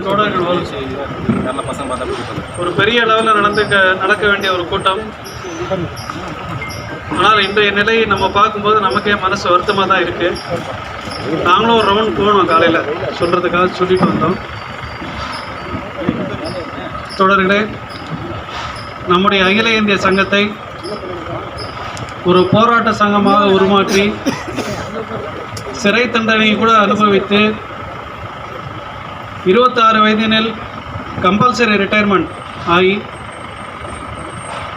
தோழர்கள் ஒரு பெரிய அளவில் நடக்க வேண்டிய ஒரு கூட்டம். ஆனால் இன்றைய நிலையை நம்ம பார்க்கும்போது நமக்கே மனசு வருத்தமாக தான் இருக்குது. நாங்களும் ஒரு ரவுண்ட் போனோம் காலையில் சொல்கிறதுக்காக சொல்லிட்டு வந்தோம். தோழர்களே, நம்முடைய அகில இந்திய சங்கத்தை ஒரு போராட்ட சங்கமாக உருமாற்றி சிறை தண்டனையை கூட அனுபவித்து 26 வயதினில் கம்பல்சரி ரிட்டையர்மெண்ட் ஆகி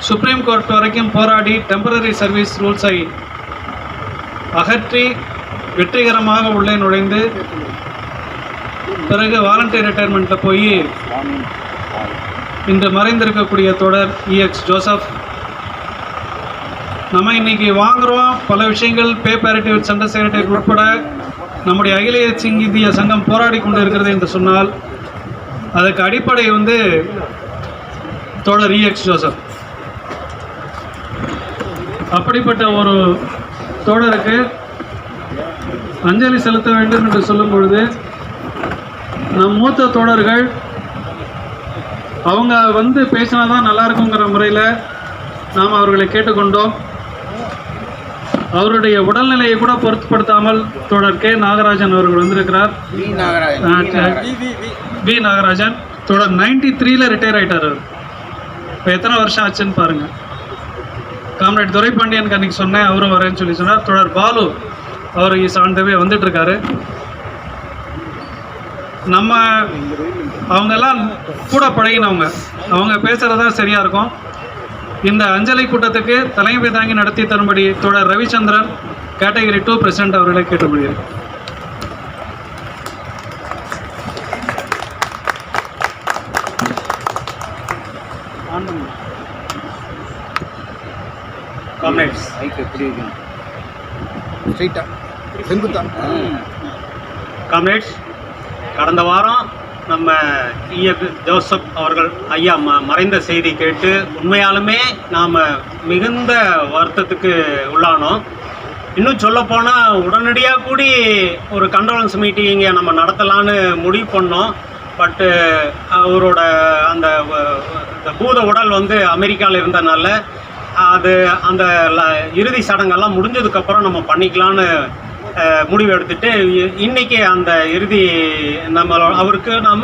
சுப்ரீம் கோர்ட் வரைக்கும் போராடி டெம்பரரி சர்வீஸ் ரூல்ஸை அகற்றி வெற்றிகரமாக உள்ளே நுழைந்து பிறகு வாலண்டரி ரிட்டையர்மெண்ட்டில் போய் இன்று மறைந்திருக்கக்கூடிய தோழர் இஎக்ஸ் ஜோசப். நம்ம இன்றைக்கி வாங்குகிறோம் பல விஷயங்கள், பே பேரிட்டி வித் சென்ட்ரல் செக்ரட்டரி உட்பட நம்முடைய அகில இந்திய சங்கம் போராடி கொண்டு இருக்கிறது என்று சொன்னால் அதுக்கு அடிப்படை தோழர் இஎக்ஸ் ஜோசப். அப்படிப்பட்ட ஒரு தோழருக்கு அஞ்சலி செலுத்த வேண்டும் என்று சொல்லும் பொழுது நம் மூத்த தோழர்கள் அவங்க பேசினா தான் நல்லா இருக்குங்கிற முறையில் நாம் அவர்களை கேட்டுக்கொண்டோம். அவருடைய உடல்நிலையை கூட பொருட்படுத்தாமல் தோழர் கே நாகராஜன் அவர்கள் வந்திருக்கிறார். வி நாகராஜன் தோழர் 93ல் ரிட்டையர் ஆகிட்டார். அவர் இப்போ எத்தனை வருஷம் ஆச்சுன்னு பாருங்கள். காம்ரேட் துரைபாண்டியனுக்கு அன்றைக்கி சொன்னேன், அவரும் வரேன்னு சொல்லி சொன்னார். தோழர் பாலு அவர் சார்ந்தவே வந்துட்டுருக்காரு. நம்ம அவங்கெல்லாம் கூட பழகினவங்க, அவங்க பேசுகிறதா சரியாக இருக்கும். இந்த அஞ்சலி கூட்டத்துக்கு தலைமை தாங்கி நடத்தி தரும்படி தோழர் ரவிச்சந்திரன் கேட்டகரி 2 பிரசிடென்ட் அவர்களை கேட்டுக்கொள்கிறேன். காம்ரேட்ஸ், கடந்த வாரம் நம்ம ஜோசப் அவர்கள் ஐயா மறைந்த செய்தி கேட்டு உண்மையாலுமே நாம் மிகுந்த வருத்தத்துக்கு உள்ளானோம். இன்னும் சொல்லப்போனால் உடனடியாக கூடி ஒரு கண்டோலன்ஸ் மீட்டிங்கை நம்ம நடத்தலான்னு முடிவு பண்ணோம். பட்டு அவரோட அந்த பூத உடல் அமெரிக்காவில் இருந்தனால அந்த இறுதி சடங்கெல்லாம் முடிஞ்சதுக்கப்புறம் நம்ம பண்ணிக்கலான்னு முடிவு எடுத்துட்டு இன்றைக்கி அந்த இறுதி அவருக்கு நாம்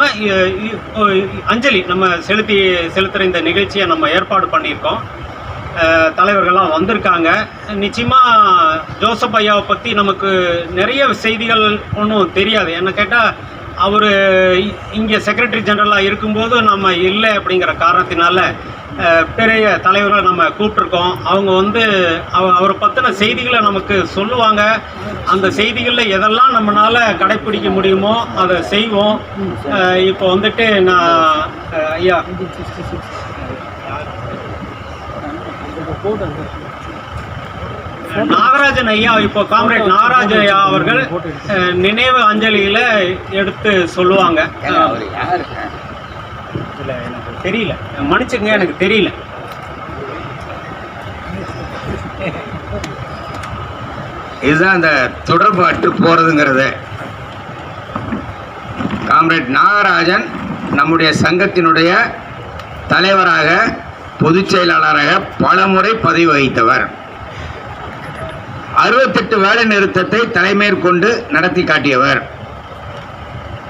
அஞ்சலி நம்ம செலுத்துகிற இந்த நிகழ்ச்சியை நம்ம ஏற்பாடு பண்ணியிருக்கோம். தலைவர்கள்லாம் வந்திருக்காங்க. நிச்சயமாக ஜோசப் ஐயாவை பற்றி நமக்கு நிறைய செய்திகள் ஒன்றும் தெரியாது. என்ன கேட்டால் அவர் இங்கே செக்ரட்டரி ஜெனரலாக இருக்கும்போது நம்ம இல்லை அப்படிங்கிற காரணத்தினால பெரிய தலைவர்களை நம்ம கூப்பிட்ருக்கோம். அவங்க அவரை பற்றின செய்திகளை நமக்கு சொல்லுவாங்க. அந்த செய்திகளில் எதெல்லாம் நம்மளால் கடைப்பிடிக்க முடியுமோ அதை செய்வோம். இப்போ நான் ஐயா நாகராஜன் ஐயா, இப்போ காம்ரேட் நாகராஜன் ஐயா அவர்கள் நினைவு அஞ்சலியில் எடுத்து சொல்லுவாங்க. இல்லை, எனக்கு தெரியல, மன்னிச்சுங்க, எனக்கு தெரியல. இதுதான் அந்த தொடர்பு அற்று போகிறதுங்கிறது. காம்ரேட் நாகராஜன் நம்முடைய சங்கத்தினுடைய தலைவராக, பொதுச் செயலாளராக பல முறை பதவி வகித்தவர். 68 வேலை நிறுத்தத்தை தலைமையேற்கொண்டு நடத்தி காட்டியவர்.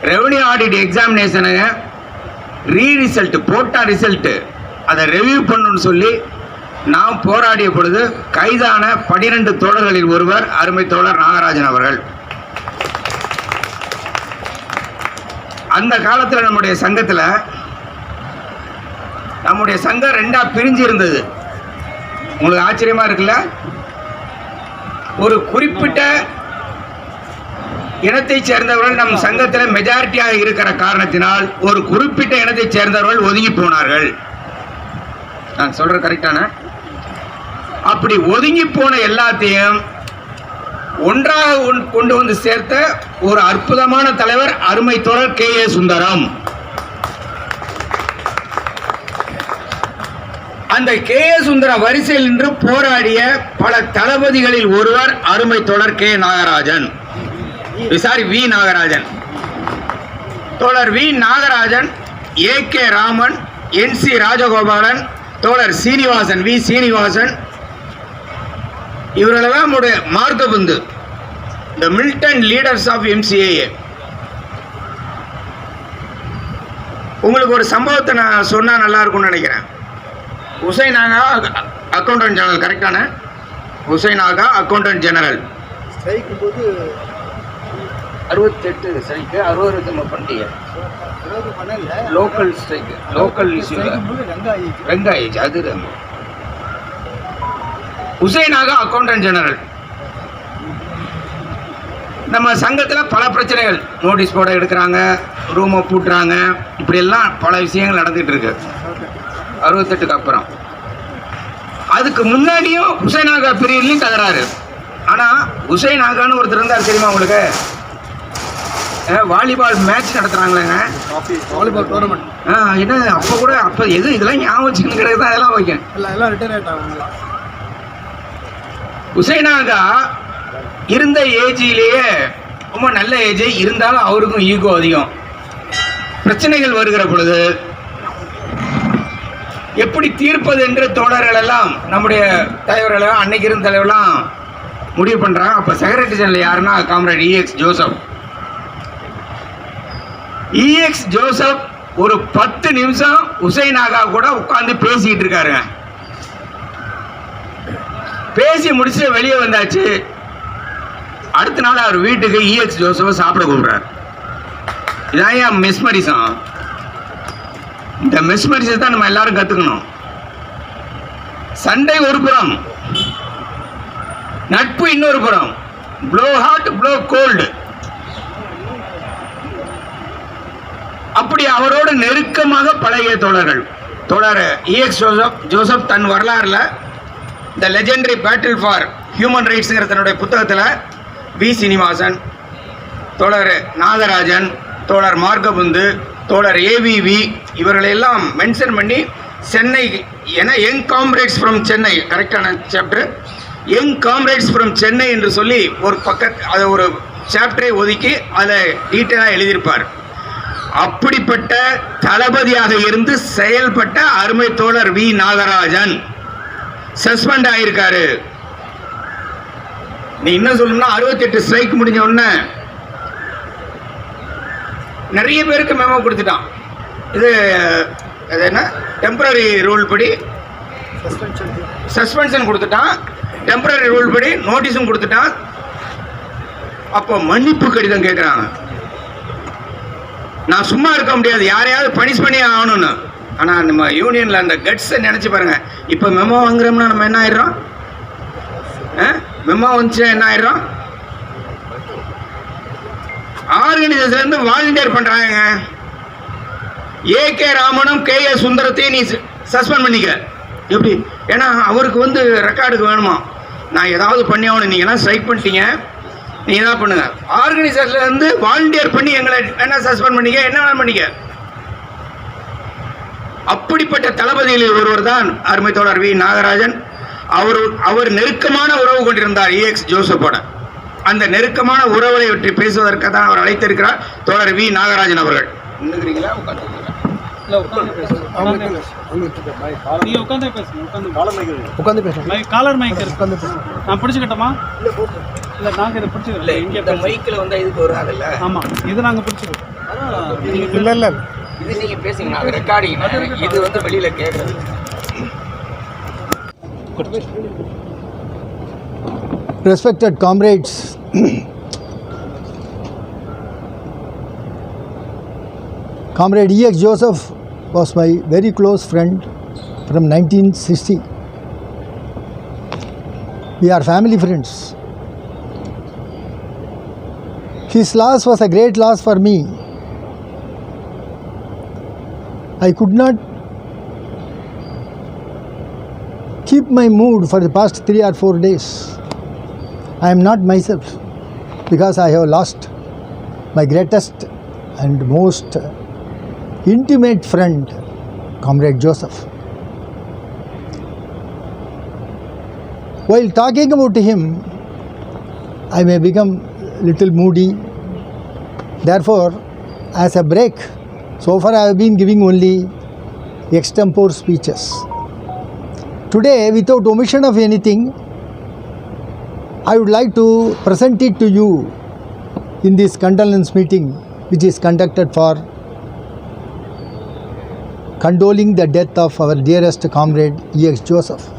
ரெவன்யூ ஆடிட் எக்ஸாமினேஷனுங்க ரிசல்ட் போட்டா ரிசல்ட்டு அதை ரெவியூ பண்ணணும்னு சொல்லி நாம் போராடிய பொழுது கைதான 12 தோழர்களில் ஒருவர் அருமை தோழர் நாகராஜன் அவர்கள். அந்த காலத்தில் நம்முடைய சங்கத்தில் நம்முடைய சங்கம் 2ஆக பிரிஞ்சு இருந்தது. உங்களுக்கு ஆச்சரியமா இருக்குல்ல? ஒரு குறிப்பிட்ட இனத்தை சேர்ந்தவர்கள் நம் சங்கத்தில் மெஜாரிட்டியாக இருக்கிற காரணத்தினால் ஒரு குறிப்பிட்ட இனத்தை சேர்ந்தவர்கள் ஒதுங்கி போனார்கள். நான் சொல்றது கரெக்டான? அப்படி ஒதுங்கி போன எல்லாத்தையும் ஒன்றாக கொண்டு வந்து சேர்த்த ஒரு அற்புதமான தலைவர் அருமை தோழர் கே.ஏ. சுந்தரம். அந்த கே.ஏ. சுந்தரம் வரிசையில் நின்று போராடிய பல தளபதிகளில் ஒருவர் அருமை தோழர் வி. நாகராஜன். தோழர் வி நாகராஜன், ஏ.கே. ராமன், என்.சி. ராஜகோபாலன், தோழர் சீனிவாசன், வி சீனிவாசன், இவர்களெல்லாம் நம்முடைய மார்க்கபந்து, த மில்டன் லீடர்ஸ் ஆஃப் MCAA. உங்களுக்கு ஒரு சம்பவத்தை நான் சொன்னால் நல்லா இருக்கும்னு நினைக்கிறேன். உசைன் ஆகா அக்கௌண்டன்ட் ஜெனரல், கரெக்டான? உசைன் ஆகா அக்கௌண்டன்ட் ஜெனரல் ஸ்ட்ரைக்கு போது 68 ஸ்ட்ரைக்கு 60 பண்ணிட்டீங்க. லோக்கல் ஸ்ட்ரைக்கு, லோக்கல் இஷ்யூ வெங்காயிச்சு. அது உசைன் ஆகா அக்கௌண்டன்ட் ஜெனரல். நம்ம சங்கத்தில் பல பிரச்சனைகள், நோட்டீஸ் போர்டை எடுக்கிறாங்க, ரூமை பூட்டுறாங்க, இப்படியெல்லாம் பல விஷயங்கள் நடந்துகிட்டு இருக்கு 68க்கு அப்புறம். அதுக்கு முன்னாடியும் உசைன் ஆகா பீரியட்லையும் தகராறு. ஆனால் உசைன் ஆகான்னு ஒருத்தர் இருந்தார் தெரியுமா உங்களுக்கு? வாலிபால் மேட்ச் நடத்துகிறாங்களேங்க, வாலிபால் டோர்னமெண்ட். என்ன அப்போ கூட அப்போ இதெல்லாம் ஞாபகம் வச்சுக்கணும் கிடையாது, அதெல்லாம் வைக்கேன். எல்லாம் ரிட்டையர் ஆகிட்டாங்க. உசைன் ஆகா இருந்த ஏஜிலேயே ரொம்ப நல்ல ஏஜ், இருந்தாலும் அவருக்கும் ஈகோ அதிகம். பிரச்சனைகள் வருகிற பொழுது எப்படி தீர்ப்பது என்று தோழர்கள் எல்லாம், நம்முடைய தலைவர்கள் எல்லாம், அன்னைக்கு இருந்த தலைவரெல்லாம் முடிவு பண்ணுறாங்க. அப்போ செக்ரட்டரி ஜெனரல் யாருன்னா comrade E.X. Joseph. E.X. Joseph ஒரு 10 நிமிஷம் உசைன் ஆகா கூட உட்கார்ந்து பேசிக்கிட்டு இருக்காருங்க. பேசி முடிச்சு வெளியே வந்தாச்சு. அடுத்த நாள் அவர் வீட்டுக்கு E.X. ஜோசப்பை சாப்பிட கூப்பிடுறாரு. இதான் ஏன் மெஸ்மரிசம். இந்த மெஸ்மரிசத்தை தான் நம்ம எல்லாரும் கற்றுக்கணும். சண்டை ஒரு புறம், நட்பு இன்னொரு புறம். Blow hot blow cold. அப்படி அவரோடு நெருக்கமாக பழகிய தோழர்கள். தோழர் E.X. ஜோசப் தன் வரலாறுல the legendary battle for human ரைட்ஸுங்கிற தன்னுடைய புத்தகத்தில் வி சீனிவாசன், தோழர் நாகராஜன், தோழர் மார்க்கபுந்து, தோழர் ஏவிவி இவர்களையெல்லாம் மென்ஷன் பண்ணி சென்னை என யங் காம்ரேட்ஸ் ஃப்ரம் சென்னை, கரெக்டான chapter, young comrades from Chennai என்று சொல்லி ஒரு அதை ஒரு சாப்டரை ஒதுக்கி அதை டீட்டெயிலாக எழுதியிருப்பார். அப்படிப்பட்ட தளபதியாக இருந்து செயல்பட்ட அருமை தோழர் வி நாகராஜன் சஸ்பெண்ட் ஆயிருக்காரு. நீ என்ன சொல்லணும்னா 68 ஸ்ட்ரைக் முடிஞ்ச உடனே நிறைய பேருக்கு மெமோ கொடுத்துட்டான். இது என்ன டெம்பரரி ரூல் படி சஸ்பென்ஷன் கொடுத்துட்டான், டெம்பரரி ரூல் படி நோட்டீஸும் கொடுத்துட்டான். அப்போ மன்னிப்பு கடிதம் கேட்குறாங்க. நான் சும்மா இருக்க முடியாது, யாரையாவது பனிஷ் பண்ணி ஆகணும்னு. ஆனால் நம்ம யூனியனில் அந்த கட்ஸை நினச்சி பாருங்க. இப்போ மெமோ வாங்குறோம்னா நம்ம என்ன ஆயிடுறோம்? மெமோ வந்துச்சுன்னா என்ன ஆயிடுறோம்? ஆர்கனைசேஷன்லேருந்து வாலண்டியர் பண்ணுறாங்க. ஏ.கே. ராமனும் K.A. சுந்தரத்தையும் நீ சஸ்பெண்ட் பண்ணிக்க. எப்படி? ஏன்னா அவருக்கு ரெக்கார்டுக்கு வேணுமா, நான் ஏதாவது பண்ணி ஆகணும். நீங்கள்லாம் ஸ்ட்ரைக் பண்ணிட்டீங்க, நீங்கள் என்ன பண்ணுங்க. ஆர்கனைசேஷன்லேருந்து வாலண்டியர் பண்ணி எங்களை என்ன சஸ்பெண்ட் பண்ணிக்க, என்ன வேணும் பண்ணிக்க. அப்படிப்பட்ட தளபதிகளில் ஒருவர் தான் அருமை தோழர் வி நாகராஜன். அவர் நெருக்கமான உறவு கொண்டிருந்தார் E.X. ஜோசப்போட. அந்த நெருக்கமான உறவை பற்றி பேசுவதற்காக தான் அவர் அழைத்திருக்கிறார் தோழர் வி நாகராஜன் அவர்கள். நான் பிடிச்சிக்கிட்டோமா? இல்லை நாங்கள் இதை பிடிச்சிக்கிறோம். இந்த மைக்கில் இதுக்கு வராதுல்ல? ஆமாம், இது நாங்கள் பிடிச்சிக்கிறோம். இல்லை இல்லை இது நீங்கள் பேசுங்க, நாங்கள் ரெக்கார்டிங். இது வெளியில் கேட்குறது. Respected comrades, Comrade E.X. Joseph was my very close friend from 1960. We are family friends. His loss was a great loss for me. I could not keep my mood for the past 3 or 4 days. I am not myself because I have lost my greatest and most intimate friend, Comrade Joseph. While talking about him, I may become little moody. Therefore, as a break, so far I have been giving only extempore speeches. Today, without omission of anything, I would like to present it to you in this condolence meeting which is conducted for condoling the death of our dearest comrade E.X. Joseph.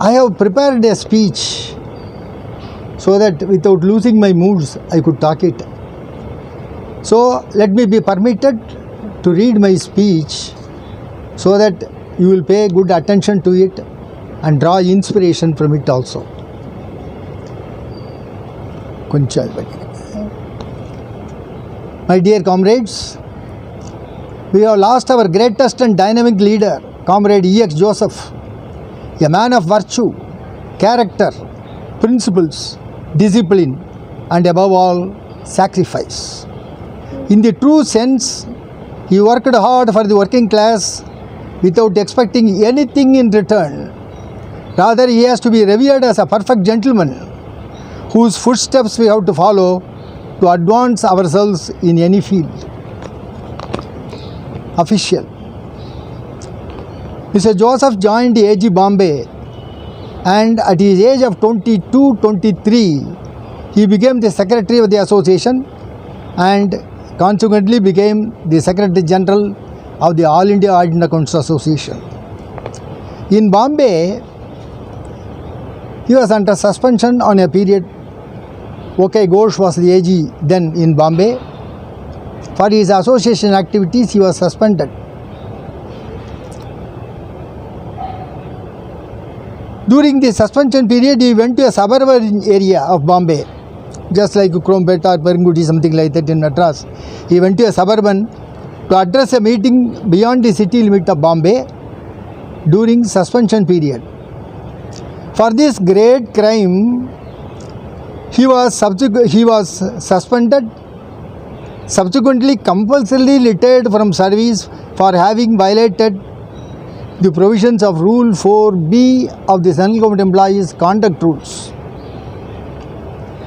I have prepared a speech so that without losing my moods I could talk it. So let me be permitted to read my speech so that you will pay good attention to it and draw inspiration from it also. My dear comrades, we have lost our greatest and dynamic leader, Comrade E.X. Joseph, a man of virtue, character, principles, discipline, and above all, sacrifice. In the true sense, he worked hard for the working class without expecting anything in return. Rather, he has to be revered as a perfect gentleman whose footsteps we have to follow to advance ourselves in any field. Official. Mr. Joseph joined AG Bombay, and at his age of 22-23, he became the secretary of the association and consequently became the Secretary General of the All India Auditor Accounts Association. In Bombay, he was under suspension on a period. OK. Ghosh was the AG then in Bombay. For his association activities, he was suspended. During the suspension period, he went to a suburban area of Bombay, just like Krombet or Perangudi, something like that in Madras. He went to a suburban to address a meeting beyond the city limit of Bombay during suspension period. For this great crime, he was suspended, subsequently compulsorily retired from service for having violated the provisions of Rule 4B of the Central Government Employees Conduct Rules.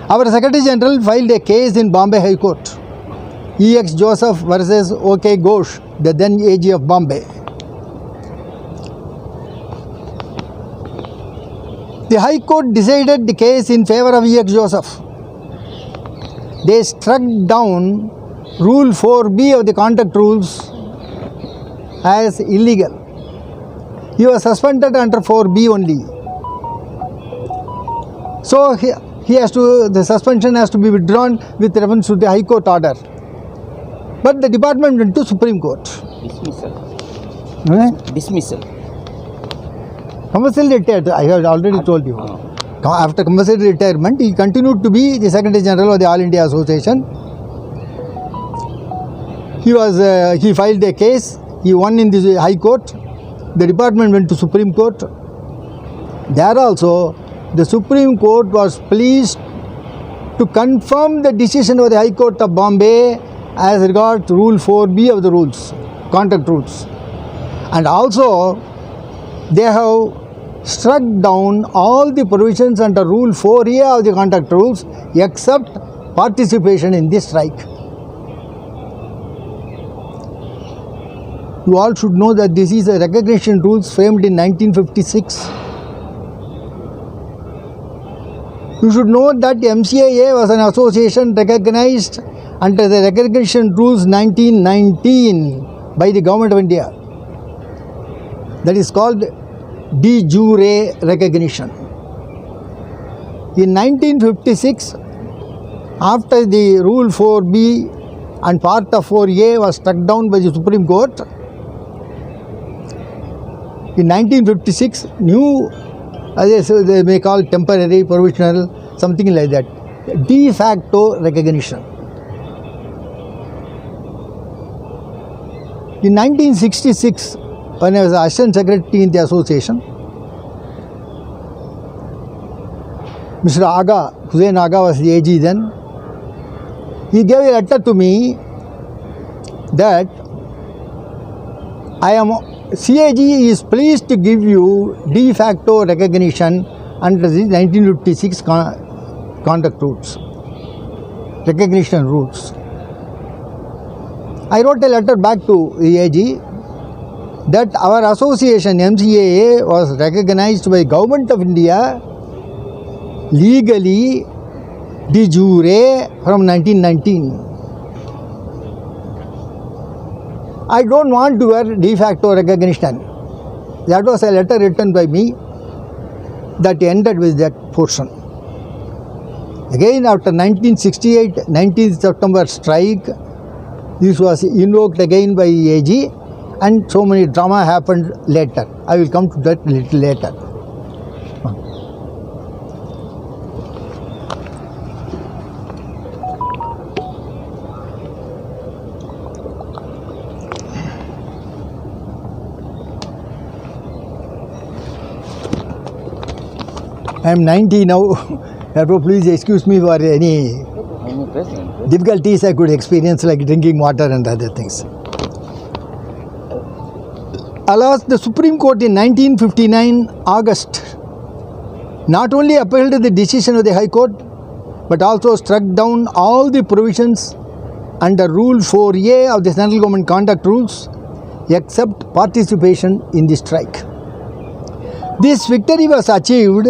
Our Secretary General filed a case in Bombay High Court, E.X. Joseph versus OK. Ghosh, the then AG of Bombay. The High Court decided the case in favor of E.X. Joseph. They struck down Rule 4B of the Conduct Rules as illegal. He was suspended under 4B only. So the suspension has to be withdrawn with reference to the High Court order. But the department went to Supreme Court. Dismissal. Dismissal. Compulsory retired, I have already told you. After compulsory retirement, he continued to be the Secretary General of the All India Association. He filed a case. He won in the High Court. The department went to Supreme Court. There also, the Supreme Court was pleased to confirm the decision of the High Court of Bombay as regards Rule 4B of the rules, Conduct Rules. And also, they have struck down all the provisions under Rule 4A of the Conduct Rules except participation in the strike. You all should know that this is a recognition rules framed in 1956. You should know that MCIA was an association recognized under the Recognition Rules 1919 by the Government of India. That is called de jure recognition. In 1956, after the Rule 4B and part of 4A was struck down by the Supreme Court, in 1956, new, they may call temporary, provisional, something like that, de facto recognition. In 1966, when I was Assistant Secretary in the association, Mr. Aga, Hussain Aga was the AG then, he gave a letter to me that CAG is pleased to give you de facto recognition under the 1956 conduct rules. recognition rules. I wrote a letter back to the AG that our association MCAA was recognized by Government of India legally de jure from 1919. I don't want to wear de facto recognition. That was a letter written by me that ended with that portion. Again, after 1968, 19th September strike, this was invoked again by AG, and so many drama happened later. I will come to that little later. I am 90 now, therefore please excuse me for any difficulties I could experience, like drinking water and other things. Alas, the Supreme Court in 1959 August not only upheld the decision of the High Court but also struck down all the provisions under Rule 4A of the Central Government Conduct Rules except participation in the strike. This victory was achieved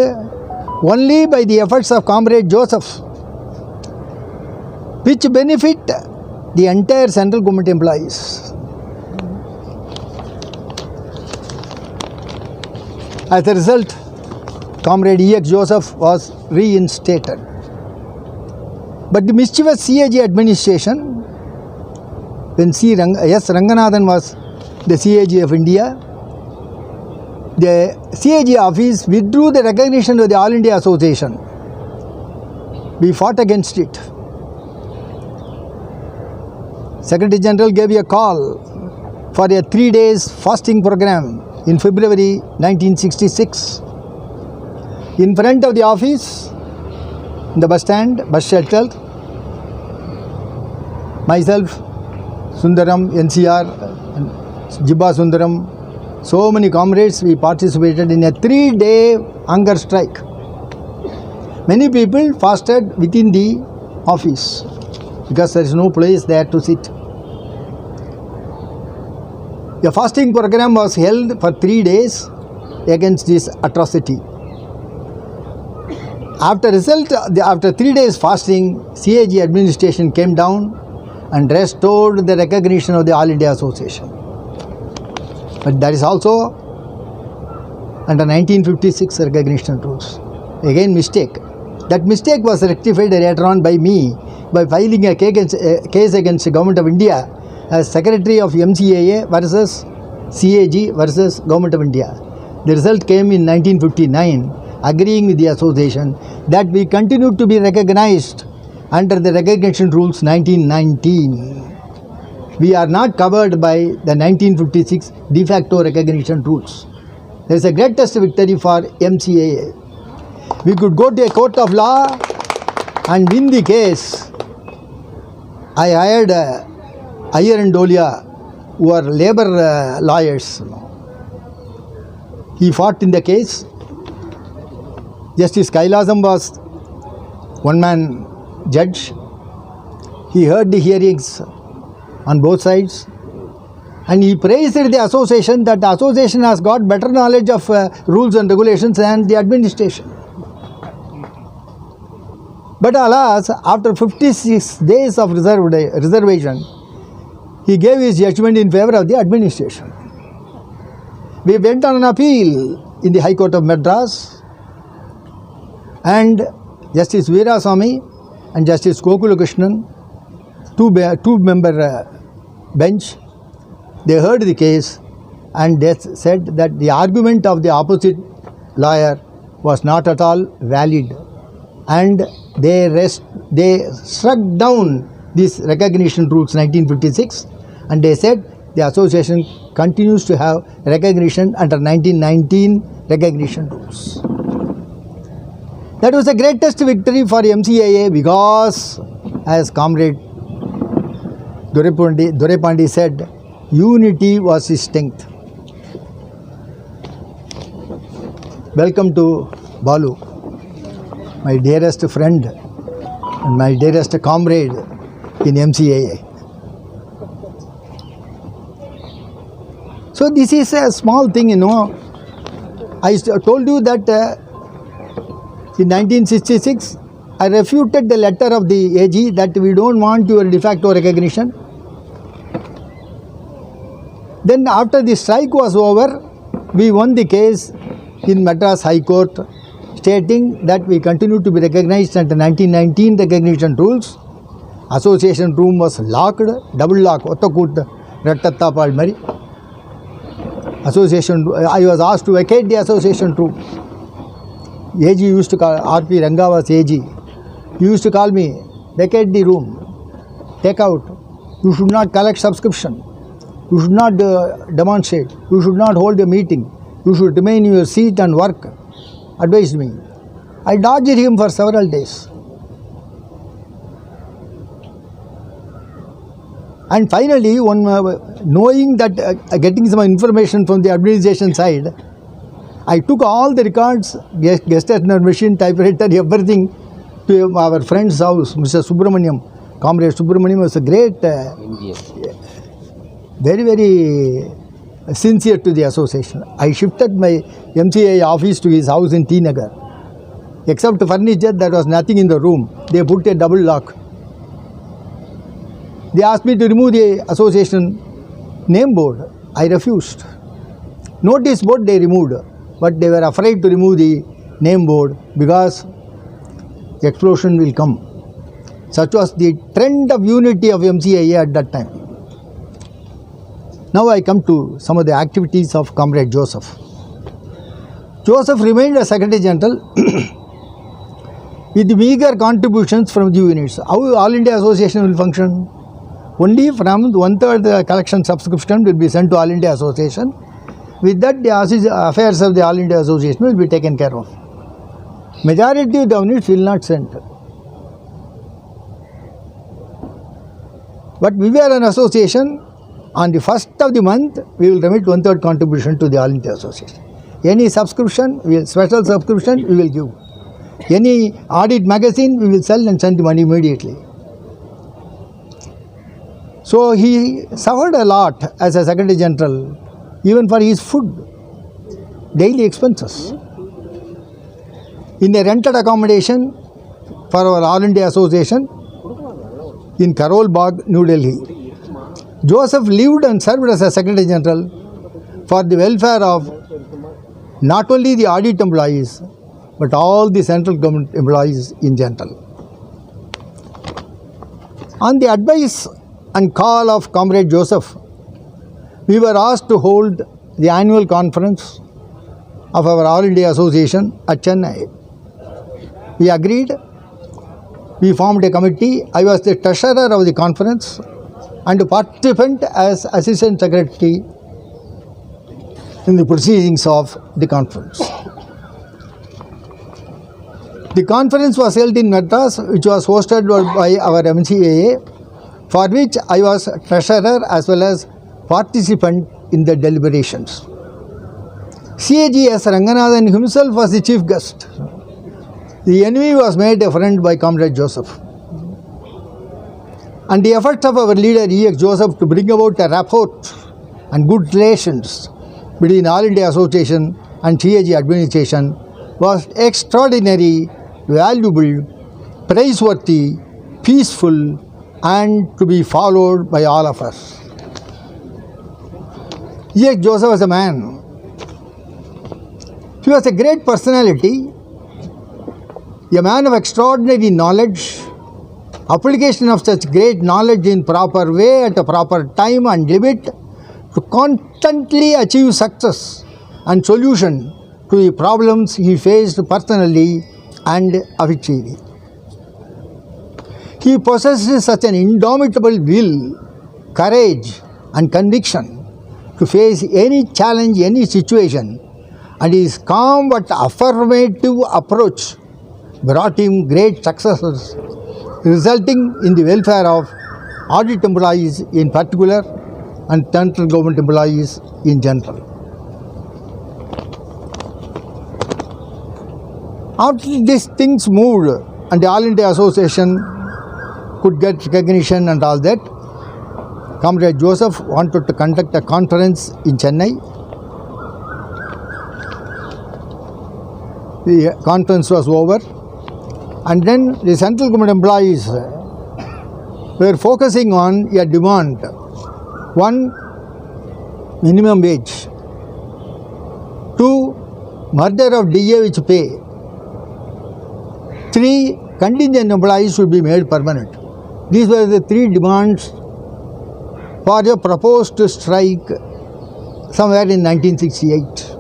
only by the efforts of Comrade Joseph, which benefit the entire central government employees. As a result, Comrade E.X. Joseph was reinstated. But the mischievous CAG administration, when S. Ranganathan was the CAG of India, the CAG office withdrew the recognition of the All India Association. We fought against it. Secretary General gave a call for a 3 days fasting program in February 1966. In front of the office, in the bus stand, bus shelter, myself, Sundaram, NCR, and Jibba Sundaram, so many comrades, we participated in a 3-day hunger strike. Many people fasted within the office because there is no place there to sit. A fasting program was held for 3 days against this atrocity. After 3 days fasting, CAG administration came down and restored the recognition of the All India Association. But that is also under 1956 recognition rules. Again, mistake. That mistake was rectified later on by me by filing a case against the Government of India as Secretary of MCAA versus CAG versus Government of India. The result came in 1959, agreeing with the association that we continue to be recognized under the recognition rules 1919. We are not covered by the 1956 de facto recognition rules. There is a greatest victory for MCAA. We could go to a court of law and win the case. I hired Iyer and Dolia, who are labor lawyers. He fought in the case. Justice Kailasam was one-man judge. He heard the hearings on both sides, and he praised the association that the association has got better knowledge of rules and regulations than the administration. But alas, after 56 days of reservation, he gave his judgment in favor of the administration. We went on an appeal in the High Court of Madras, and Justice Veerasamy and Justice Gokula Krishnan, two-member bench, they heard the case and they said that the argument of the opposite lawyer was not at all valid, and they struck down this recognition rules 1956, and they said the association continues to have recognition under 1919 recognition rules. That was the greatest victory for MCAA because, as Comrade Durepandi said, unity was his strength. Welcome to Balu, my dearest friend. and my dearest comrade in MCAA. So this is a small thing, you know. I told you that in 1966, I refuted the letter of the AG that we don't want your de facto recognition. Then after the strike was over, we won the case in Madras High Court, stating that we continue to be recognized under 1919 recognition rules. Association room was locked, double lock, Ottakut, Rattattapal Mari. Association, I was asked to vacate the association room. AG used to call, R.P. Ranga was AG. He used to call me, vacate the room, take out. You should not collect subscription. You should not demonstrate. You should not hold a meeting. You should remain in your seat and work. Advised me. I dodged him for several days. And finally, one, knowing that getting some information from the administration side, I took all the records, guest attendant machine, typewriter, everything to our friend's house, Mr. Subramaniam. Comrade Subramaniam was a great, very, very sincere to the association. I shifted my MCA office to his house in T Nagar. Except furniture, there was nothing in the room. They put a double lock. They asked me to remove the association name board. I refused. Notice board they removed, but they were afraid to remove the name board because explosion will come. Such was the trend of unity of MCAA at that time. Now I come to some of the activities of Comrade Joseph. Joseph remained a Secretary General with meager contributions from the units. How All India Association will function? Only from 1/3 the collection subscription will be sent to All India Association. With that, the affairs of the All India Association will be taken care of. Majority of the units will not send. But we were an association. On the first of the month, we will remit 1/3 contribution to the All India Association. Any subscription, special subscription, we will give. Any audit magazine, we will sell and send the money immediately. So he suffered a lot as a Secretary General, even for his food, daily expenses. In a rented accommodation for our All India Association in Karol Bagh, New Delhi, Joseph lived and served as a Secretary General for the welfare of not only the audit employees, but all the central government employees in general. On the advice and call of Comrade Joseph, we were asked to hold the annual conference of our All India Association at Chennai. We agreed. We formed a committee. I was the treasurer of the conference and a participant as Assistant Secretary in the proceedings of the conference. The conference was held in Madras, which was hosted by our MCAA, for which I was treasurer as well as participant in the deliberations. CAG S. Ranganathan himself was the chief guest. The enemy was made a friend by Comrade Joseph. And the efforts of our leader E.X. Joseph to bring about a rapport and good relations between All India Association and CAG administration was extraordinary, valuable, praiseworthy, peaceful, and to be followed by all of us. E.X. Joseph was a man. He was a great personality, a man of extraordinary knowledge, application of such great knowledge in proper way at a proper time and limit to constantly achieve success and solution to the problems he faced personally and officially. He possesses such an indomitable will, courage and conviction to face any challenge, any situation, and his calm but affirmative approach brought him great successes, resulting in the welfare of audit employees in particular and central government employees in general. After these things moved and the All India Association could get recognition and all that, Comrade Joseph wanted to conduct a conference in Chennai. The conference was over, and then the central government employees were focusing on a demand: 1, minimum wage; 2, merger of DA with pay; 3, contingent employees should be made permanent. These were the 3 demands for a proposed strike somewhere in 1968.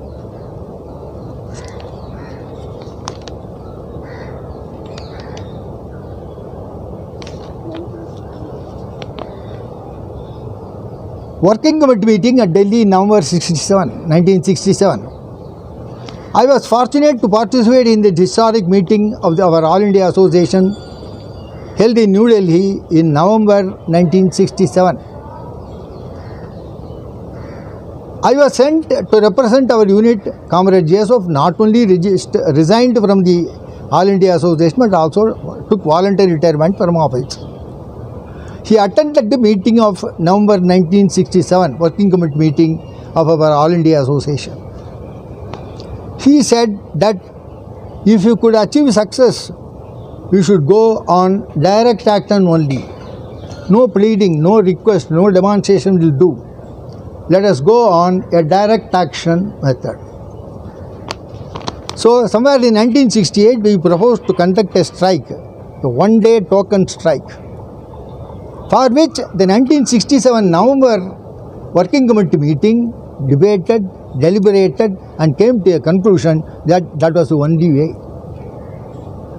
Working committee meeting at Delhi in November 1967. I was fortunate to participate in the historic meeting of our All India Association held in New Delhi in November 1967. I was sent to represent our unit. Comrade Joseph not only resigned from the All India Association but also took voluntary retirement from office. He attended the meeting of November 1967, working committee meeting of our All India Association. He said that if you could achieve success, you should go on direct action only. No pleading, no request, no demonstration will do. Let us go on a direct action method. So somewhere in 1968, we proposed to conduct a strike, a one-day token strike, for which the 1967 November working committee meeting debated, deliberated and came to a conclusion that that was the only way.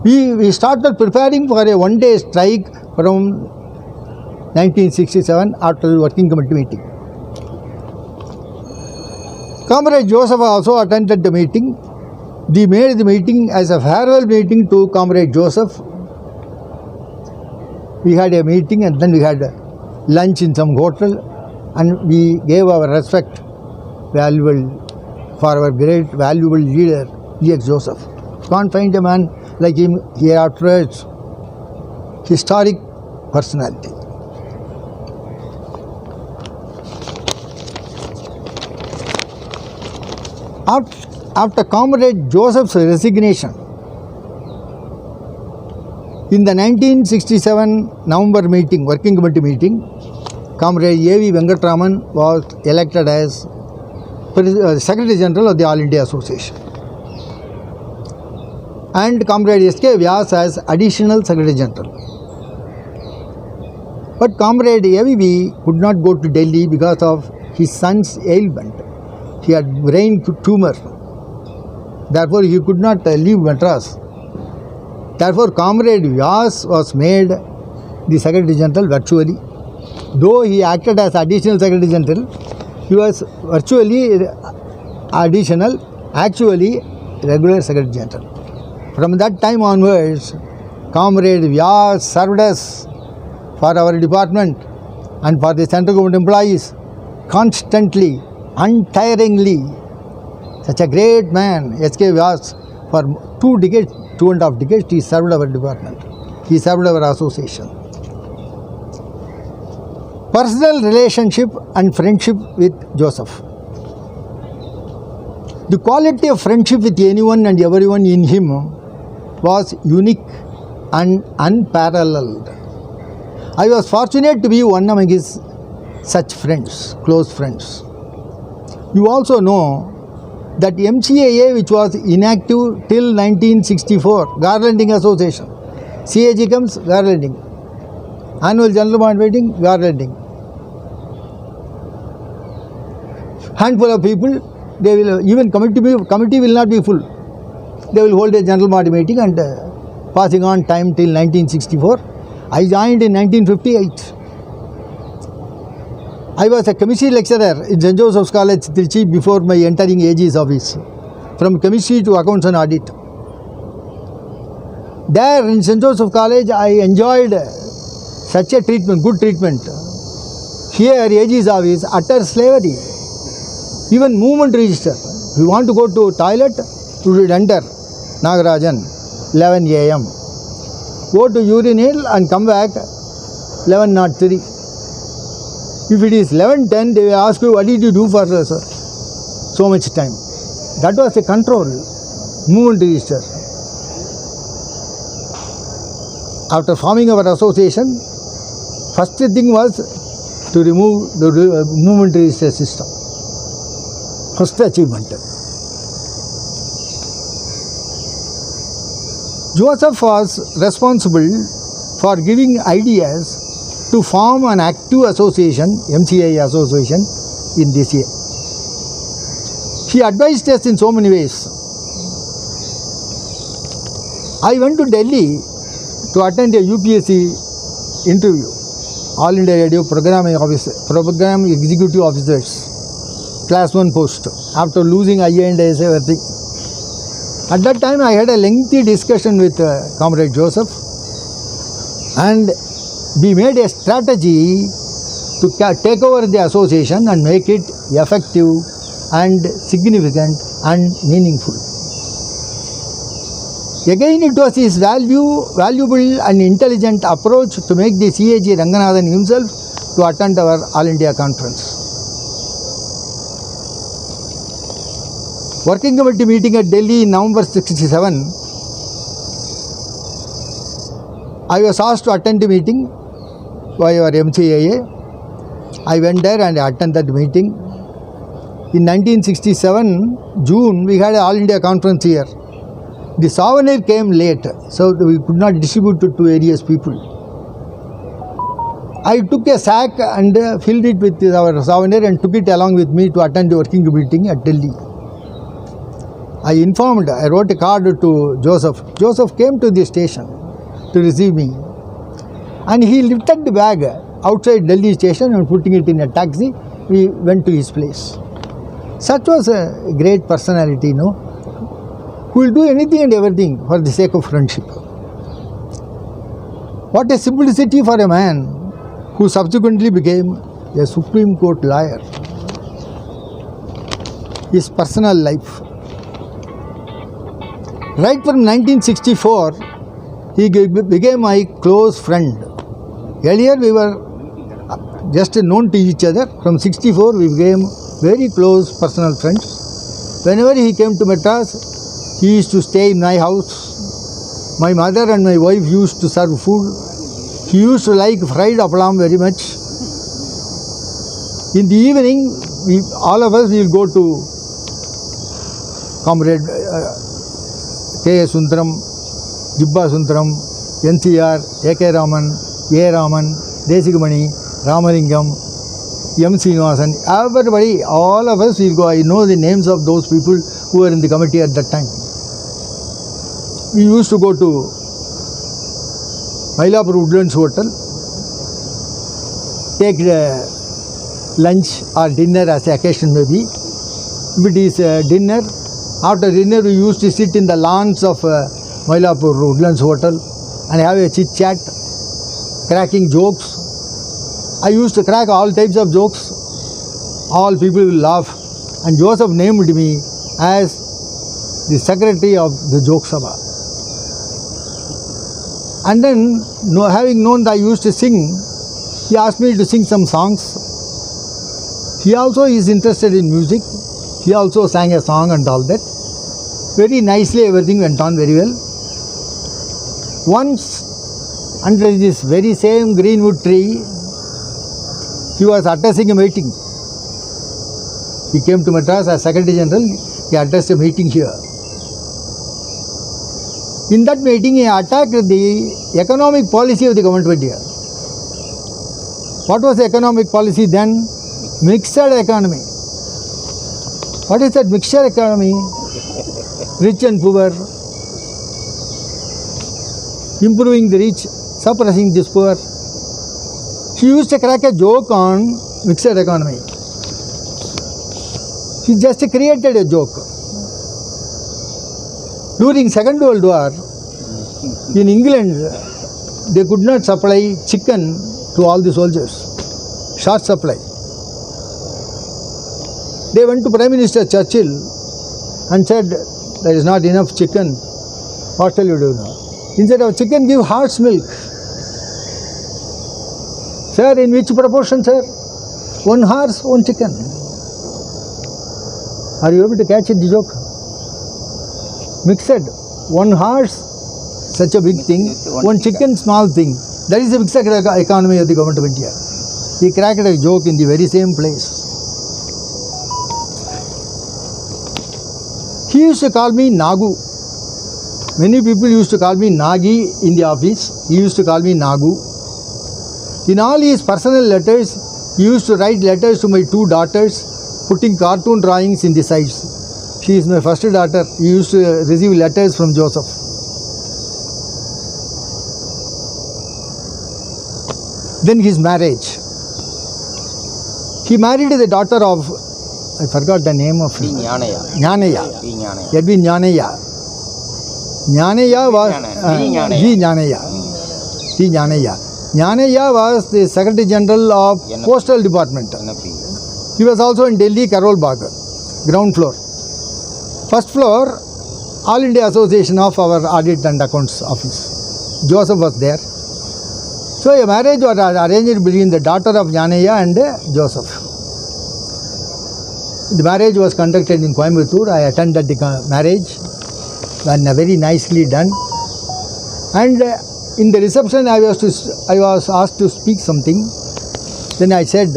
We started preparing for a one-day strike from 1967 after the working committee meeting. Comrade Joseph also attended the meeting. We made the meeting as a farewell meeting to Comrade Joseph. We had a meeting and then we had lunch in some hotel and we gave our respect for our great valuable leader E.X. Joseph. Can't find a man like him here afterwards. Historic personality. After Comrade Joseph's resignation, in the 1967 November meeting, working committee meeting, Comrade A.V. Venkatraman was elected as Secretary General of the All India Association, and Comrade S.K. Vyas as Additional Secretary General. But Comrade A.V. could not go to Delhi because of his son's ailment. He had brain tumor. Therefore, he could not leave Madras. Therefore, Comrade Vyas was made the Secretary General virtually. Though he acted as Additional Secretary General, he was virtually additional, actually regular Secretary General. From that time onwards, Comrade Vyas served us for our department and for the central government employees constantly, untiringly. Such a great man, S.K. Vyas, for 2.5 decades, he served our department. He served our association. Personal relationship and friendship with Joseph. The quality of friendship with anyone and everyone in him was unique and unparalleled. I was fortunate to be one among his such friends, close friends. You also know that MCAA, which was inactive till 1964, Garlanding Association. CAG comes, Garlanding. Annual General Board meeting, Garlanding. Handful of people, they will, even committee will not be full. They will hold a General Board meeting and passing on time till 1964. I joined in 1958. I was a chemistry lecturer in St. Joseph's College, Trichy, before my entering AG's office. From chemistry to accounts and audit. There in St. Joseph's College, I enjoyed such a treatment, good treatment. Here, AG's office, utter slavery. Even movement register. If you want to go to toilet, you should enter Nagarajan, 11 a.m. Go to urinal and come back 1103. If it is 1110, they will ask you, what did you do for so much time? That was the control, movement register. After forming our association, first thing was to remove the movement register system. First achievement. Joseph was responsible for giving ideas to form an active association, MCI association, in this year. He advised us in so many ways. I went to Delhi to attend a UPSC interview, All India Radio Program Executive Officers, Class 1 post, after losing IA and SA everything. At that time, I had a lengthy discussion with Comrade Joseph, and we made a strategy to take over the association and make it effective and significant and meaningful. Again, it was his valuable and intelligent approach to make the CAG Ranganathan himself to attend our All India conference. Working committee meeting at Delhi in November 67, I was asked to attend the meeting by our MCIA. I went there and attended the meeting. In 1967, June, we had an All India conference here. The souvenir came late, so we could not distribute it to various people. I took a sack and filled it with our souvenir and took it along with me to attend the working meeting at Delhi. I wrote a card to Joseph. Joseph came to the station to receive me, and he lifted the bag outside Delhi station and putting it in a taxi. We went to his place. Such was a great personality, who will do anything and everything for the sake of friendship. What a simplicity for a man who subsequently became a Supreme Court lawyer. His personal life. Right from 1964, he became my close friend. Earlier we were just known to each other. From 64 we became very close personal friends. Whenever he came to Madras, he used to stay in my house. My mother and my wife used to serve food. He used to like fried appalam very much. In the evening, all of us will go to Comrade K.S. Sundaram, Jibba Sundaram, NCR, A.K. Raman, A. Raman, Desikamani, Ramalingam, M. Srinivasan, everybody, all of us will go. I know the names of those people who were in the committee at that time. We used to go to Mylapore Woodlands Hotel, take the lunch or dinner as the occasion may be. If it is dinner, after dinner we used to sit in the lawns of Mylapore Woodlands Hotel and have a chit chat, cracking jokes. I used to crack all types of jokes. All people will laugh, and Joseph named me as the secretary of the Joke Sabha. And then, having known that I used to sing, he asked me to sing some songs. He also is interested in music. He also sang a song and all that. Very nicely, everything went on very well. Once, under this very same greenwood tree, he was addressing a meeting. He came to Madras as Secretary General. He addressed a meeting here. In that meeting, he attacked the economic policy of the government here. What was the economic policy then? Mixed economy. What is that mixture economy? Rich and poor. Improving the rich, suppressing the poor. He used to crack a joke on mixed economy. He just created a joke. During Second World War, in England, they could not supply chicken to all the soldiers. Short supply. They went to Prime Minister Churchill and said, there is not enough chicken. What shall you do now? Instead of chicken, give horse milk. Sir, in which proportion, sir? 1 horse, 1 chicken. Are you able to catch it, the joke? Mixed. 1 horse, such a big thing. 1 chicken, small thing. That is the mixed economy of the government of India. He cracked a joke in the very same place. He used to call me Nagu. Many people used to call me Nagi in the office. He used to call me Nagu. In all his personal letters, he used to write letters to my 2 daughters, putting cartoon drawings in the sides. She is my first daughter. He used to receive letters from Joseph. Then his marriage. He married the daughter of, I forgot the name of him. Jnanaya. Edwin Jnanaya. Jnanaya was G. Jnanaya. T. Jnanaya. Jnanaya was the Secretary General of Postal Department. He was also in Delhi, Karol Bagh, ground floor. First floor, All India Association of our Audit and Accounts Office. Joseph was there. So a marriage was arranged between the daughter of Jnanaya and Joseph. The marriage was conducted in Coimbatore. I attended the marriage, and very nicely done. And in the reception, I was asked to speak something. Then I said,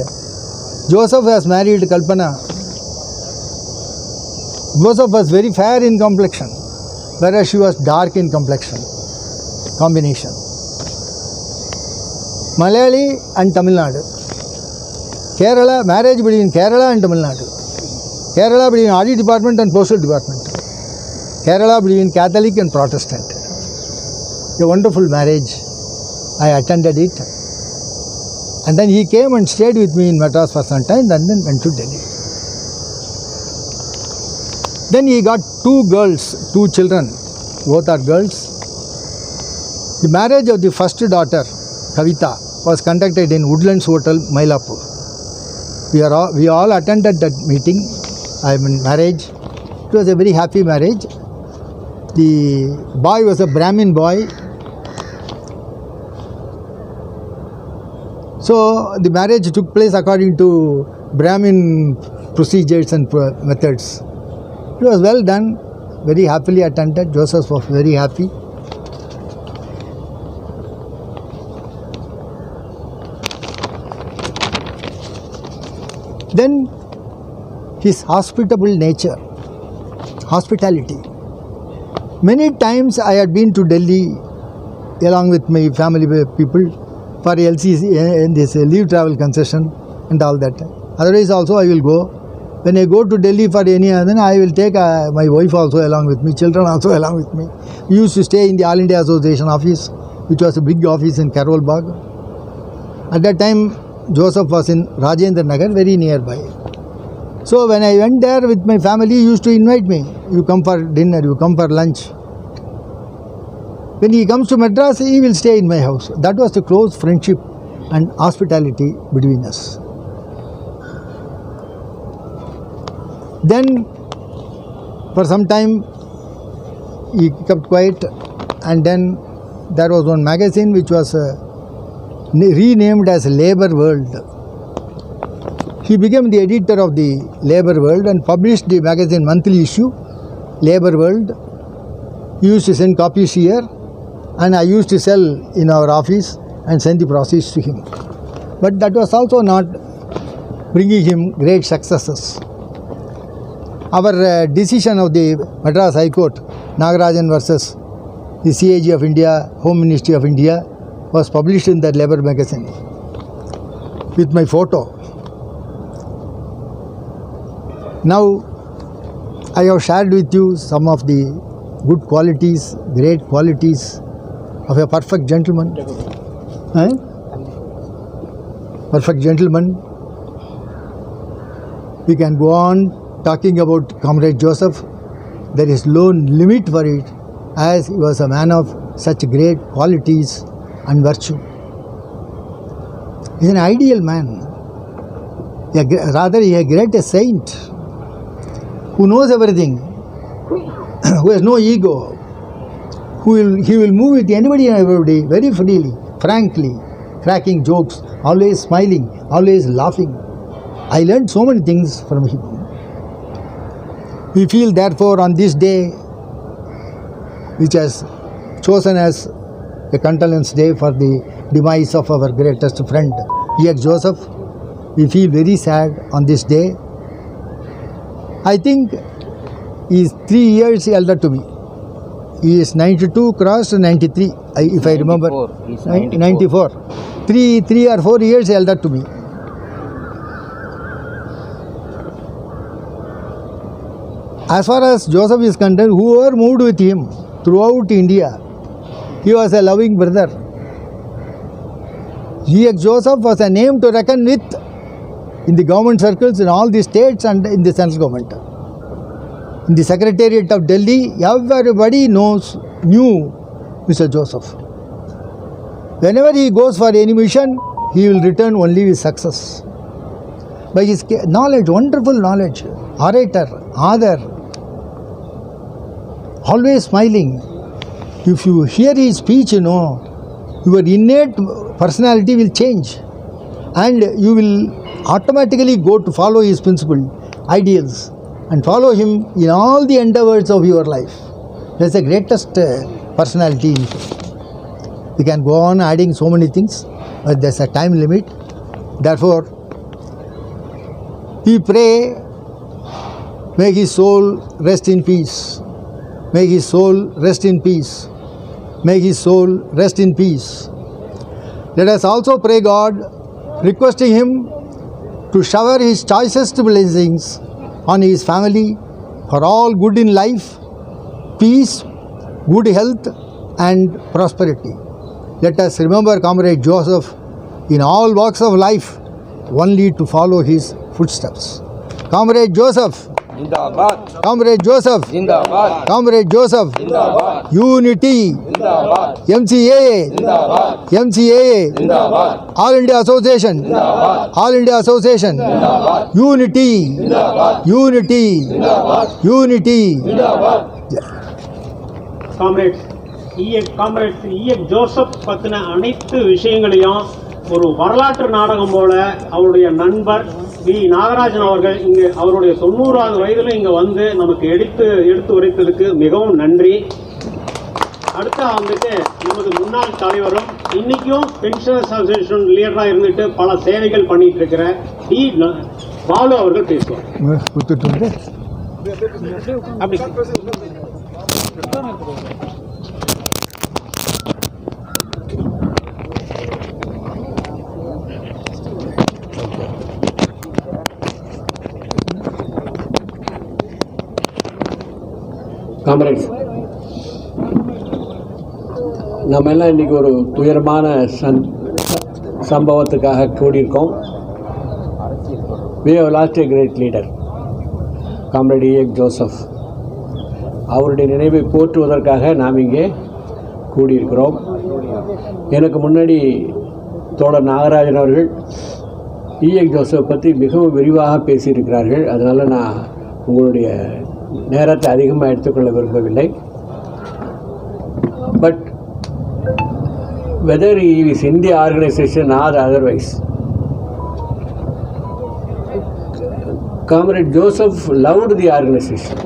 Joseph has married Kalpana. Joseph was very fair in complexion, whereas she was dark in complexion. Combination. Malayali and Tamil Nadu. Kerala, marriage between Kerala and Tamil Nadu. Kerala between Audit Department and Postal Department. Kerala between Catholic and Protestant. A wonderful marriage. I attended it. And then he came and stayed with me in Madras for some time, and then went to Delhi. Then he got 2 girls, 2 children. Both are girls. The marriage of the first daughter, Kavita, was conducted in Woodlands Hotel, Mylapore. We all attended that meeting. I mean marriage. It was a very happy marriage. The boy was a Brahmin boy. So the marriage took place according to Brahmin procedures and methods. It was well done, very happily attended. Joseph was very happy. Then his hospitable nature, hospitality. Many times I had been to Delhi along with my family people for LCC, this leave travel concession and all that. Otherwise also I will go. When I go to Delhi for any other, I will take my wife also along with me, children also along with me. We used to stay in the All India Association office, which was a big office in Karol Bagh. At that time, Joseph was in Rajendra Nagar, very nearby. So when I went there with my family, he used to invite me. You come for dinner, you come for lunch. When he comes to Madras, he will stay in my house. That was the close friendship and hospitality between us. Then, for some time, he kept quiet, and then there was one magazine which was renamed as Labour World. He became the editor of the Labour World and published the magazine monthly issue, Labour World. He used to send copies here, and I used to sell in our office and send the proceeds to him. But that was also not bringing him great successes. Our decision of the Madras High Court, Nagarajan versus the CAG of India, Home Ministry of India, was published in that Labour magazine with my photo. Now, I have shared with you some of the good qualities, great qualities of a perfect gentleman. Perfect gentleman. We can go on talking about Comrade Joseph. There is no limit for it, as he was a man of such great qualities and virtue. He is an ideal man. Rather, he is a great saint who knows everything, who has no ego, he will move with anybody and everybody very freely, frankly, cracking jokes, always smiling, always laughing. I learned so many things from him. We feel therefore on this day, which has chosen as a condolence day for the demise of our greatest friend, E.X. Joseph, we feel very sad on this day. I think he is 3 years elder to me. He is 92 crossed 93, if I remember. 94. He's 94. 3 or 4 years elder to me. As far as Joseph is concerned, whoever moved with him throughout India, he was a loving brother. E.X. Joseph was a name to reckon with in the government circles in all the states and in the central government. In the Secretariat of Delhi, everybody knew Mr. Joseph. Whenever he goes for any mission, he will return only with success. By his knowledge, wonderful knowledge, orator, author, always smiling. If you hear his speech, your innate personality will change and you will automatically go to follow his principle, ideals, and follow him in all the endeavors of your life. That's the greatest personality in him. We can go on adding so many things, but there's a time limit. Therefore, we pray, may his soul rest in peace. May his soul rest in peace. May his soul rest in peace. Let us also pray God, requesting him to shower his choicest blessings on his family for all good in life, peace, good health and prosperity. Let us remember Comrade Joseph in all walks of life only to follow his footsteps. Comrade Joseph, Zindabad. Comrade Joseph, Zindabad. Comrade Joseph, Zindabad. Unity, Zindabad. MCAA, Zindabad. MCAA, Zindabad. All India Association, Zindabad. All India Association, Zindabad. Unity, Zindabad. Unity, Zindabad. Unity. Zindabad. Comrades இஎக் Joseph பற்றின அனைத்து விஷயங்களையும் ஒரு வரலாற்று நாடகம் போல அவருடைய நண்பர் வி நாகராஜன் அவர்கள் இங்கு அவருடைய 90வது வயதில் இங்கே வந்து நமக்கு எடுத்து உரைத்ததுக்கு மிகவும் நன்றி. அடுத்த வந்துட்டு நமது முன்னாள் தலைவரும் இன்னைக்கும் பென்ஷன் அசோசியேஷன் லீடராக இருந்துட்டு பல சேவைகள் பண்ணிட்டு இருக்கிற டி பாலு அவர்கள் பேசுவார். அப்படி காம்ரேட்ஸ், நம்ம எல்லாம் இன்றைக்கி ஒரு துயரமான சம்பவத்துக்காக கூடியிருக்கோம். we have lost a great leader, comrade E.X. Joseph. அவருடைய நினைவை போற்றுவதற்காக நாம் இங்கே கூடியிருக்கிறோம். எனக்கு முன்னாடி தோழர் நாகராஜன் அவர்கள் E.X. ஜோசப் பற்றி மிகவும் விரிவாக பேசியிருக்கிறார்கள். அதனால் நான் உங்களுடைய நேரத்தை அதிகமாக எடுத்துக்கொள்ள விரும்பவில்லை. But whether he is in the organization or otherwise, Comrade Joseph loved the organization.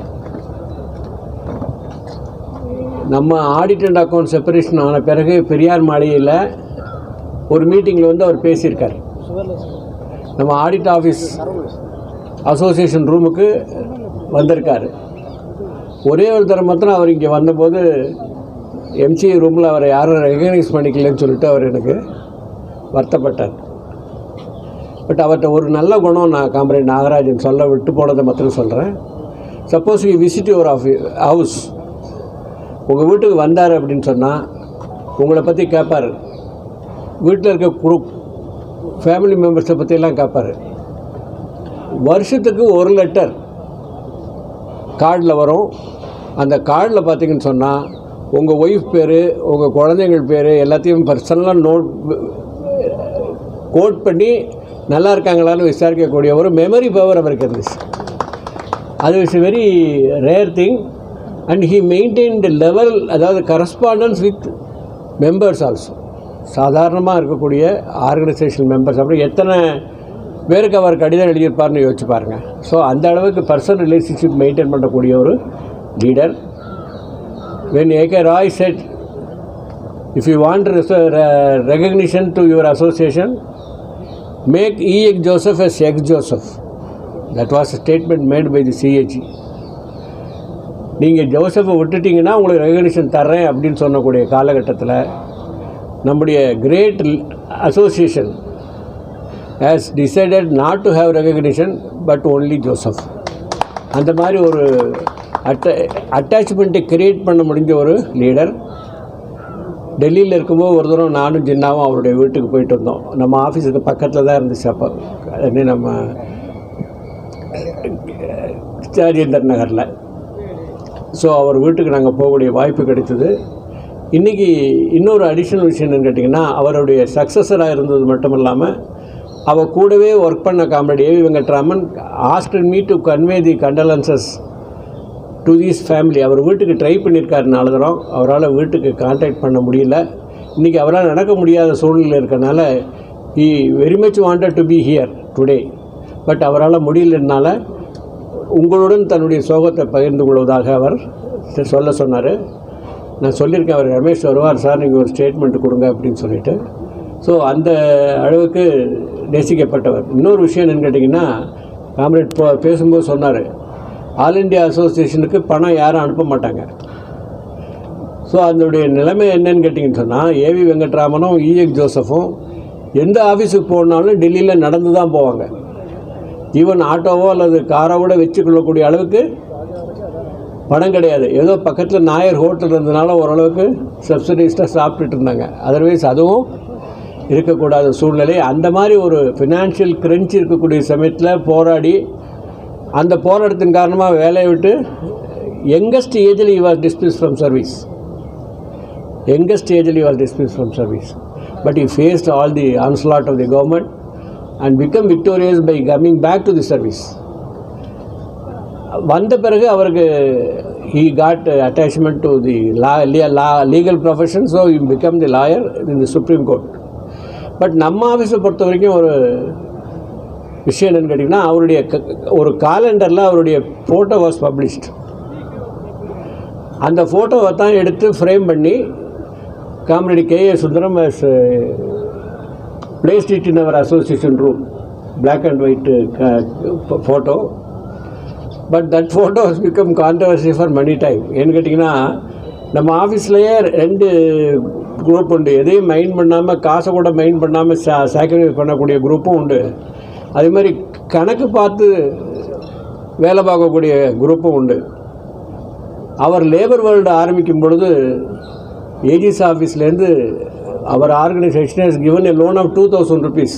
நம்ம ஆடிட் அண்ட் அக்கௌண்ட் செப்பரேஷன் ஆன பிறகு பெரியார் மாளிகையில் ஒரு மீட்டிங்கில் வந்து அவர் பேசியிருக்கார். நம்ம ஆடிட் ஆஃபீஸ் அசோசியேஷன் ரூமுக்கு வந்திருக்கார். ஒரே ஒரு தரம் மாத்திரம் அவர் இங்கே வந்தபோது எம்சிஏ ரூமில் அவரை யாரும் ரெகனைஸ் பண்ணிக்கலன்னு சொல்லிட்டு அவர் எனக்கு வருத்தப்பட்டார். பட் அவர்கிட்ட ஒரு நல்ல குணம் நான் காம்ரேட் நாகராஜன் சொல்ல விட்டு போனதை மாத்திரம் சொல்கிறேன். Suppose you visit your house, உங்கள் வீட்டுக்கு வந்தார் அப்படின்னு சொன்னால் உங்களை பற்றி கேட்பார். வீட்டில் இருக்க ஃபேமிலி மெம்பர்ஸை பற்றியெல்லாம் கேட்பார். வருஷத்துக்கு ஒரு லெட்டர் கார்டில் வரும். அந்த கார்டில் பார்த்தீங்கன்னு சொன்னால் உங்கள் ஒய்ஃப் பேர், உங்கள் குழந்தைங்கள் பேர் எல்லாத்தையும் பர்சனலாக கோட் பண்ணி நல்லா இருக்காங்களான்னு விசாரிக்கக்கூடிய ஒரு மெமரி பவர் அவருக்கு இருந்துச்சு. அது is very rare thing. And he maintained level, அதாவது கரஸ்பாண்டன்ஸ் வித் மெம்பர்ஸ் ஆல்சோ. சாதாரணமாக இருக்கக்கூடிய ஆர்கனைசேஷன் மெம்பர்ஸ் அப்புறம் எத்தனை பேருக்கு அவர் கடிதம் எழுதியிருப்பார்னு யோசிச்சு பாருங்கள். ஸோ அந்த அளவுக்கு பர்சனல் ரிலேஷன்ஷிப் மெயின்டைன் பண்ணக்கூடிய ஒரு leader. when A.K. Roy said, if you want recognition to your association, make E.H. Joseph as X. Joseph. That was a statement made by the CAG. நீங்கள் ஜோசஃபை விட்டுட்டிங்கன்னா உங்களுக்கு ரெகக்னிஷன் தர்றேன் அப்படின்னு சொன்னக்கூடிய காலகட்டத்தில் நம்முடைய great association has decided not to have recognition but only Joseph. அந்த மாதிரி ஒரு அட்டாச்மெண்ட்டை கிரியேட் பண்ண முடிஞ்ச ஒரு லீடர். டெல்லியில் இருக்கும்போது ஒரு தூரம் நானும் ஜின்னாவும் அவருடைய வீட்டுக்கு போயிட்டு வந்தோம். நம்ம ஆஃபீஸுக்கு பக்கத்தில் தான் இருந்துச்சு அப்போ, நம்ம ராஜேந்தர் நகரில். ஸோ அவர் வீட்டுக்கு நாங்கள் போகக்கூடிய வாய்ப்பு கிடைத்தது. இன்றைக்கி இன்னொரு அடிஷ்னல் விஷயம் என்னன்னு கேட்டிங்கன்னா, அவருடைய சக்ஸஸராக இருந்தது மட்டும் இல்லாமல் அவர் கூடவே ஒர்க் பண்ண comrade AV Venkatraman asked me to convey the condolences to this family. அவர் வீட்டுக்கு ட்ரை பண்ணியிருக்காருனால தான் அவரால் வீட்டுக்கு கான்டாக்ட் பண்ண முடியல. இன்றைக்கி அவரால் நடக்க முடியாத சூழ்நிலை இருக்கனால he very much wanted to be here today, but அவரால் முடியலனால உங்களுடன் தன்னுடைய சோகத்தை பகிர்ந்து கொள்வதாக அவர் சொல்ல சொன்னார். நான் சொல்லியிருக்கேன், அவர் ரமேஷ் வருவார் சார், நீங்கள் ஒரு ஸ்டேட்மெண்ட் கொடுங்க அப்படின்னு சொல்லிட்டு. ஸோ அந்த அளவுக்கு நேசிக்கப்பட்டவர். இன்னொரு விஷயம் என்னென்னு கேட்டிங்கன்னா, காம்ரேட் பேசும்போது சொன்னார், ஆல் இண்டியா அசோசியேஷனுக்கு பணம் யாரும் அனுப்ப மாட்டாங்க. ஸோ அதனுடைய நிலைமை என்னன்னு கேட்டிங்கன்னு சொன்னால், ஏவி வெங்கட்ராமனும் இஎக் ஜோசஃபும் எந்த ஆஃபீஸுக்கு போனாலும் டெல்லியில் நடந்து தான் போவாங்க. ஈவன் ஆட்டோவோ அல்லது காரோ கூட வச்சுக்கொள்ளக்கூடிய அளவுக்கு பணம் கிடையாது. ஏதோ பக்கத்தில் நாயர் ஹோட்டல் இருந்ததுனால ஓரளவுக்கு சப்சிடைஸ்டாக சாப்பிட்டுட்டு இருந்தாங்க. அதர்வைஸ் அதுவும் இருக்கக்கூடாத சூழ்நிலை. அந்த மாதிரி ஒரு ஃபினான்ஷியல் கிரன்ச் இருக்கக்கூடிய சமயத்தில் போராடி அந்த போராட்டத்தின் காரணமாக வேலையை விட்டு யங்கஸ்ட் ஏஜில் he was dismissed from service. But he faced all the onslaught of the government and become victorious by coming back to the service. வந்த பிறகு அவருக்கு he got attachment to the legal profession, so he became the lawyer in the Supreme Court. But நம்ம ஆஃபீஸை பொறுத்த வரைக்கும் ஒரு விஷயம் என்னென்னு கேட்டிங்கன்னா, அவருடைய ஒரு காலண்டரில் அவருடைய ஃபோட்டோ வாஸ் பப்ளிஷ்ட். அந்த ஃபோட்டோவை தான் எடுத்து ஃப்ரேம் பண்ணி comrade K.A. Sundaram as placed it in our association room, black and white photo. But that photo has become controversy for many time. ஏன்னு கேட்டிங்கன்னா, நம்ம ஆஃபீஸ்லேயே 2 குரூப் உண்டு. எதையும் மைண்ட் பண்ணாமல், காசை கூட மைண்ட் பண்ணாமல் சாக்ரிஃபைஸ் பண்ணக்கூடிய குரூப்பும் உண்டு. அதே மாதிரி கணக்கு பார்த்து வேலை பார்க்கக்கூடிய குரூப்பும் உண்டு. அவர் லேபர் வேர்ல்டு ஆரம்பிக்கும் பொழுது ஏஜிஸ் ஆஃபீஸ்லேருந்து அவர் organisation has given a loan of 2000 rupees.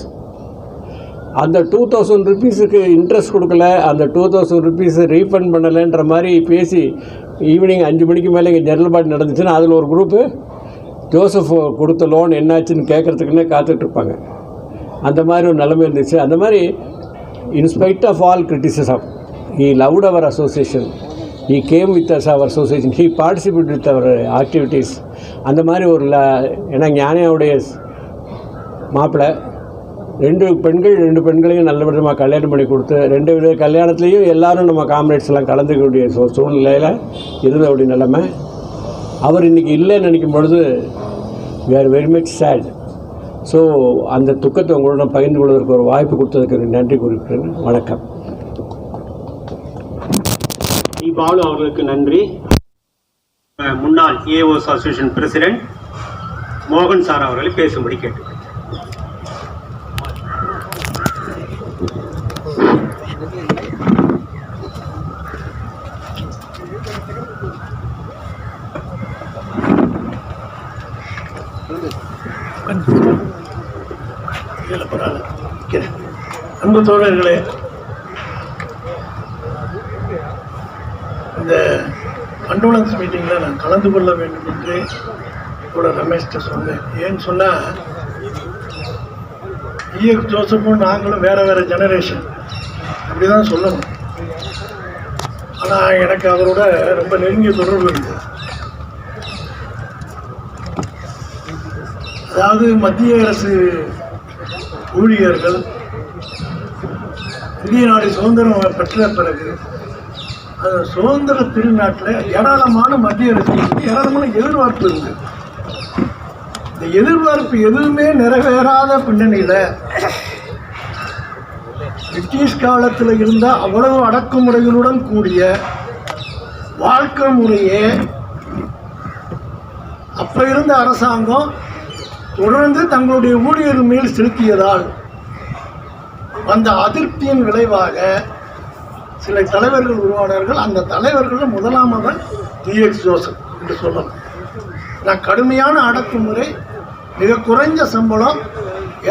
அந்த 2000 rupeesக்கு இன்ட்ரெஸ்ட் கொடுக்கல, அந்த 2000 rupees ரீஃபண்ட் பண்ணலைன்ற மாதிரி பேசி ஈவினிங் 5 மணிக்கு மேலே இங்கே ஜெனரல் பாடி நடந்துச்சுன்னா அதில் ஒரு குரூப்பு ஜோசப் கொடுத்த லோன் என்னாச்சுன்னு கேட்குறதுக்குன்னே காத்துட்ருப்பாங்க. அந்த மாதிரி ஒரு நிலைமை இருந்துச்சு. அந்த மாதிரி in spite of all criticism he loved our association, he came with us our association, he participated with our activities. அந்த மாதிரி ஒரு ஏன்னா ஞானியாவுடைய மாப்பிள்ளை 2 பெண்களையும் நல்ல விதமாக கல்யாணம் பண்ணி கொடுத்து 2 வித கல்யாணத்துலேயும் எல்லோரும் நம்ம காம்ரேட்ஸ் எல்லாம் கலந்துக்கக்கூடிய சூழ்நிலையில் இருந்தவுடைய நிலைமை. அவர் இன்றைக்கி இல்லைன்னு நினைக்கும் பொழுது we are very much sad. So அந்த துக்கத்தை உங்களுடன் பகிர்ந்து கொள்வதற்கு ஒரு வாய்ப்பு கொடுத்ததுக்கு நன்றி கூறுகிறேன். வணக்கம். பாலு அவர்களுக்கு நன்றி. முன்னாள் ஏஓ அசோசியேஷன் பிரசிடென்ட் மோகன் சார் அவர்களை பேசும்படி கேட்டுக்கிறேன். அன்பு தோழர்களே, இந்த கண்டோலன்ஸ் மீட்டிங்கில் நான் கலந்து கொள்ள வேண்டும் என்று கூட ரமேஷ்கிட்ட சொன்னேன். ஏன்னு சொன்னால், இஎக் ஜோசப்பும் நாங்களும் வேறு ஜெனரேஷன் அப்படி தான் சொல்லணும். ஆனால் எனக்கு அவரோட ரொம்ப நெருங்கிய தொடர்பு இருக்குது. அதாவது மத்திய அரசு ஊழியர்கள் இந்திய நாடு சுதந்திரம் பெற்ற பிறகு அந்த சுதந்திர திருநாட்டில் ஏராளமான மத்திய அரசுக்கு ஏராளமான எதிர்பார்ப்பு இருந்தது. இந்த எதிர்பார்ப்பு எதுவுமே நிறைவேறாத பின்னணியில் பிரிட்டிஷ் காலத்தில் இருந்த அவ்வளவு அடக்குமுறைகளுடன் கூடிய வாழ்க்கை முறையே அப்ப இருந்த அரசாங்கம் தொடர்ந்து தங்களுடைய ஊழியர்கள் மேல் செலுத்தியதால் அந்த அதிருப்தியின் விளைவாக சில தலைவர்கள் உருவானார்கள். அந்த தலைவர்கள் முதலாமவர் டிஎக்ஸ் ஜோசப் என்று சொல்லலாம். நான் கடுமையான அடக்குமுறை, மிக குறைஞ்ச சம்பளம்,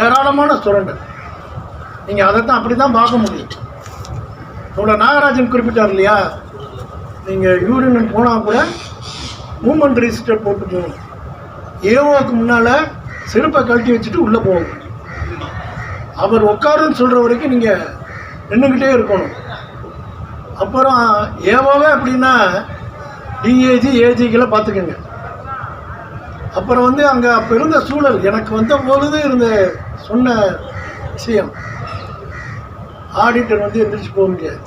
ஏராளமான சுரண்டல். நீங்கள் அதைத்தான் அப்படி தான் பார்க்க முடியும். உங்களோட நாகராஜன் குறிப்பிட்டார் இல்லையா, நீங்கள் யூனியன் போனால் கூட மூமெண்ட் ரிஜிஸ்டர் போட்டு போகணும். ஏஓக்கு முன்னால் செருப்பை கழட்டி வச்சுட்டு உள்ளே போகணும். அவர் உட்காருன்னு சொல்கிற வரைக்கும் நீங்கள் நின்றுக்கிட்டே இருக்கணும். அப்புறம் ஏவோவே அப்படின்னா டிஏஜி ஏஜிக்கெல்லாம் பார்த்துக்கோங்க. அப்புறம் அங்கே அப்போ இருந்த சூழல் எனக்கு வந்த பொழுது இருந்த சொன்ன விஷயம், ஆடிட்டர் எந்திரிச்சு போக முடியாது.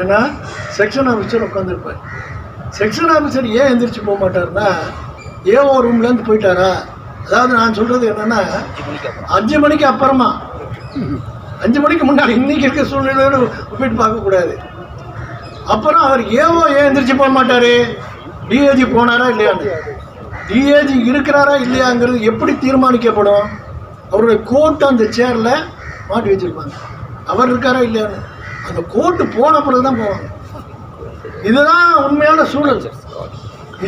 ஏன்னா செக்ஷன் ஆஃபீஸர் உட்காந்துருப்பார். செக்ஷன் ஆஃபீஸர் ஏன் எந்திரிச்சு போக மாட்டார்னா, ஏஓ ரூம்லேருந்து போயிட்டாரா. அதாவது நான் சொல்கிறது என்னென்னா, 5 மணிக்கு அப்புறமா, 5 மணிக்கு முன்னாடி இன்றைக்கி இருக்க சூழ்நிலையோடு ஒப்பிட்டு பார்க்கக்கூடாது. அப்புறம் அவர் ஏஓ ஏன் எந்திரிச்சு போக மாட்டார், டிஏஜி போனாரா இல்லையான்னு. டிஏஜி இருக்கிறாரா இல்லையாங்கிறது எப்படி தீர்மானிக்கப்படும்? அவருடைய கோர்ட்டு அந்த சேரில் மாட்டி வச்சுருப்பாங்க. அவர் இருக்காரா இல்லையான்னு அந்த கோர்ட்டு போன பிறகு தான் போவாங்க. இதுதான் உண்மையான சூழல்.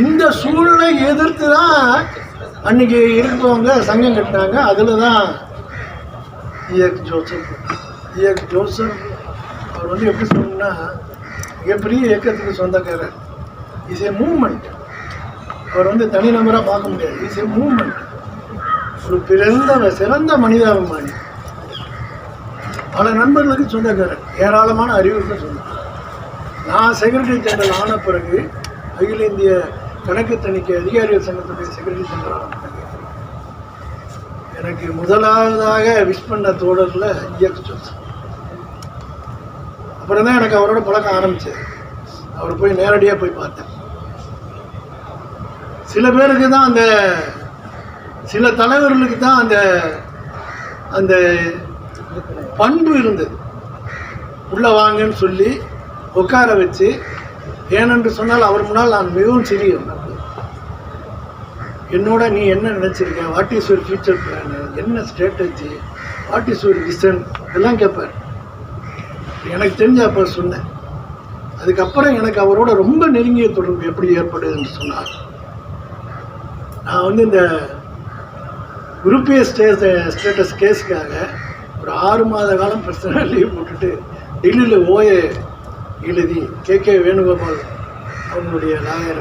இந்த சூழலை எதிர்த்து தான் அன்றைக்கி இருப்பவங்க சங்கம் கட்டினாங்க. அதில் தான் இஎக்ஸ் ஜோசப் அவர் எப்படி சொல்லணும்னா, மிகப்பெரிய இயக்கத்துக்கு சொந்தக்காரர். Is a moment. அவர் தனிநபராக பார்க்க முடியாது. Is a moment. ஒரு சிறந்த மனிதாபிமானி. பல நண்பர்களுக்கு சொந்தக்காரர், ஏராளமான அறிவுக்கு சொந்தக்காரர். நான் செக்ரட்டரி ஜெனரல் ஆன பிறகு, அகில இந்திய கணக்கு தணிக்கை அதிகாரிகள் சங்கத்துடைய செக்ரட்டரி ஜெனரல் ஆன பிறகு, எனக்கு முதலாவதாக விஷ் பண்ண தோழரில் இஎக்ஸ் ஜோசப். அப்புறம் தான் எனக்கு அவரோட பழக்கம் ஆரம்பிச்சது. அவர் போய் நேரடியாக போய் பார்த்தேன். சில பேருக்கு தான் சில தலைவர்களுக்கு தான் அந்த பண்பு இருந்தது. உள்ளே வாங்கன்னு சொல்லி உட்கார வச்சு, ஏனென்று சொன்னால் அவர் முன்னால் நான் மிகவும் சிறியவன். என்னோட நீ என்ன நினச்சிருக்க, what is your future plan, என்ன strategy, what is your vision, இதெல்லாம் கேட்பார். எனக்கு தெரிஞ்ச அப்போ சொன்னேன். அதுக்கப்புறம் எனக்கு அவரோட ரொம்ப நெருங்கிய தொடர்பு எப்படி ஏற்படுதுன்னு சொன்னார். நான் இந்த குரூப் ஏ ஸ்டேட்டஸ் கேஸுக்காக ஒரு 6 மாத காலம் பர்சனல் லீவ் போட்டுட்டு டெல்லியில் ஓஏ எழுதி கே வேணுகோபால் அவங்களுடைய லாயர்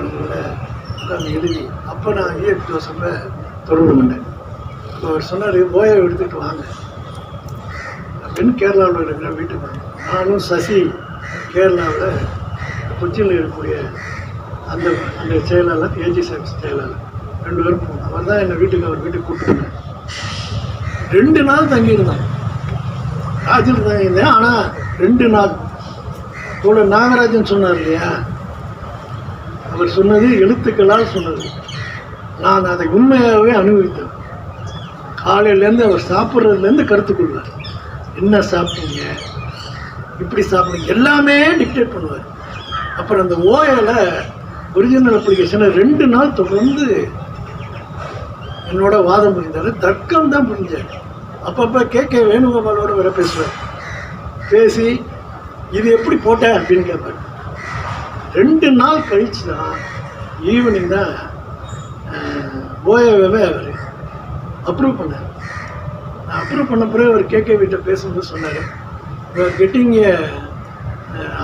உட்காந்து எழுதி, அப்போ நான் இஎக்ஸ் ஜோசப்பை தொடர்பு பண்ணேன். அவர் சொன்னார், ஓஏ எடுத்துகிட்டு வாங்க அப்படின்னு. கேரளாவில் இருக்கிற வீட்டுக்கு வாங்க. நானும் சசி கேரளாவில் கொச்சியில் இருக்கக்கூடிய அந்த செயலாளர், ஏஜி சாக்ஸ் செயலாளர், 2 பேரும் போனோம். அவர் தான் அவர் வீட்டுக்கு கூப்பிட்டுருந்தேன். 2 நாள் தங்கியிருந்தேன். ராஜில் தங்கியிருந்தேன். ஆனால் 2 நாள் கூட நாகராஜன் சொன்னார் இல்லையா, அவர் சொன்னது எழுத்துக்களால் சொன்னது. நான் அதை உண்மையாகவே அனுபவித்தேன். காலையிலேருந்து அவர் சாப்பிட்றதுலேருந்து கருத்து கொள்வார். என்ன சாப்பிட்டீங்க, இப்படி சாப்பிடுங்க, எல்லாமே டிக்டேட் பண்ணுவார். அப்புறம் அந்த ஓஏல ஒரிஜினல் அப்ளிகேஷனை 2 நாள் தொடர்ந்து என்னோட வாதம் புரிந்தார். தர்க்கம் தான் புரிஞ்சார். அப்பப்போ கே வேணுகோபாலோட வேற பேசுவார். பேசி இது எப்படி போட்ட அப்படின்னு கேட்பார். 2 நாள் கழிச்சு தான் ஈவினிங் தான் ஓஏவே அவர் அப்ரூவ் பண்ணார். நான் அப்ரூவ் பண்ண பிறகு அவர் கே வீட்டை பேசும்போது சொன்னார், you are getting a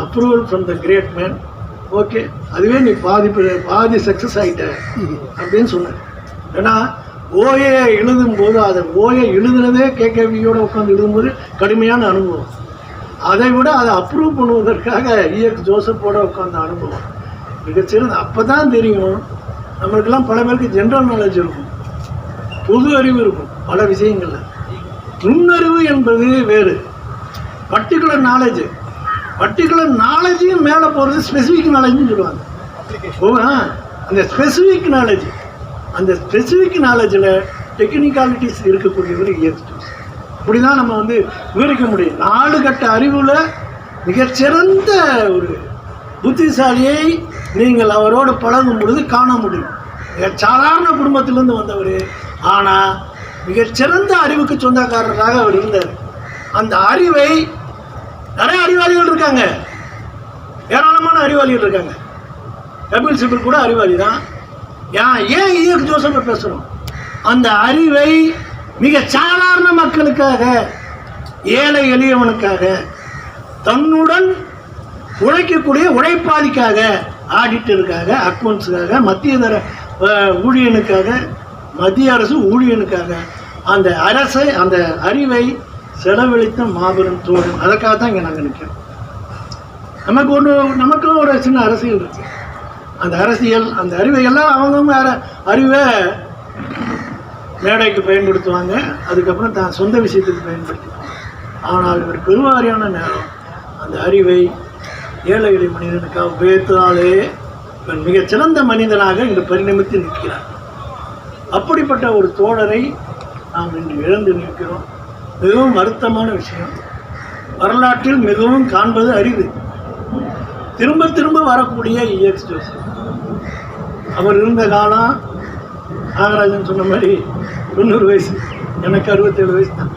approval from the great man. Okay, அதுவே நீ பாதி சக்ஸஸ் ஆகிட்ட அப்படின்னு சொன்னார். ஏன்னா ஓஏ எழுதும்போது, அதை ஓஏ எழுதுனதே கேவியோட உட்காந்து எழுதும்போது கடுமையான அனுபவம். அதை விட அதை அப்ரூவ் பண்ணுவதற்காக இஎக்ஸ் ஜோசப்போட உட்காந்த அனுபவம் மிகச்சிறந்த. அப்போ தான் தெரியும் நம்மளுக்கெல்லாம் பல பேருக்கு ஜென்ரல் நாலேஜ் இருக்கும். பொது அறிவு இருக்கும் பல விஷயங்கள்ல. நுண்ணறிவு என்பது வேறு. பர்டிகுலர் நாலேஜையும் மேலே போகிறது ஸ்பெசிஃபிக் நாலேஜ்னு சொல்லுவாங்க. அந்த ஸ்பெசிஃபிக் நாலேஜில் டெக்னிக்காலிட்டிஸ் இருக்கக்கூடியவர் EX ஜோசப். இப்படி தான் நம்ம வந்து விவரிக்க முடியும். 4 கட்ட அறிவில் மிகச்சிறந்த ஒரு புத்திசாலியை நீங்கள் அவரோடு பழகும் பொழுது காண முடியும். சாதாரண குடும்பத்திலிருந்து வந்தவர், ஆனால் மிகச்சிறந்த அறிவுக்கு சொந்தக்காரராக அவர் இருந்தார். அந்த அறிவை நிறைய அறிவாளிகள் இருக்காங்க, ஏராளமான அறிவாளிகள் இருக்காங்க. கபில் சிபில் கூட அறிவாளி தான். ஏன் EX ஜோசப்பை பேசுகிறோம்? அந்த அறிவை மிக சாதாரண மக்களுக்காக, ஏழை எளியவனுக்காக, தன்னுடன் உழைக்கக்கூடிய உழைப்பாளிக்காக, ஆடிட்டருக்காக, அக்கௌண்ட்ஸுக்காக, மத்திய ஊழியனுக்காக, மத்திய அரசு ஊழியனுக்காக அந்த அறிவை செலவழித்த மாபெரும் தோழன். அதற்காக தான் இங்கே நாங்கள் நிற்கிறோம். நமக்கும் ஒரு சின்ன அரசியல் இருக்கு. அந்த அறிவை எல்லாம் அவங்கவுங்க அறிவை மேடைக்கு பயன்படுத்துவாங்க, அதுக்கப்புறம் தான் சொந்த விஷயத்துக்கு பயன்படுத்துவாங்க. ஆனால் இவர் பெருவாரியான நேரம் அந்த அறிவை ஏழை எளிய மனிதனுக்காக உபயோகித்தாலே இவன் மிகச்சிறந்த மனிதனாக இன்று பரிணமித்து நிற்கிறார். அப்படிப்பட்ட ஒரு தோழரை நாம் இன்று இழந்து நிற்கிறோம். மிகவும் வருத்தமான விஷயம். வரலாற்றில் மிகவும் காண்பது அரிது. திரும்ப திரும்ப வரக்கூடிய EX ஜோசப். அவர் இருந்த காலம் நாகராஜன் சொன்ன மாதிரி 90 வயசு, எனக்கு 67 வயசு தான்.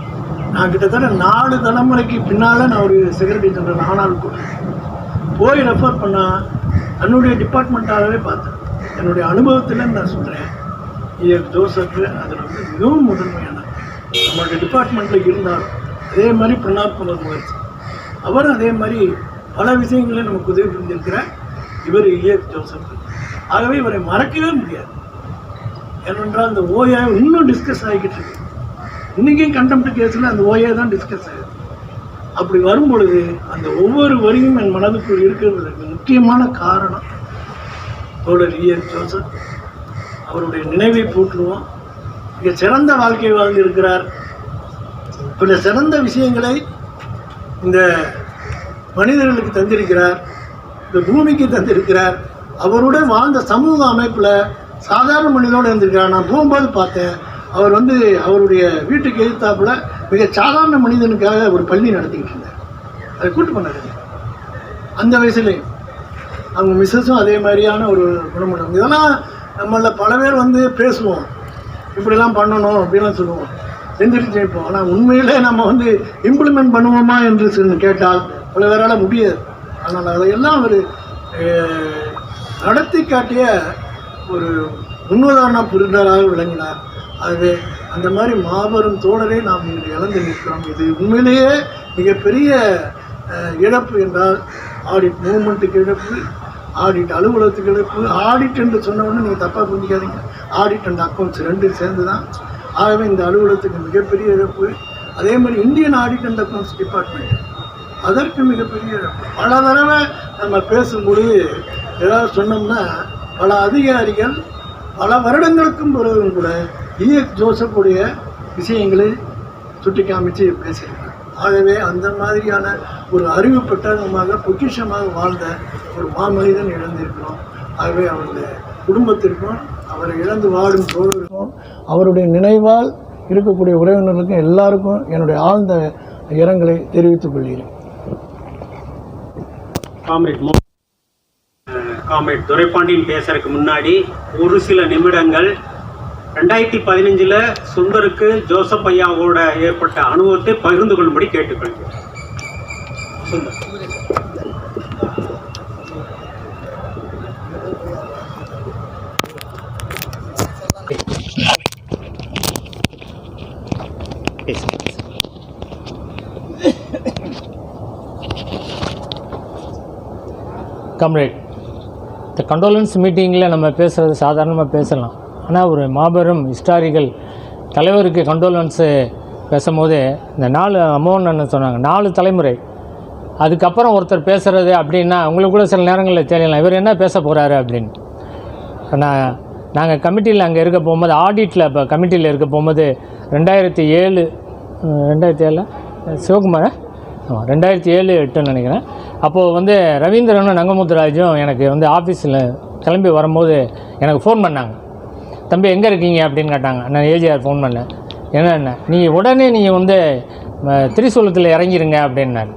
நான் கிட்டத்தட்ட 4 தலைமுறைக்கு பின்னால் நான் ஒரு செக்ரட்டரி ஜெனரல் ஆனாலும் கூட போய் ரெஃபர் பண்ணால் என்னுடைய டிபார்ட்மெண்ட்டாகவே பார்த்தேன். என்னுடைய அனுபவத்தில் நான் சொல்கிறேன், EX ஜோசப் அதில் வந்து மிகவும் முதன்மையான நம்மளுடைய டிபார்ட்மெண்ட்டில் இருந்தார். அதே மாதிரி பிரணாப் குமார் முகர்ஜி அவரும் அதே மாதிரி பல விஷயங்களில் நமக்கு உதவி புரிந்திருக்கிறார். இவர் EX ஜோசப். ஆகவே இவரை மறக்கவே முடியாது. ஏனென்றால் அந்த ஓஏ இன்னும் டிஸ்கஸ் ஆகிக்கிட்டு இருக்கு. இன்றைக்கும் கண்டெம்ப்ட் கேஸில் அந்த ஓஏ தான் டிஸ்கஸ் ஆகுது. அப்படி வரும் பொழுது அந்த ஒவ்வொரு வரியும் என் மனதுக்குள் இருக்கிறதுக்கு முக்கியமான காரணம் தோழர் EX ஜோசப். அவருடைய நினைவை போற்றுவோம். மிக சிறந்த வாழ்க்கை வாழ்ந்திருக்கிறார். பல சிறந்த விஷயங்களை இந்த மனிதர்களுக்கு தந்திருக்கிறார், இந்த பூமிக்கு தந்திருக்கிறார். அவருடன் வாழ்ந்த சமூக அமைப்பில் சாதாரண மனிதனோடு இருந்திருக்கிறார். நான் போகும்போது பார்த்தேன், அவர் வந்து அவருடைய வீட்டுக்கு எதிர்த்தாப்புல மிக சாதாரண மனிதனுக்காக ஒரு பள்ளி நடத்திக்கிட்டு இருந்தார். அதை கூட்டு பண்ணாரு. அந்த வயசுலேயும் அவங்க மிஸ்ஸஸும் அதே மாதிரியான ஒரு குணமும். இதெல்லாம் நம்மள பல பேர் வந்து பேசுவோம், இப்படிலாம் பண்ணணும் அப்படின்லாம் சொல்லுவோம், செஞ்சுட்டு ஜெயிப்போம். ஆனால் உண்மையிலே நம்ம வந்து இம்ப்ளிமெண்ட் பண்ணுவோமா என்று கேட்டால் பல பேரால் முடியாது. ஆனால் அதையெல்லாம் அவர் நடத்தி காட்டிய ஒரு முன்னுதாரண புரிதராக விளங்கினார். ஆகவே அந்த மாதிரி மாபெரும் தோழரை நாம் இன்று இழந்து நிற்கிறோம். இது உண்மையிலேயே மிகப்பெரிய இழப்பு என்றால் ஆடிட் மூவ்மெண்ட்டுக்கு இழப்பு, ஆடிட் அலுவலகத்துக்கு இழப்பு. ஆடிட் என்று சொன்ன உடனே நீங்கள் தப்பாக புரிஞ்சிக்காதீங்க, ஆடிட் அண்ட் அக்கௌண்ட்ஸ் ரெண்டும் சேர்ந்து தான். ஆகவே இந்த அலுவலகத்துக்கு மிகப்பெரிய இழப்பு. அதே மாதிரி Indian audit and accounts department, அதற்கு மிகப்பெரிய இழப்பு. பல தடவை நம்ம பேசும்பொழுது ஏதாவது சொன்னோம்னா பல அதிகாரிகள் பல வருடங்களுக்கும் பிறகும் கூட EX ஜோசப்புடைய விஷயங்களை சுட்டி காமிச்சு பேசியிருக்காங்க. ஆகவே அந்த மாதிரியான ஒரு அறிவு பெட்டகமாக பொக்கிஷமாக வாழ்ந்த ஒரு மாமனிதன் இழந்திருக்கிறோம். ஆகவே அவருடைய குடும்பத்திற்கும் அவரை இழந்து வாடும் தோழருக்கும் அவருடைய நினைவால் இருக்கக்கூடிய உறவினர்களுக்கும் எல்லாருக்கும் என்னுடைய ஆழ்ந்த இரங்கலை தெரிவித்துக் கொள்கிறேன். காம்ரேட் துரைப்பாண்டியன் பேசுறதுக்கு முன்னாடி ஒரு சில நிமிடங்கள் 2015 சுந்தருக்கு ஜோசப் ஐயாவோட ஏற்பட்ட அனுபவத்தை பகிர்ந்து கொள்ளும்படி கேட்டுக்கொள்கிறேன். சுந்தர். காம்ரேட், இந்த கண்டோலன்ஸ் மீட்டிங்கில் நம்ம பேசுகிறது சாதாரணமாக பேசலாம். ஆனால் ஒரு மாபெரும் ஹிஸ்டாரிக்கல் தலைவருக்கு கண்டோலன்ஸு பேசும்போது இந்த 4 அம்மோன்னு சொன்னாங்க, 4 தலைமுறை. அதுக்கப்புறம் ஒருத்தர் பேசுகிறது அப்படின்னா உங்களுக்கு கூட சில நேரங்களில் தெரியலாம் இவர் என்ன பேச போகிறாரு அப்படின்னு. நான் நாங்கள் கமிட்டியில் அங்கே இருக்க போகும்போது ஆடிட்டில் இப்போ கமிட்டியில் இருக்க போகும்போது 2007 சிவகுமார், ஆமாம் 2007-08 நினைக்கிறேன். அப்போது வந்து ரவீந்திரனும் நங்கமுத்துராஜும் எனக்கு வந்து ஆஃபீஸில் கிளம்பி வரும்போது எனக்கு ஃபோன் பண்ணாங்க. தம்பி எங்கே இருக்கீங்க அப்படின்னு கேட்டாங்க. நான் ஏஜிஆர் ஃபோன் பண்ணேன். என்னென்ன நீ உடனே நீங்கள் வந்து திரிசூலத்தில் இறங்கிருங்க அப்படின்னாரு.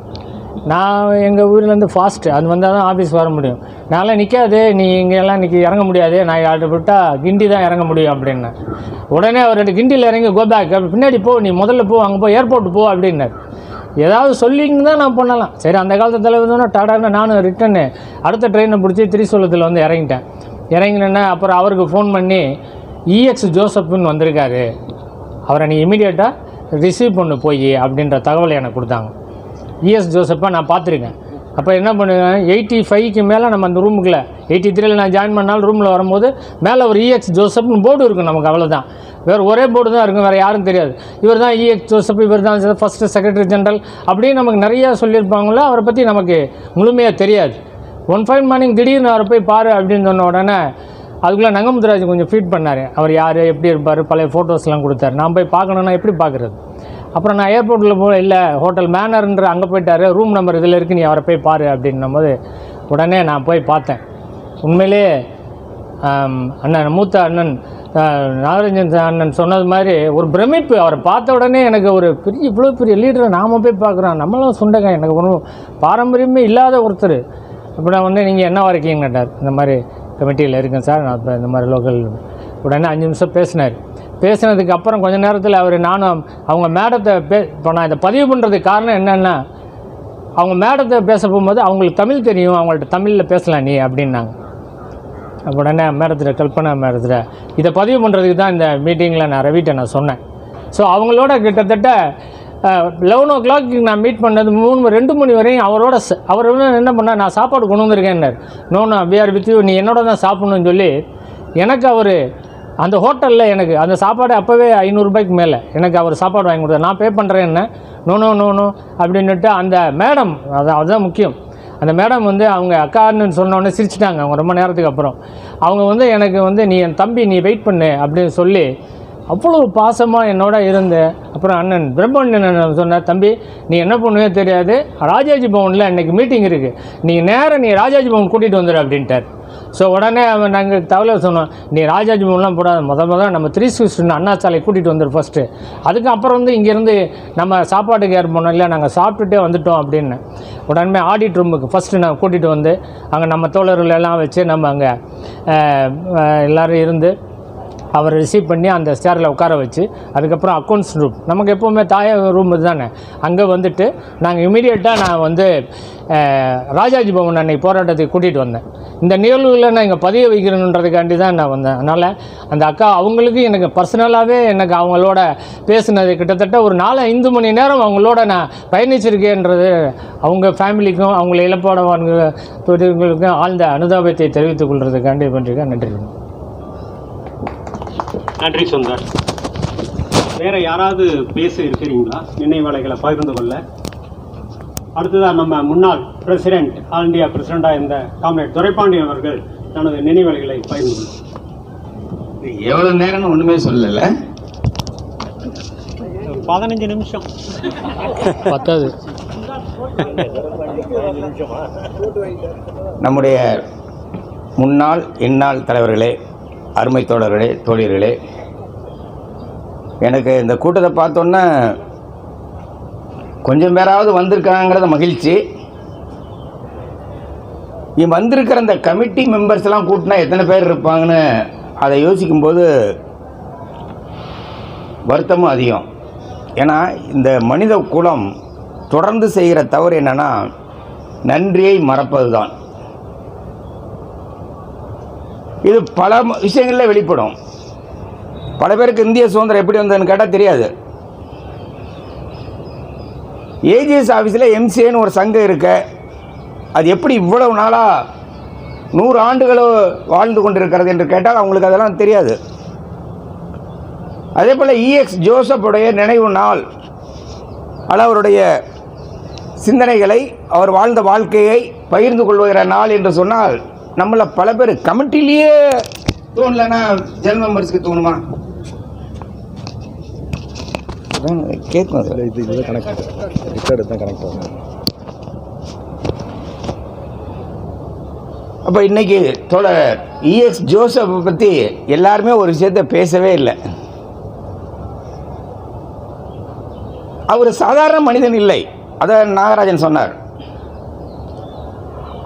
நான் எங்கள் ஊர்லேருந்து ஃபாஸ்ட்டு அது வந்தால் தான் ஆஃபீஸ் வர முடியும். நான்லாம் நிற்காது, நீ இங்கெல்லாம் இன்றைக்கி இறங்க முடியாது, நான் அதை விட்டால் கிண்டி தான் இறங்க முடியும் அப்படின்னேன். உடனே அவர் கிண்டியில் இறங்கி கோபேக் பின்னாடி போ, நீ முதல்ல போ, அங்கே போ, ஏர்போர்ட் போ அப்படின்னாரு. ஏதாவது சொல்லிங்க தான் நான் பண்ணலாம். சரி, அந்த காலத்து தலைவர் டாடான்னு நானும் ரிட்டன்னு அடுத்த ட்ரெயினை பிடிச்சி திரிசூலத்தில் வந்து இறங்கிட்டேன். இறங்கினேன்னா அப்புறம் அவருக்கு ஃபோன் பண்ணி இஎக்ஸ் ஜோசப்னு வந்திருக்காரு, அவரை நீ இமீடியட்டாக ரிசீவ் பண்ணு போய் அப்படின்ற தகவலை எனக்கு கொடுத்தாங்க. இஎஸ் ஜோசப்பை நான் பார்த்துருக்கேன். அப்போ என்ன பண்ணுவேன், 85க்கு மேலே நம்ம அந்த ரூமுக்குள்ளே 83ல் நான் ஜாயின் பண்ணாலும் ரூமில் வரும்போது மேலே ஒரு இஎக்ஸ் ஜோசப்னு போர்டு இருக்கும். நமக்கு அவ்வளோதான், வேறு ஒரே போர்டு தான் இருக்கும், வேறு யாரும் தெரியாது. இவர் தான் இஎக்ஸ் ஜோசப், இவர் தான் ஃபஸ்ட்டு செக்ரட்டரி ஜெனரல் அப்படின்னு நமக்கு நிறையா சொல்லியிருப்பாங்களோ. அவரை பற்றி நமக்கு முழுமையாக தெரியாது. ஒன் ஃபைன் மார்னிங் திடீர்னு அவரை போய் பாரு அப்படின்னு சொன்ன உடனே அதுக்குள்ளே நங்கமுத்துராஜ் கொஞ்சம் ஃபீட் பண்ணார். அவர் யார், எப்படி இருப்பார், பழைய ஃபோட்டோஸ்லாம் கொடுத்தாரு. நான் போய் பார்க்கணுன்னா எப்படி பார்க்குறது? அப்புறம் நான் ஏர்போர்ட்டில் போய் இல்லை ஹோட்டல் மேனர்ன்ற அங்கே போயிட்டார், ரூம் நம்பர் இதில் இருக்குது, நீ அவரை போய் பாரு அப்படின்னும் போது உடனே நான் போய் பார்த்தேன். உண்மையிலே அண்ணன் மூத்த அண்ணன் நாகராஜன் அண்ணன் சொன்னது மாதிரி ஒரு பிரமிப்பு. அவரை பார்த்த உடனே எனக்கு ஒரு பெரிய இவ்வளோ பெரிய லீடரை நாம் போய் பார்க்குறோம், நம்மளும் சுண்டங்க, எனக்கு ஒன்றும் பாரம்பரியமே இல்லாத ஒருத்தர். அப்போ நான் வந்து நீங்கள் என்னவா இருக்கீங்கன்னு கேட்டார். இந்த மாதிரி கமிட்டியில் இருக்கேன் சார், நான் இப்போ இந்த மாதிரி லோக்கல். உடனே 5 நிமிஷம் பேசினார். பேசினதுக்கு அப்புறம் கொஞ்ச நேரத்தில் அவர் நானும் அவங்க மேடத்தை இப்போ நான் இதை பதிவு பண்ணுறதுக்கு காரணம் என்னென்னா, அவங்க மேடத்தை பேச போகும்போது அவங்களுக்கு தமிழ் தெரியும், அவங்கள்ட்ட தமிழில் பேசலாம் நீ அப்படின்னாங்க. உடனே மேடத்தில் கல்பனா மேடத்தில் இதை பதிவு பண்ணுறதுக்கு தான் இந்த மீட்டிங்கில் நான் ரவிட்ட நான் சொன்னேன். ஸோ அவங்களோட கிட்டத்தட்ட 11 o'clock நான் மீட் பண்ணது 2 மணி வரையும் அவரோட. அவர் என்ன பண்ணால் நான் சாப்பாடு கொண்டு வந்திருக்கேன்னார். No we are with you, நீ என்னோட தான் சாப்பிட்ணுன்னு சொல்லி எனக்கு அவர் அந்த ஹோட்டலில் எனக்கு அந்த சாப்பாடு அப்போவே 500 ரூபாய்க்கு மேலே எனக்கு அவர் சாப்பாடு வாங்கி கொடுத்தார். நான் பே பண்ணுறேன் என்ன நோ அப்படின்னுட்டு அந்த மேடம், அதுதான் முக்கியம். அந்த மேடம் வந்து அவங்க அக்கான்னு சொன்னோடனே சிரிச்சிட்டாங்க. அவங்க ரொம்ப நேரத்துக்கு அப்புறம் அவங்க வந்து எனக்கு வந்து நீ என் தம்பி, நீ வெயிட் பண்ணு அப்படின்னு சொல்லி அவ்வளோ பாசமாக என்னோட இருந்து. அப்புறம் அண்ணன் பிரம்மண்ணன் சொன்னார், தம்பி நீ என்ன பண்ணுவே தெரியாது, ராஜாஜி பவனில் இன்றைக்கி மீட்டிங் இருக்குது, நீ ராஜாஜி பவன் கூட்டிகிட்டு வந்துடு அப்படின்ட்டார். ஸோ உடனே நாங்கள் தகவலை சொன்னோம், நீ ராஜாஜி பவன்லாம் போடாத, முதல்ல நம்ம 360 அண்ணா சாலை கூட்டிகிட்டு வந்துடு ஃபஸ்ட்டு, அதுக்கப்புறம் வந்து இங்கேருந்து நம்ம சாப்பாட்டுக்கு ஏர் பண்ணோம் இல்லை, நாங்கள் சாப்பிட்டுட்டே வந்துட்டோம் அப்படின்னு. உடனே ஆடிட் ரூமுக்கு ஃபஸ்ட்டு நான் கூட்டிகிட்டு வந்து அங்கே நம்ம தோழர்கள் எல்லாம் வச்சு நம்ம அங்கே எல்லோரும் இருந்து அவரை ரிசீவ் பண்ணி அந்த சேரில் உட்கார வச்சு, அதுக்கப்புறம் அக்கௌண்ட்ஸ் ரூம் நமக்கு எப்போவுமே தாய ரூம் தானே, அங்கே வந்துட்டு நாங்கள் இமீடியட்டாக நான் வந்து ராஜாஜி பவன் அன்னைக்கு போராட்டத்துக்கு கூட்டிகிட்டு வந்தேன். இந்த நிகழ்வுகளை நான் இங்கே பதிய வைக்கிறேன்றதுக்காண்டி தான் நான் வந்தேன். அதனால் அந்த அக்கா அவங்களுக்கு எனக்கு பர்சனலாகவே எனக்கு அவங்களோட பேசுனது கிட்டத்தட்ட ஒரு 4-5 மணி நேரம் அவங்களோட நான் பயணிச்சிருக்கேன்றது அவங்க ஃபேமிலிக்கும் அவங்கள இழப்பாடவர்களுக்கும் ஆழ்ந்த அனுதாபத்தை தெரிவித்துக் கொள்றதுக்காண்டி பண்ணிருக்கேன். நன்றி. நன்றி சுந்தர். வேற யாராவது பேச இருக்கிறீங்களா நினைவலைகளை பகிர்ந்து கொள்ள? அடுத்ததான் நம்ம முன்னாள் பிரசிடென்ட், ஆல் இண்டியா பிரசிடெண்டாக இருந்த காம்ரேட் துரைப்பாண்டியன் அவர்கள் தனது நினைவலைகளை பகிர்ந்து கொள்ளார். எவ்வளவு நேரம்னு ஒண்ணுமே சொல்லல, 15 நிமிஷம் பத்தாது. நம்முடைய முன்னாள் இந்நாள் தலைவர்களே, அருமை தோழர்களே, தோழியர்களே, எனக்கு இந்த கூட்டத்தை பார்த்தோன்னே கொஞ்சம் பேராவது வந்திருக்காங்கிறத மகிழ்ச்சி. வந்திருக்கிற இந்த கமிட்டி மெம்பர்ஸ்லாம் கூட்டினா எத்தனை பேர் இருப்பாங்கன்னு அதை யோசிக்கும்போது வருத்தமும் அதிகம். ஏன்னா இந்த மனித குலம் தொடர்ந்து செய்கிற தவறு என்னென்னா நன்றியை மறப்பது தான். இது பல விஷயங்களில் வெளிப்படும். பல பேருக்கு இந்திய சுதந்திரம் எப்படி வந்ததுன்னு கேட்டால் தெரியாது. ஏஜிஎஸ் ஆஃபீஸில் எம்சிஏன்னு ஒரு சங்கம் இருக்கு, அது எப்படி இவ்வளவு நாளாக 100 ஆண்டுகளோ வாழ்ந்து கொண்டிருக்கிறது என்று கேட்டால் அவங்களுக்கு அதெல்லாம் தெரியாது. அதே போல் இஎக்ஸ் ஜோசப்புடைய நினைவு நாள், அவருடைய சிந்தனைகளை, அவர் வாழ்ந்த வாழ்க்கையை பகிர்ந்து கொள்கிற நாள் என்று சொன்னால் நம்மள பல பேர் கமிட்டிலேயே தோணலன்னா ஜெனரல் மெம்பர்ஸ்க்கு தோணுமா? கேட்கும். இது கனெக்ட் ரெக்கார்டு தான் கனெக்ட் ஆகும். அப்போ இன்னைக்கு தோழர் இஎக்ஸ் ஜோசப் பற்றி எல்லாருமே ஒரு விஷயத்த பேசவே இல்லை. அவர் சாதாரண மனிதன் இல்லை, அதை நாகராஜன் சொன்னார்.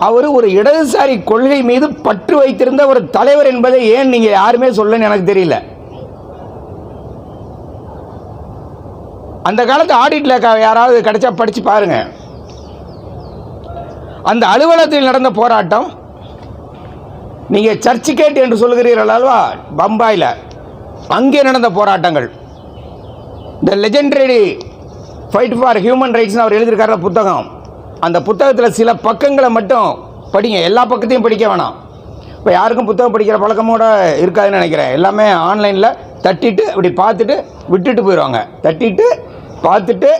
அவர் ஒரு இடதுசாரி கொள்கை மீது பற்று வைத்திருந்த ஒரு தலைவர் என்பதை ஏன் நீங்க யாருமே சொல்லன்னு எனக்கு தெரியல. அந்த காலத்து ஆடிட்ல யாராவது கிடைச்சா படிச்சு பாருங்க. அந்த அலுவலகத்தில் நடந்த போராட்டம், நீங்க சர்ச் கேட் என்று சொல்லுகிறீர்கள் அல்லவா, பம்பாயில் அங்கே நடந்த போராட்டங்கள், the legendary fight for human rights அவர் எழுதியிருக்கார புத்தகம். அந்த புத்தகத்தில் சில பக்கங்களை மட்டும் படிங்க, எல்லா பக்கத்தையும் படிக்க வேணாம். இப்போ யாருக்கும் புத்தகம் படிக்கிற பழக்கமோட இருக்காதுன்னு நினைக்கிறேன். எல்லாமே ஆன்லைனில் தட்டிட்டு இப்படி பார்த்துட்டு விட்டுட்டு போயிடுவாங்க, தட்டிட்டு பார்த்துட்டு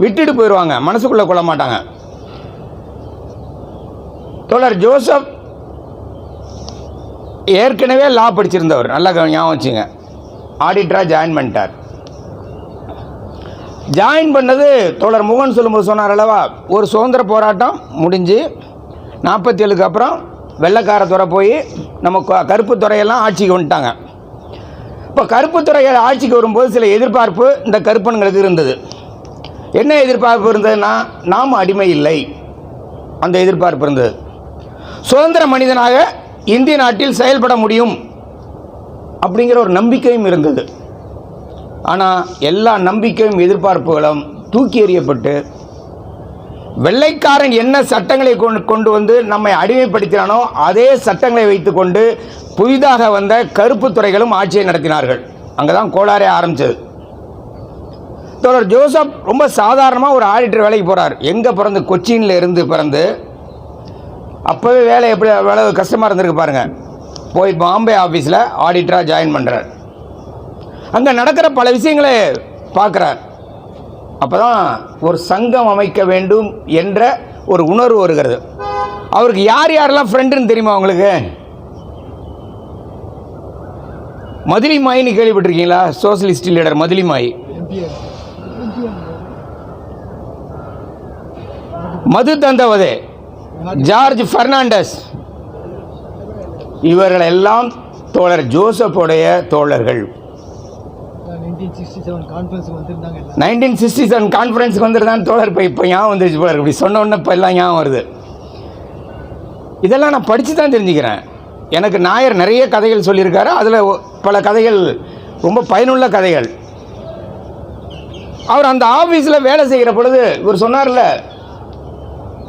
விட்டுட்டு போயிடுவாங்க, மனசுக்குள்ளே கொள்ள மாட்டாங்க. தோழர் ஜோசப் ஏற்கனவே லா படிச்சிருந்தவர், நல்லா ஞாபகம் வச்சுங்க. ஆடிட்டராக ஜாயின் பண்ணிட்டார். ஜாயின் பண்ணது தோழர் முகன் சொல்லும்போது சொன்னார் அல்லவா, ஒரு சுதந்திர போராட்டம் முடிஞ்சு 47க்கு அப்புறம் வெள்ளைக்காரத்துறை போய் நம்ம கருப்பு துறையெல்லாம் ஆட்சிக்கு வந்துட்டாங்க. இப்போ கருப்பு துறையை ஆட்சிக்கு வரும்போது சில எதிர்பார்ப்பு இந்த கருப்பன்களுக்கு இருந்தது. என்ன எதிர்பார்ப்பு இருந்ததுன்னா, நாம் அடிமை இல்லை, அந்த எதிர்பார்ப்பு இருந்தது. சுதந்திர மனிதனாக இந்திய நாட்டில் செயல்பட முடியும் அப்படிங்கிற ஒரு நம்பிக்கையும் இருந்தது. ஆனால் எல்லா நம்பிக்கையும் எதிர்பார்ப்புகளும் தூக்கி எறியப்பட்டு வெள்ளைக்காரன் என்ன சட்டங்களை கொண்டு வந்து நம்மை அடிமைப்படுத்தினானோ அதே சட்டங்களை வைத்துக்கொண்டு புதிதாக வந்த கருப்பு துறைகளும் ஆட்சியை நடத்தினார்கள். அங்கே தான் கோளாறே ஆரம்பித்தது. தோழர் ஜோசப் ரொம்ப சாதாரணமாக ஒரு ஆடிட்டர் வேலைக்கு போகிறார். எங்கே பிறந்து, கொச்சினில் இருந்து பிறந்து, அப்போவே வேலை எப்படி வேலை கஷ்டமாக இருந்திருக்கு பாருங்கள். போய் பாம்பே ஆஃபீஸில் ஆடிட்டராக ஜாயின் பண்ணுறார். அங்கே நடக்கிற பல விஷயங்களை பார்க்குறார். அப்போ தான் ஒரு சங்கம் அமைக்க வேண்டும் என்ற ஒரு உணர்வு வருகிறது. அவருக்கு யார் யாரெல்லாம் ஃப்ரெண்டுன்னு தெரியுமா உங்களுக்கு? மதுலிமாயின்னு கேள்விப்பட்டிருக்கீங்களா? சோசியலிஸ்ட் லீடர் மதுலிமாய், மது தந்தவதே, ஜார்ஜ் பெர்னாண்டஸ், இவர்கள் எல்லாம் தோழர் ஜோசப்புடைய தோழர்கள். 1967 கான்ஃபரன்ஸுக்கு வந்துருந்தான்னு தோழர் இப்போ ஞாபகம் வந்துருச்சு போல. இப்படி சொன்ன உடனே இப்போ எல்லாம் ஞாபகம் வருது. இதெல்லாம் நான் படித்து தான் தெரிஞ்சுக்கிறேன். எனக்கு நாயர் நிறைய கதைகள் சொல்லியிருக்காரு. அதில் பல கதைகள் ரொம்ப பயனுள்ள கதைகள். அவர் அந்த ஆஃபீஸில் வேலை செய்கிற பொழுது இவர் சொன்னார்ல,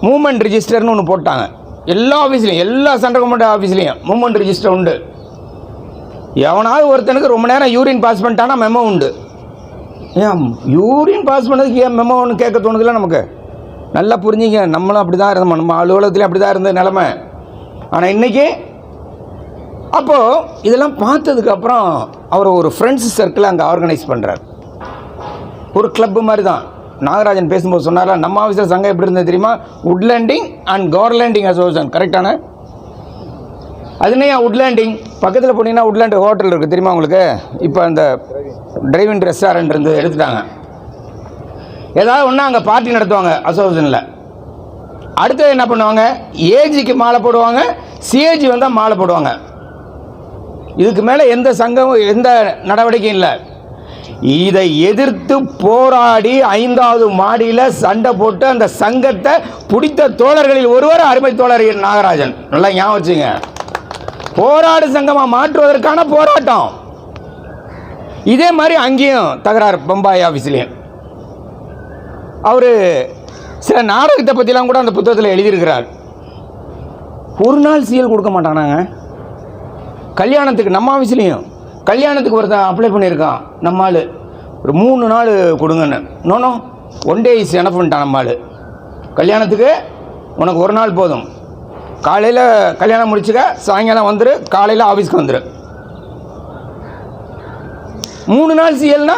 மூமெண்ட் ரிஜிஸ்டர்னு ஒன்று போட்டாங்க. எல்லா ஆஃபீஸ்லையும், எல்லா சென்ட்ரல் கவர்மெண்ட் ஆஃபீஸ்லையும் மூமெண்ட் ரிஜிஸ்டர் உண்டு. எவனாவது ஒருத்தனுக்கு ரொம்ப நேரம் யூரின் பாஸ் பண்ணிட்டானா மெமோ உண்டு. ஏன் யூரின் பாஸ் பண்ணதுக்கு ஏன் மெமோ ஒன்று கேட்க தோணுதில்ல நமக்கு? நல்லா புரிஞ்சுங்க, நம்மளும் அப்படி தான் இருந்தோம், நம்ம அலுவலகத்துலேயும் அப்படி தான் இருந்த நிலமை. ஆனால் இன்றைக்கி அப்போது இதெல்லாம் பார்த்ததுக்கப்புறம் அவர் ஒரு ஃப்ரெண்ட்ஸ் சர்க்கிளை அங்கே ஆர்கனைஸ் பண்ணுறார். ஒரு கிளப்பு மாதிரி தான். நாகராஜன் பேசும்போது சொன்னார்ல, நம்ம ஆஃபீஸில் சங்கம் எப்படி இருந்தது தெரியுமா? உட்லேண்டிங் அண்ட் கார்லேண்டிங் அசோசியேஷன். கரெக்டான அதுனே உட்லேண்டிங் பக்கத்தில் போனீங்கன்னா உட்லேண்ட் ஹோட்டல் இருக்குது தெரியுமா உங்களுக்கு? இப்போ அந்த டிரைவிங் ரெஸ்டாரண்ட் இருந்து எடுத்துட்டாங்க. ஏதாவது ஒன்றா அங்கே பார்ட்டி நடத்துவாங்க அசோசியேஷனில். அடுத்தது என்ன பண்ணுவாங்க, ஏஜிக்கு மாலை போடுவாங்க, சிஏஜி வந்தால் மாலை போடுவாங்க. இதுக்கு மேலே எந்த சங்கமும் எந்த நடவடிக்கையும் இல்லை. இதை எதிர்த்து போராடி 5வது மாடியில் சண்டை போட்டு அந்த சங்கத்தை பிடித்த தோழர்களில் ஒருவர் அருமை தோழர் நாகராஜன். நல்லா ஞாபகம் வச்சுங்க. போராடு சங்கமாக மாற்றுவதற்கான போராட்டம். இதே மாதிரி அங்கேயும் தகராறு, பம்பாய் ஆஃபீஸ்லேயும். அவர் சில நாடகத்தை பற்றிலாம் கூட அந்த புத்தகத்தில் எழுதியிருக்கிறார். ஒரு நாள் சீல் கொடுக்க மாட்டானாங்க கல்யாணத்துக்கு. நம்ம ஆஃபீஸ்லேயும் கல்யாணத்துக்கு ஒருத்தன் அப்ளை பண்ணியிருக்கான் நம்ம ஆள், ஒரு 3 நாள் கொடுங்கன்னு. நோனோ 1 day இஸ் எனஃப்ன்ட்டான் நம்ம ஆள். கல்யாணத்துக்கு உனக்கு 1 நாள் போதும், காலையில் கல்யாணம் முடிச்சுக்க, சாயங்காலம் வந்துரு, காலையில் ஆஃபீஸ்க்கு வந்துரு. 3 நாள் சிஎல்னா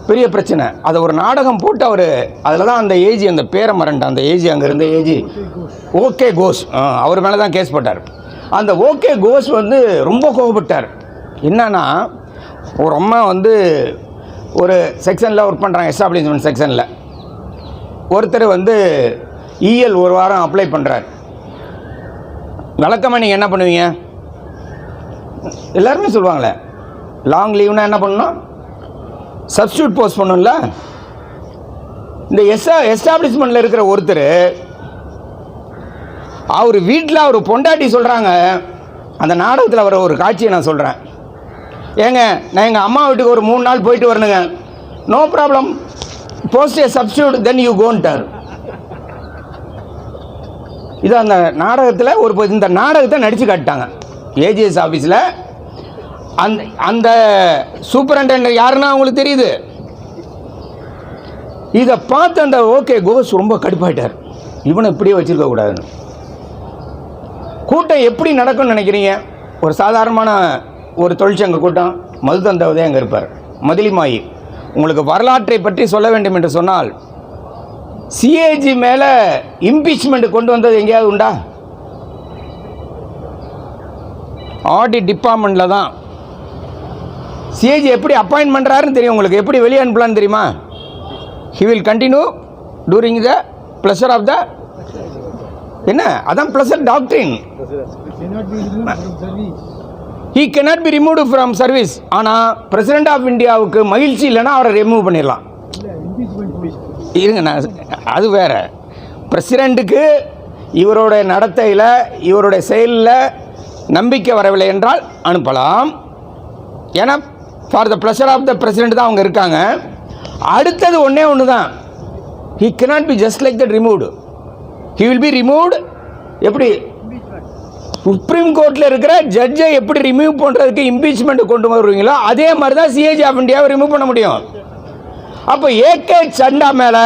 பெரிய பிரச்சனை. அதை ஒரு நாடகம் போட்டு அவர் அதில் தான் அந்த ஏஜி, அந்த பேரை மறந்துட்டான், அந்த ஏஜி அங்கே இருந்த ஏஜி ஓகே கோஷ், அவர் மேலே தான் கேஸ் போட்டார். அந்த ஓகே கோஷ் வந்து ரொம்ப கோபப்பட்டார். என்னன்னா ஒரு அம்மா வந்து ஒரு செக்ஷனில் ஒர்க் பண்ணுறாங்க, எஸ்டாப்ளிஷ்மெண்ட் செக்ஷனில். ஒருத்தர் வந்து இஎல் ஒரு வாரம் அப்ளை பண்ணுறார். வழக்கமாக நீங்கள் என்ன பண்ணுவீங்க? எல்லாருமே சொல்லுவாங்களே, லாங் லீவ்னா என்ன பண்ணணும்? சப்ஸ்டியூட் போஸ்ட் பண்ணணும்ல. இந்த எஸ்டாப்ளிஷ்மெண்ட்டில் இருக்கிற ஒருத்தர் அவர் வீட்டில் அவர் பொண்டாட்டி சொல்கிறாங்க, அந்த நாடகத்தில் வர ஒரு காட்சியை நான் சொல்கிறேன். ஏங்க, நான் எங்கள் அம்மா வீட்டுக்கு ஒரு 3 நாள் போயிட்டு வரணுங்க. No problem, post a substitute then you கோன்ட்டார். இது அந்த நாடகத்தில் இந்த நாடகத்தை நடித்து காட்டாங்க ஏஜிஎஸ் ஆஃபீஸில். அந்த சூப்பரண்டென்ட் யாருன்னா அவங்களுக்கு தெரியுது. இதை பார்த்து அந்த ஓகே கோஸ் ரொம்ப கடுப்பாயிட்டார், இவனை இப்படியே வச்சிருக்க கூடாதுன்னு. கூட்டம் எப்படி நடக்கும்னு நினைக்கிறீங்க? ஒரு சாதாரணமான ஒரு தொழிற்சங்க கூட்டம், மது தந்தவதே அங்கே இருப்பார், மதிலிமாயி. உங்களுக்கு வரலாற்றை பற்றி சொல்ல வேண்டும் என்று சொன்னால், சிஏஜி மேலே இம்பீச்மெண்ட் கொண்டு வந்தது எங்கேயாவது உண்டா? ஆடிட் டிபார்ட்மெண்ட்டில் தான். சிஏஜி எப்படி அப்பாயின்ட் பண்ணுறாருன்னு தெரியும் உங்களுக்கு, எப்படி வெளியே அனுப்பலான்னு தெரியுமா? He will continue during the pleasure of the என்ன, அதான் pleasure doctrine. He cannot be removed from service. ஆனால் பிரசிடென்ட் ஆஃப் இந்தியாவுக்கு மகிழ்ச்சி இல்லைன்னா அவரை ரிமூவ் பண்ணிடலாம். இருங்க, நான் அது வேற. பிரசிடெண்ட்டுக்கு இவருடைய நடத்தையில் இவருடைய செயலில் நம்பிக்கை வரவில்லை என்றால் அனுப்பலாம். ஏன்னா for the pleasure of the president தான் அவங்க இருக்காங்க. அடுத்தது ஒன்று தான், he cannot be just like that removed. He will be removed. எப்படி சுப்ரீம் கோர்ட்டில் இருக்கிற ஜட்ஜை எப்படி ரிமூவ் பண்ணுறதுக்கு இம்பீச்மெண்ட் கொண்டு வருவீங்களோ அதே மாதிரி தான் சிஏஜி ஆஃப் இந்தியாவை ரிமூவ் பண்ண முடியும். அப்போ ஏகே சண்டா மேலே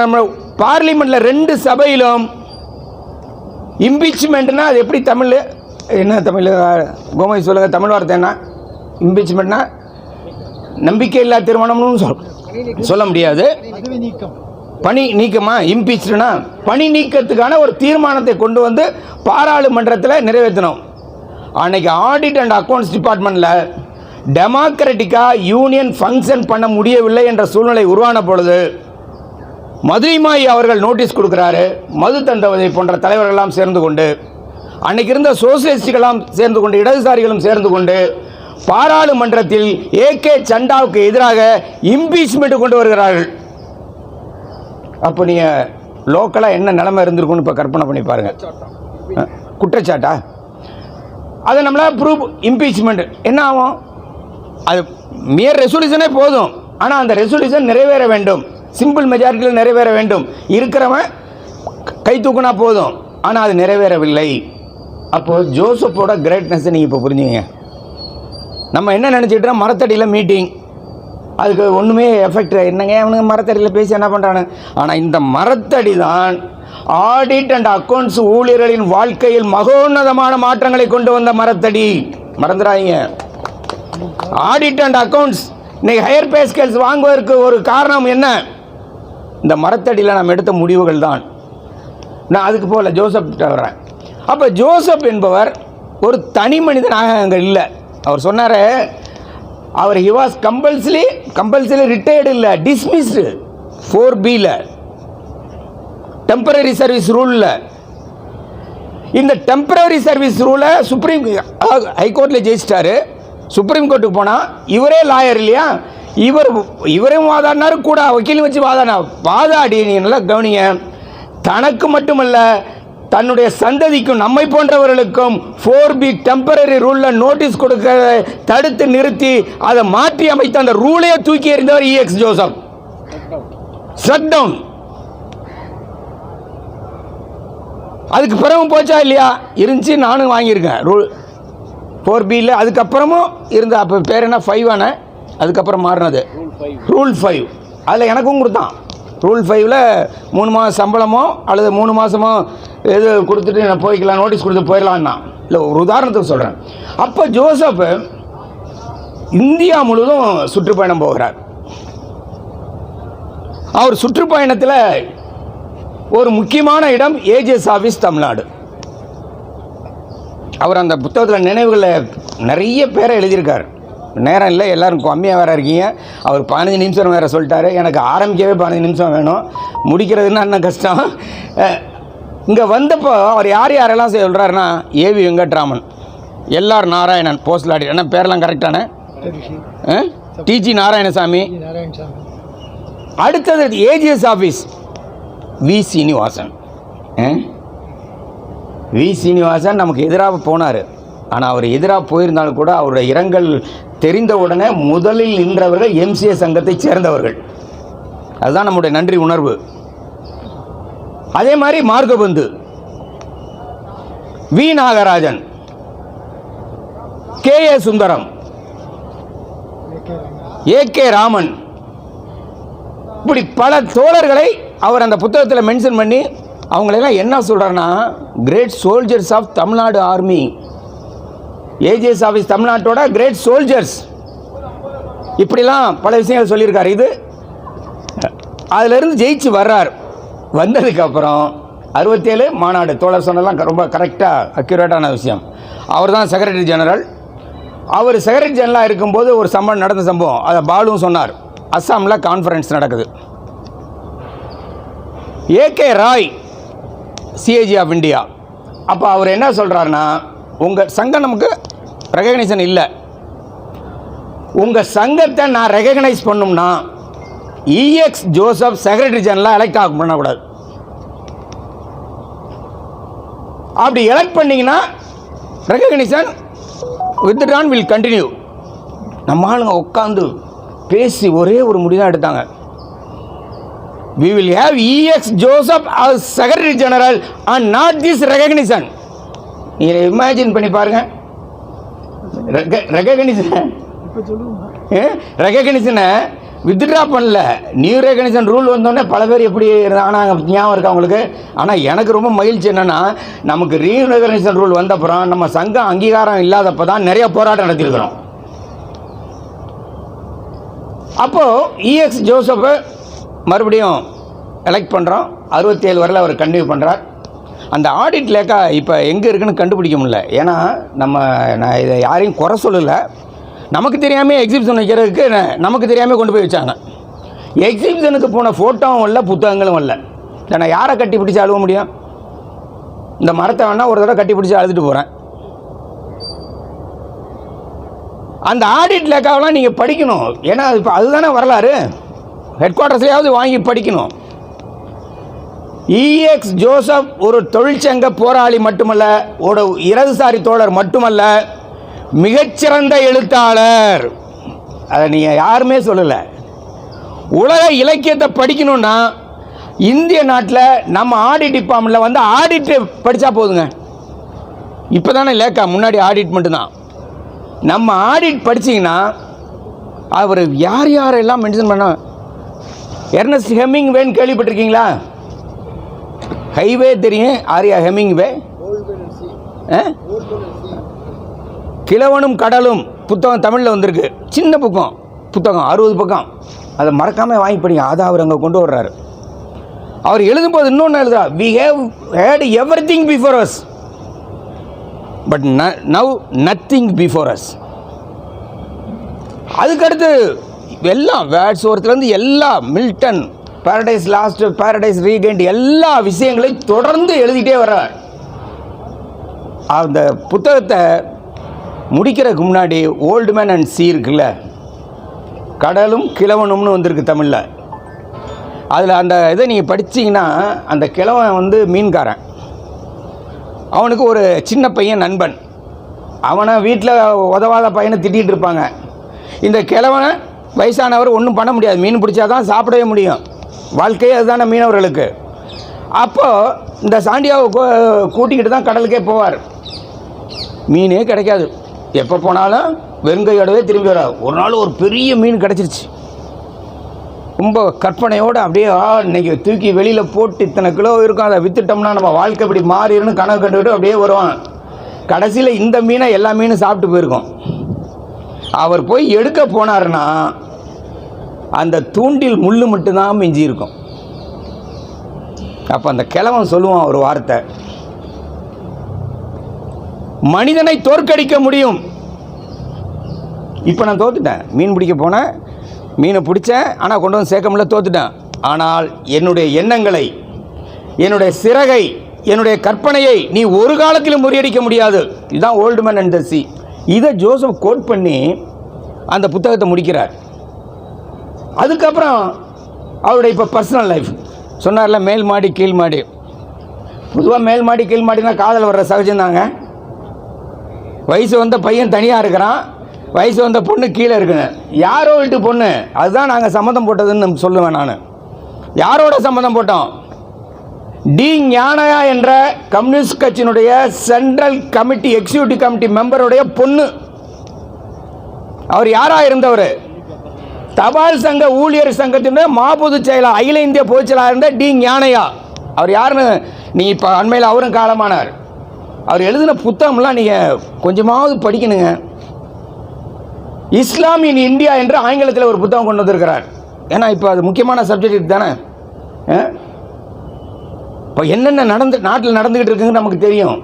நம்ம பார்லிமெண்ட்டில் 2 சபையிலும் இம்பீச்மெண்ட்னா அது எப்படி தமிழ் என்ன தமிழ் கோமதி சொல்லுங்கள், தமிழ் வார்த்தை என்ன? இம்பீச்மெண்ட்னா நம்பிக்கை இல்லா திருமணம்னு சொல்ல முடியாது. பணி நீக்கமா? இம்பீச்னா பணி நீக்கத்துக்கான ஒரு தீர்மானத்தை கொண்டு வந்து பாராளுமன்றத்தில் நிறைவேற்றணும். அன்னைக்கு ஆடிட் அண்ட் அக்கௌண்ட்ஸ் டிபார்ட்மெண்ட்டில் டெமோக்ராட்டிக்காக யூனியன் ஃபங்க்ஷன் பண்ண முடியவில்லை என்ற சூழ்நிலை உருவான பொழுது மதுரைமாயி அவர்கள் நோட்டீஸ் கொடுக்குறாரு. மது தந்தவதை போன்ற தலைவர்களெல்லாம் சேர்ந்து கொண்டு, அன்னைக்கு இருந்த சோசியலிஸ்டுகளாம் சேர்ந்து கொண்டு, இடதுசாரிகளும் சேர்ந்து கொண்டு பாராளுமன்றத்தில் ஏகே சண்டாவுக்கு எதிராக இம்பீச்மெண்ட் கொண்டு வருகிறார்கள். அப்போ நீங்கள் லோக்கலாக என்ன நிலைமை இருந்திருக்குன்னு இப்போ கற்பனை பண்ணி பாருங்கள். குற்றச்சாட்டா? அதை நம்மளால் ப்ரூவ் இம்பீச்மெண்ட் என்ன ஆகும்? அது மியர் ரெசல்யூஷனே போதும். ஆனால் அந்த ரெசல்யூஷன் நிறைவேற வேண்டும், சிம்பிள் மெஜாரிட்டியில் நிறைவேற வேண்டும். இருக்கிறவன் கை தூக்குனா போதும், ஆனால் அது நிறைவேறவில்லை. அப்போது ஜோசப்போட கிரேட்னஸை நீங்கள் இப்போ புரிஞ்சுங்க. நம்ம என்ன நினச்சிக்கிட்டோம், மரத்தடியில் மீட்டிங், அதுக்கு ஒன்றுமே எஃபெக்ட் என்னங்க, அவனுங்க மரத்தடியில் பேசி என்ன பண்ணுறானு. ஆனால் இந்த மரத்தடி தான் ஆடிட் அண்ட் அக்கௌண்ட்ஸ் ஊழியர்களின் வாழ்க்கையில் மகோன்னதமான மாற்றங்களை கொண்டு வந்த மரத்தடி. மறந்துடாதீங்க. ஆடிட் அண்ட் அக்கௌண்ட்ஸ் இன்னைக்கு ஹையர் பே ஸ்கேல்ஸ் வாங்குவதற்கு ஒரு காரணம் என்ன? இந்த மரத்தடியில் நாம் எடுத்த முடிவுகள் தான். நான் அதுக்கு போகல, ஜோசப் வர்றேன். அப்போ ஜோசப் என்பவர் ஒரு தனி மனிதனாக அங்கே இல்லை. அவர் சொன்னார், அவர் ஹி வாஸ் கம்பல்சரி ரிட்டையர்டு இல்லை, டிஸ்மிஸ்டு 4Bல டெம்பரரி சர்வீஸ் ரூலில். இந்த டெம்பரரி சர்வீஸ் ரூலை சுப்ரீம் ஹைகோர்ட்டில் ஜெயிச்சிட்டாரு. சுப்ரீம் கோர்ட்டுக்கு போனால் இவரே லாயர் இல்லையா, இவரையும் வாதாடினாரு, கூட வக்கீல் வச்சு வாதாடி. நீங்கள் நல்லா கவனிங்க, தனக்கு மட்டுமல்ல தன்னுடைய சந்ததிக்கும் நம்மை போன்றவர்களுக்கும் 4B டெம்பரரி ரூலில் நோட்டீஸ் கொடுக்க தடுத்து நிறுத்தி அதை மாற்றி அமைத்த அந்த ரூலையே தூக்கி எறிந்தவர் EX ஜோசப். Shut down. அதுக்கு பிறகு போச்சா இல்லையா? இருந்துச்சு, நானும் வாங்கியிருக்கேன் ரூல் 4Bல. அதுக்கப்புறமும் இருந்த, அப்போ பேர் என்ன 5 அதுக்கப்புறம் மாறினது ரூல் 5. அதில் எனக்கும் கொடுத்தான். ரூல் 5ல் 3 மாதம் சம்பளமோ அல்லது 3 மாதமோ எது கொடுத்துட்டு நான் போய்க்கலாம், நோட்டீஸ் கொடுத்து போயிடலான்னா. இல்லை, ஒரு உதாரணத்துக்கு சொல்கிறேன். அப்போ ஜோசப் இந்தியா முழுவதும் சுற்றுப்பயணம் போகிறார். அவர் சுற்றுப்பயணத்தில் ஒரு முக்கியமான இடம் ஏஜிஎஸ் ஆஃபீஸ் தமிழ்நாடு. அவர் அந்த புத்தகத்தில் நினைவுகளை நிறைய பேரை எழுதியிருக்கார். நேரம் இல்லை, எல்லோரும் கம்மியாக வேறு இருக்கீங்க. அவர் 15 நிமிஷம் வேறு சொல்லிட்டாரு. எனக்கு ஆரம்பிக்கவே 15 நிமிஷம் வேணும், முடிக்கிறதுன்னா என்ன கஷ்டம். இங்கே வந்தப்போ அவர் யாரெல்லாம் சொல்கிறாருன்னா, AV Venkatraman, LR Narayanan postal auditor, என்ன பேரெல்லாம் கரெக்டான, டிஜி நாராயணசாமி, அடுத்தது AGS office V Srinivasan. V Srinivasan நமக்கு எதிராக போனார். ஆனால் அவர் எதிராக போயிருந்தாலும் கூட அவருடைய இரங்கல் தெரிந்த உடனே முதலில் நின்றவர்கள் எம்சிஏ சங்கத்தை சேர்ந்தவர்கள். அதுதான் நம்முடைய நன்றி உணர்வு. அதே மாதிரி Margabandhu, V Nagarajan, KA. Sundaram, AK. Raman, இப்படி பல தோழர்களை அவர் அந்த புத்தகத்தில் மென்ஷன் பண்ணி அவங்களெல்லாம் என்ன சொல்கிறாருன்னா, great soldiers of Tamil Nadu army. AGS office தமிழ்நாட்டோட கிரேட் சோல்ஜர்ஸ், இப்படிலாம் பல விஷயங்கள் சொல்லியிருக்காரு. இது அதிலிருந்து ஜெயிச்சு வர்றார். வந்ததுக்கப்புறம் 67 மாநாடு, தோழர் சொன்னதெல்லாம் ரொம்ப கரெக்டாக அக்யூரேட்டான விஷயம். அவர் தான் செக்ரட்டரி ஜெனரல். அவர் செக்ரட்டரி ஜெனரலாக இருக்கும்போது ஒரு சம்பவம் நடந்த சம்பவம், அதை பாலுவும் சொன்னார். அஸ்ஸாமில் கான்ஃபரன்ஸ் நடக்குது. A K. Roy CAG of India. அப்போ அவர் என்ன சொல்கிறாருன்னா, உங்கள் சங்கம் நமக்கு ரெகக்னைசேஷன் இல்லை, உங்கள் சங்கத்தை நான் ரெகக்னைஸ் பண்ணணும்னா இஎக்ஸ் ஜோசப் செக்ரட்டரி ஜெனரலாக எலெக்ட் ஆக பண்ணக்கூடாது. அப்படி எலெக்ட் பண்ணிங்கன்னா ரெகக்னைசேஷன் வித்ட்ரான் வில் கண்டினியூ. நம்ம ஆளுங்க உட்காந்து பேசி ஒரே ஒரு முடிவு தான் எடுத்தாங்க. We will have E.X. Joseph as Secretary General and not this recognition. நீங்கள் இமேஜின் பண்ணி பாருங்க. ரெகக்னிஷனை வித்ட்ரா பண்ணல, நியூ ரெகக்னிஷன் ரூல் வந்தோடனே பல பேர் எப்படி ஆனால் ஞாபகம் இருக்கா அவங்களுக்கு. ஆனால் எனக்கு ரொம்ப மகிழ்ச்சி என்னென்னா, நமக்கு நியூ ரெகக்னிஷன் ரூல் வந்தப்புறம் நம்ம சங்கம் அங்கீகாரம் இல்லாதப்போ தான் நிறைய போராட்டம் நடத்தியிருக்கிறோம். அப்போது E.X. ஜோசப்பை மறுபடியும் எலெக்ட் பண்ணுறோம். 67 வரையில் அவர் கண்டினியூ பண்ணுறார். அந்த ஆடிட் லேக்கா இப்போ எங்கே இருக்குன்னு கண்டுபிடிக்க முடியல. ஏன்னா நான் இதை யாரையும் குறை சொல்லலை, நமக்கு தெரியாமல் எக்ஸிபிஷன் வைக்கிறதுக்கு நமக்கு தெரியாமல் கொண்டு போய் வச்சாங்க. எக்ஸிபிஷனுக்கு போன ஃபோட்டோவும் இல்லை, புத்தகங்களும் இல்லை. நான் யாரை கட்டி பிடிச்சி அழுவ முடியும்? இந்த மரத்தை வேணால் ஒரு தடவை கட்டி பிடிச்சி அழுதுட்டு போகிறேன். அந்த ஆடிட் லேக்காவெல்லாம் நீங்கள் படிக்கணும். ஏன்னா இப்போ அதுதானே வரலாறு. ஹெட் குவார்ட்டர்ஸ்லையாவது வாங்கி படிக்கணும். இஎக்ஸ் ஜோசப் ஒரு தொழிற்சங்க போராளி மட்டுமல்ல, ஒரு இடதுசாரி தோழர் மட்டுமல்ல, மிகச்சிறந்த எழுத்தாளர். அதை நீங்கள் யாருமே சொல்லலை. உலக இலக்கியத்தை படிக்கணும்னா இந்திய நாட்டில் நம்ம ஆடிட் டிபார்ட்மெண்ட்டில் வந்து ஆடிட்டு படித்தா போதுங்க. இப்போ தானே லேக்கா, முன்னாடி ஆடிட் மட்டும்தான். நம்ம ஆடிட் படிச்சிங்கன்னா அவர் யார் யாரெல்லாம் மென்ஷன் பண்ண, எர்னஸ்ட் ஹெமிங்வேன்னு கேள்விப்பட்டிருக்கீங்களா? ஹைவே தெரியும், ஆரியா ஹெமிங்வே. கிழவனும் கடலும் புத்தகம் தமிழில் வந்திருக்கு, சின்ன புத்தகம் 60 பக்கம். அதை மறக்காமல் வாங்கி படிங்க. அதை அவர் அங்கே கொண்டு வர்றாரு. அவர் எழுதும்போது இன்னொன்று எழுதுறா, we have had everything before us but now nothing before us. அதுக்கடுத்து எல்லாம் வேர்ட்ஸ்வொர்த்லேருந்து எல்லாம், Milton, Paradise Lost, Paradise Regained, எல்லா விஷயங்களையும் தொடர்ந்து எழுதிட்டே வர்றார். அந்த புத்தகத்தை முடிக்கிறதுக்கு முன்னாடி ஓல்டு மேன் அண்ட் சீ இருக்குல்ல, கடலும் கிழவனும்னு வந்திருக்கு தமிழில். அதில் அந்த இதை நீங்கள் படித்தீங்கன்னா, அந்த கிழவன் வந்து மீன்காரன், அவனுக்கு ஒரு சின்ன பையன் நண்பன், அவனை வீட்டில் உதவாத பையனை திட்டிகிட்டு இருப்பாங்க. இந்த கிழவனை வயசானவர் ஒன்றும் பண்ண முடியாது, மீன் பிடிச்சா தான் சாப்பிடவே முடியும், வாழ்க்கையே அதுதானே மீனவர்களுக்கு. அப்போது இந்த சாண்டியாவை கூட்டிக்கிட்டு தான் கடலுக்கே போவார். மீனே கிடைக்காது, எப்போ போனாலும் வெறுங்கையோடவே திரும்பி வராது. ஒரு நாள் ஒரு பெரிய மீன் கிடச்சிருச்சு. ரொம்ப கற்பனையோடு அப்படியே இன்றைக்கி தூக்கி வெளியில் போட்டு இத்தனை கிலோ இருக்கும், அதை விற்றுட்டோம்னா நம்ம வாழ்க்கை இப்படி மாறிடுன்னு கனவு கண்டுக்கிட்டு அப்படியே வருவான். கடைசியில் இந்த மீனை எல்லா மீனும் சாப்பிட்டு போயிருக்கோம். அவர் போய் எடுக்க போனார்னா அந்த தூண்டில் முள் மட்டும்தான் மிஞ்சி இருக்கும். அப்போ அந்த கிழவன் சொல்லுவான் ஒரு வார்த்தை, மனிதனை தோற்கடிக்க முடியும். இப்போ நான் தோத்துட்டேன். மீன் பிடிக்க போனேன், மீனை பிடிச்சேன், ஆனால் கொண்டு வந்து சேர்க்க முடியல, தோத்துட்டேன். ஆனால் என்னுடைய எண்ணங்களை, என்னுடைய சிறகை, என்னுடைய கற்பனையை நீ ஒரு காலத்திலும் முறியடிக்க முடியாது. இதுதான் ஓல்டு மேன் அண்ட் த சீ. இதை ஜோசப் கோட் பண்ணி அந்த புத்தகத்தை முடிக்கிறார். அதுக்கப்புறம் அவருடைய இப்போ பர்சனல் லைஃப் சொன்னார்ல, மேல் மாடி கீழ் மாடி. பொதுவாக மேல் மாடி கீழ் மாடினா காதல் வர்ற சகஜம்தாங்க. வயசு வந்த பையன் தனியாக இருக்கிறான், வயசு வந்த பொண்ணு கீழே இருக்குங்க. யாரோ வீட்டு பொண்ணு, அதுதான் நாங்கள் சம்மந்தம் போட்டதுன்னு சொல்லுவேன். நான் யாரோட சம்மந்தம் போட்டோம்? டி ஞானயா என்ற கம்யூனிஸ்ட் கட்சியினுடைய சென்ட்ரல் கமிட்டி எக்ஸிக்யூட்டிவ் கமிட்டி மெம்பருடைய பொண்ணு. அவர் யாராக இருந்தவர்? தபால் சங்க ஊழியர் சங்கத்தினுடைய மாபொதுச் செயலர், அகில இந்திய பொதுச் செயலாளர் இருந்த டி ஞானயா. அவர் யாருன்னு நீ இப்போ அண்மையில் அவரும் காலமானார். அவர் எழுதின புத்தகம்லாம் நீங்கள் கொஞ்சமாவது படிக்கணுங்க. இஸ்லாம் இன் இந்தியா என்று ஆங்கிலத்தில் ஒரு புத்தகம் கொண்டு வந்திருக்கிறார். ஏன்னா இப்போ அது முக்கியமான சப்ஜெக்ட் தானே. இப்போ என்னென்ன நாட்டில் நடந்துக்கிட்டு இருக்குன்னு நமக்கு தெரியும்.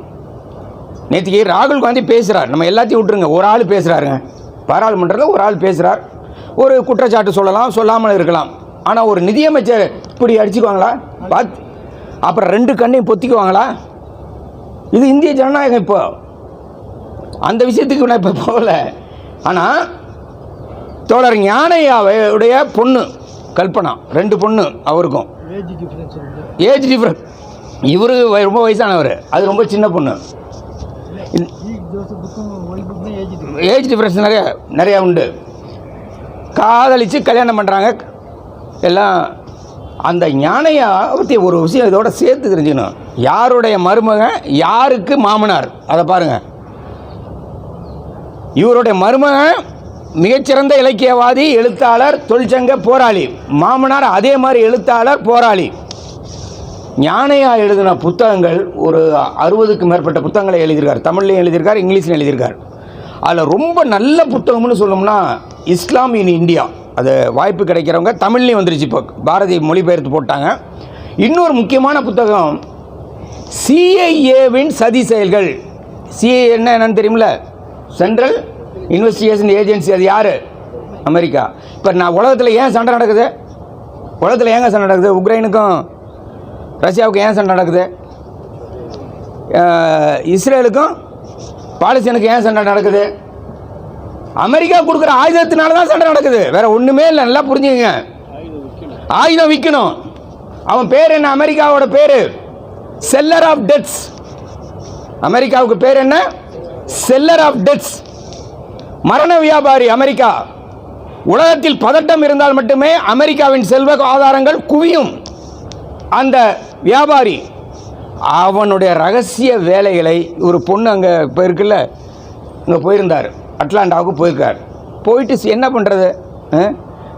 நேற்றுக்கு ராகுல் காந்தி பேசுகிறார். நம்ம எல்லாத்தையும் விட்டுருங்க, ஒரு ஆள் பேசுகிறாருங்க. பாராளுமன்றத்தில் ஒரு ஆள் பேசுகிறார். ஒரு குற்றச்சாட்டு சொல்லலாம், சொல்லாமல் இருக்கலாம். ஆனால் ஒரு நிதியமைச்சர் இப்படி அடிச்சுக்குவாங்களா? பார்த்து அப்புறம் 2 கண்ணையும் பொத்திக்குவாங்களா? இது இந்திய ஜனநாயகம். இப்போ அந்த விஷயத்துக்கு நான் இப்போ போகல. ஆனால் தோழர் ஞானையாவுடைய பொண்ணு கல்பனா, 2 பொண்ணு அவருக்கும். Age different. இவரு ரொம்ப வயசானவர், அது ரொம்ப சின்ன பொண்ணு. ஏஜ் டிஃப்ரென்ஸ் நிறையா உண்டு. காதலித்து கல்யாணம் பண்ணுறாங்க எல்லாம். அந்த ஞானையா பற்றி ஒரு விஷயம் இதோட சேர்த்து தெரிஞ்சுக்கணும். யாருடைய மருமகன், யாருக்கு மாமனார், அதை பாருங்கள். இவருடைய மருமகன் மிகச்சிறந்த இலக்கியவாதி, எழுத்தாளர், தொழிற்சங்க போராளி. மாமனார் அதே மாதிரி எழுத்தாளர், போராளி. ஞானையா எழுதின புத்தகங்கள் ஒரு 60க்கும் மேற்பட்ட புத்தகங்களை எழுதியிருக்கார். தமிழ்லையும் எழுதியிருக்கார், இங்கிலீஷ்லையும் எழுதியிருக்கார். அதில் ரொம்ப நல்ல புத்தகம்னு சொல்லணும்னா இஸ்லாம் இன் இந்தியா. அது வாய்ப்பு கிடைக்கிறவங்க, தமிழ்லையும் வந்துருச்சு, இப்போ பாரதி மொழிபெயர்த்து போட்டாங்க. இன்னொரு முக்கியமான புத்தகம் சிஐஏவின் சதி செயல்கள். சிஐஏ என்னன்னு தெரியுமில்ல? Central investigation agency. அது யார்? அமெரிக்கா. இப்போ நான் உலகத்தில் ஏன் சண்டை நடக்குது? உலகத்தில் ஏங்க சண்டை நடக்குது? உக்ரைனுக்கும் ரஷ்யாவுக்கும் ஏன் சண்டை நடக்குது? இஸ்ரேலுக்கும் பாலஸ்தீனுக்கும் ஏன் சண்டை நடக்குது? அமெரிக்கா கொடுக்குற ஆயுதத்தினால தான் சண்டை நடக்குது, வேற ஒன்றுமே இல்லை. நல்லா புரிஞ்சுக்கங்க. ஆயுதம் விற்கணும். அவன் பேர் என்ன? அமெரிக்காவோட பேர் செல்லர் ஆஃப் டெட்ஸ். அமெரிக்காவுக்கு பேர் என்ன? செல்லர் ஆஃப் டெட்ஸ், மரண வியாபாரி அமெரிக்கா. உலகத்தில் பதட்டம் இருந்தால் மட்டுமே அமெரிக்காவின் செல்வ ஆதாரங்கள் குவியும். அந்த வியாபாரி அவனுடைய ரகசிய வேலைகளை ஒரு பொண்ணு அங்கே இப்போ இருக்குல்ல, இங்கே போயிருந்தார், அட்லாண்டாவுக்கு போயிருக்கார். போயிட்டு என்ன பண்ணுறது?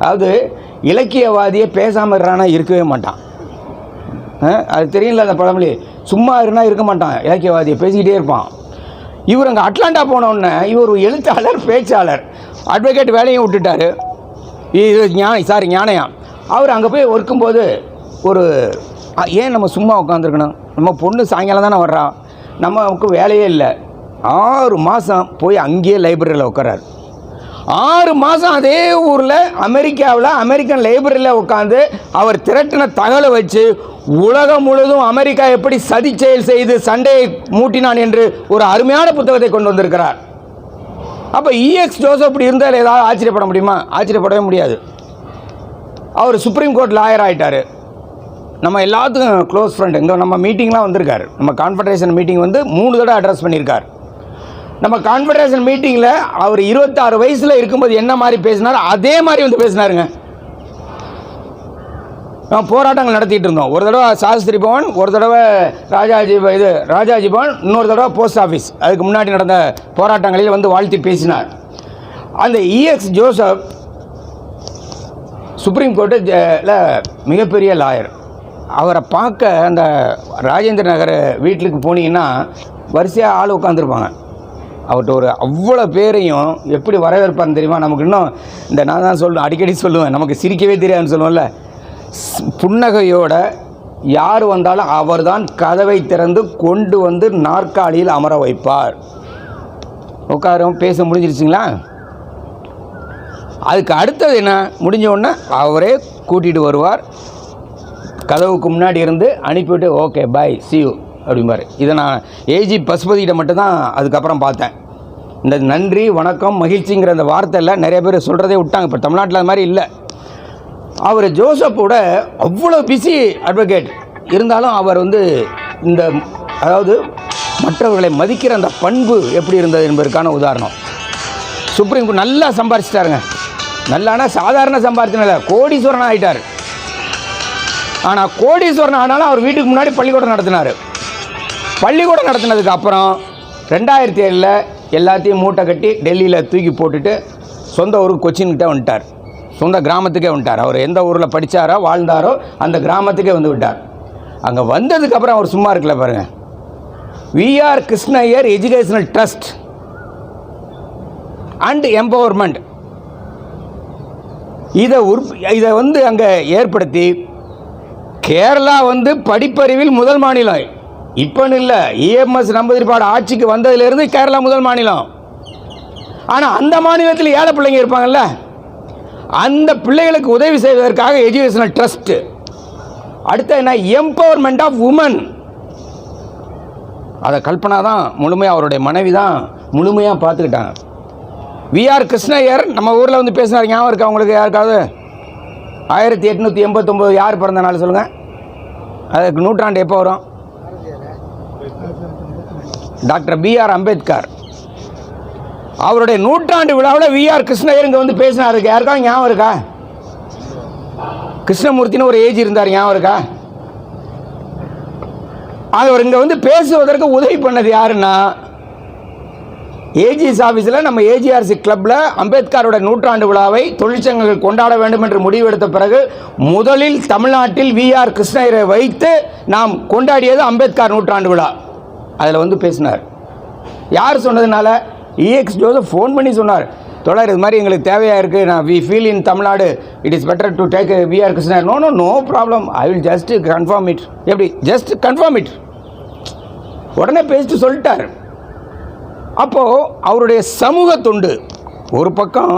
அதாவது இலக்கியவாதியை பேசாமல் இருக்கிறானா இருக்கவே மாட்டான். அது தெரியல, அந்த பழமொழி. சும்மா இருந்தால் இருக்க மாட்டான், இலக்கியவாதியை பேசிக்கிட்டே இருப்பான். இவர் அங்கே அட்லாண்டா போனோடனே இவர் ஒரு எழுத்தாளர், பேச்சாளர், அட்வொகேட் வேலையும் விட்டுட்டார். இது ஞானையா. அவர் அங்கே போய் ஒர்க்கும்போது ஒரு ஏன் நம்ம சும்மா உட்காந்துருக்கணும்? நம்ம பொண்ணு சாயங்காலம் தானே வர்றா, நமக்கு வேலையே இல்லை. 6 மாதம் போய் அங்கேயே லைப்ரரியில் உட்காரார். 6 மாதம் அதே ஊரில் அமெரிக்காவில் அமெரிக்கன் லைப்ரரியில் உட்காந்து அவர் திரட்டின தகவலை வச்சு உலகம் முழுவதும் அமெரிக்கா எப்படி சதி செயல் செய்து சண்டையை மூட்டினான் என்று ஒரு அருமையான புத்தகத்தை கொண்டு வந்திருக்கிறார். அப்போ இஎக்ஸ் ஜோசப் இப்படி இருந்தால் ஏதாவது ஆச்சரியப்பட முடியுமா? ஆச்சரியப்படவே முடியாது. அவர் சுப்ரீம் கோர்ட் லாயர் ஆகிட்டார். நம்ம எல்லாத்துக்கும் க்ளோஸ் ஃப்ரெண்ட். இங்கே நம்ம மீட்டிங்லாம் வந்திருக்கார். நம்ம கான்ஃபெடரேஷன் மீட்டிங் வந்து 3 தடவை அட்ரஸ் பண்ணியிருக்கார். நம்ம கான்ஃபெடரேஷன் மீட்டிங்கில் அவர் 26 வயசில் இருக்கும்போது என்ன மாதிரி பேசினார் அதே மாதிரி வந்து பேசினாருங்க. போராட்டங்கள் நடத்திட்டு இருந்தோம். ஒரு தடவை சாஸ்திரி பவன், ஒரு தடவை ராஜாஜி பவன், இன்னொரு தடவை போஸ்ட் ஆஃபீஸ். அதுக்கு முன்னாடி நடந்த போராட்டங்களில் வந்து வாழ்த்தி பேசினார். அந்த இஎக்ஸ் ஜோசப் சுப்ரீம் கோர்ட்டில் மிகப்பெரிய லாயர். அவரை பார்க்க அந்த ராஜேந்திர நகர் வீட்டுக்கு போனீங்கன்னா வரிசையாக ஆள் உட்காந்துருப்பாங்க. அவர்கிட்ட ஒரு அவ்வளோ பேரையும் எப்படி வரவேற்பார்னு தெரியுமா? நமக்கு இன்னும் இந்த நான் தான் சொல்லுவேன், அடிக்கடி சொல்லுவேன், நமக்கு சிரிக்கவே தெரியாதுன்னு சொல்லுவோம்ல. புன்னகையோட யார் வந்தாலும் அவர் தான் கதவை திறந்து கொண்டு வந்து நாற்காலியில் அமர வைப்பார். உட்காரும் பேச முடிஞ்சிருச்சுங்களா? அதுக்கு அடுத்தது என்ன, முடிஞ்ச உடனே அவரே கூட்டிகிட்டு வருவார், கதவுக்கு முன்னாடி இருந்து அனுப்பிவிட்டு ஓகே பாய் see you அப்படிம்பார். இதை நான் ஏஜி பசுபதிகிட்ட மட்டும்தான் அதுக்கப்புறம் பார்த்தேன். இந்த நன்றி வணக்கம் மகிழ்ச்சிங்கிற அந்த வார்த்தையில் நிறைய பேர் சொல்கிறதே விட்டாங்க. இப்போ தமிழ்நாட்டில் அது மாதிரி இல்லை. அவர் ஜோசப்போட அவ்வளோ பிஸி அட்வொகேட் இருந்தாலும் அவர் இந்த அதாவது மற்றவர்களை மதிக்கிற அந்த பண்பு எப்படி இருந்தது என்பதற்கான உதாரணம். சுப்ரீம் கோர்ட் நல்லா சம்பாரிச்சிட்டாருங்க. நல்லானா சாதாரண சம்பாரிச்சனால கோடீஸ்வரன் ஆகிட்டார். ஆனால் கோடீஸ்வரன் ஆனாலும் அவர் வீட்டுக்கு முன்னாடி பள்ளிக்கூடம் நடத்தினார். பள்ளிக்கூடம் நடத்தினதுக்கு அப்புறம் 2007 எல்லாத்தையும் மூட்டை கட்டி டெல்லியில் தூக்கி போட்டுட்டு சொந்த ஊருக்கு கொச்சின்கிட்ட வந்துட்டார். சொந்த கிராமத்துக்கே வந்துட்டார். அவர் எந்த ஊரில் படித்தாரோ வாழ்ந்தாரோ அந்த கிராமத்துக்கே வந்து விட்டார். அங்கே வந்ததுக்கப்புறம் அவர் சும்மா இருக்கல பாருங்கள். VR Krishna Iyer educational trust and empowerment இதை அங்கே ஏற்படுத்தி கேரளா படிப்பறிவில் முதல் மாநிலம். இப்போன்னு இல்லை, EMS நம்பூதிரிப்பாடு ஆட்சிக்கு வந்ததிலிருந்து கேரளா முதல் மாநிலம். ஆனால் அந்த மாநிலத்தில் ஏழை பிள்ளைங்க இருப்பாங்கல்ல, அந்த பிள்ளைகளுக்கு உதவி செய்வதற்காக எஜுகேஷனல் ட்ரஸ்ட். அடுத்து என்ன, எம்பவர்மெண்ட் ஆஃப் உமன். அதை கல்பனா தான் முழுமையாக, அவருடைய மனைவி தான் முழுமையாக பார்த்துக்கிட்டாங்க. VR கிருஷ்ணய்யர் நம்ம ஊரில் பேசினார், ஞாபகம் இருக்கா உங்களுக்கு யாருக்காவது? 1889 யார் பிறந்த நாள் சொல்லுங்கள்? அதுக்கு நூற்றாண்டு எப்போ வரும்? Doctor BR Ambedkar. அவருடைய நூற்றாண்டு விழாவில் VR கிருஷ்ணய்யர் இங்கே பேசினார். யாருக்காவது ஞாபகம் இருக்கா? கிருஷ்ணமூர்த்தின்னு ஒரு ஏஜ் இருந்தார், ஞாபகம் இருக்கா? அவர் இங்கே பேசுவதற்கு உதவி பண்ணது யாருன்னா, ஏஜிஎஸ் ஆஃபீஸில் நம்ம AGRC கிளப்பில் அம்பேத்கரோட நூற்றாண்டு விழாவை தொழிற்சங்கங்கள் கொண்டாட வேண்டும் என்று முடிவெடுத்த பிறகு முதலில் தமிழ்நாட்டில் VR கிருஷ்ணய்யரை வைத்து நாம் கொண்டாடியது அம்பேத்கர் நூற்றாண்டு விழா. அதில் பேசினார். யார் சொன்னதுனால? EX ஜோசப் ஃபோன் பண்ணி சொன்னார், தொடர் இது மாதிரி எங்களுக்கு தேவையாக இருக்குது, நான் we feel in Tamil Nadu it is better to take VR Krishna Iyer. No problem, I will just confirm it. எப்படி ஜஸ்ட் கன்ஃபார்ம் இட்? உடனே பேசிட்டு சொல்லிட்டார். அப்போது அவருடைய சமூக தொண்டு ஒரு பக்கம்,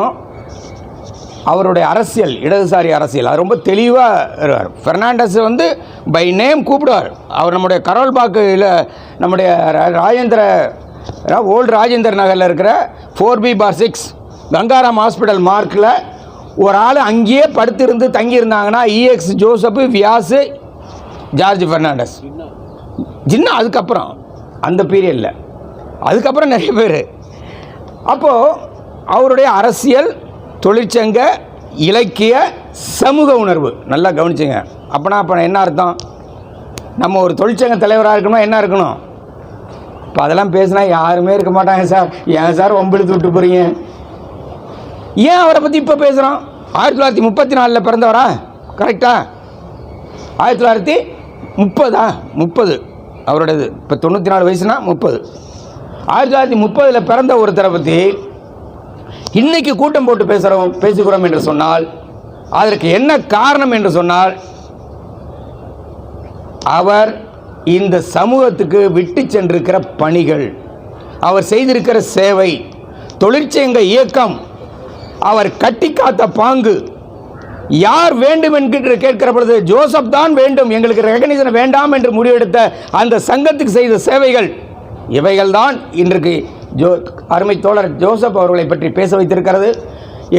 அவருடைய அரசியல் இடதுசாரி அரசியல் அது ரொம்ப தெளிவாக இருக்கார். பெர்னாண்டஸ் பை நேம் கூப்பிடுவார். அவர் நம்முடைய கரோல்பாக்கில் நம்முடைய ஓல்டு ராஜேந்திர நகரில் இருக்கிற 4B/6 கங்காராம் ஹாஸ்பிட்டல் மார்க்கில் ஒரு ஆள் அங்கேயே படுத்திருந்து தங்கியிருந்தாங்கன்னா EX ஜோசப், வியாஸ், ஜார்ஜ் பெர்னாண்டஸ், ஜின்னா. அதுக்கப்புறம் அந்த பீரியடில் அதுக்கப்புறம் நிறைய பேர். அப்போது அவருடைய அரசியல், தொழிற்சங்க, இலக்கிய, சமூக உணர்வு நல்லா கவனிச்சுங்க. அப்போ என்ன அர்த்தம்? நம்ம ஒரு தொழிற்சங்க தலைவராக இருக்கணும், என்ன இருக்கணும்? இப்போ அதெல்லாம் பேசினா யாருமே இருக்க மாட்டாங்க. சார் ஏன் சார் ஒம்பிழுத்து விட்டு போகிறீங்க? ஏன் அவரை பற்றி இப்போ பேசுகிறோம்? 1934 பிறந்தவரா? கரெக்டா? 1930 அவரோடது. இப்போ 94 வயசுனா 30. 1930 பிறந்த ஒருத்தரை பற்றி இன்னைக்கு கூட்டம் போட்டு பேசுகிறோம் என்று சொன்னால் அதற்கு என்ன காரணம் என்று சொன்னால், அவர் இந்த சமூகத்துக்கு விட்டு சென்றிருக்கிற பணிகள், அவர் செய்திருக்கிற சேவை, தொழிற்சங்க இயக்கம், அவர் கட்டி காத்த பாங்கு. யார் வேண்டும் என்று கேட்கிற பொழுது ஜோசப் தான் வேண்டும், எங்களுக்கு ரெகக்னிஷன் வேண்டாம் என்று முடிவெடுத்த அந்த சங்கத்துக்கு செய்த சேவைகள், இவைகள் தான் இன்றைக்கு அருமை தோழர் ஜோசப் அவர்களை பற்றி பேச வைத்திருக்கிறது.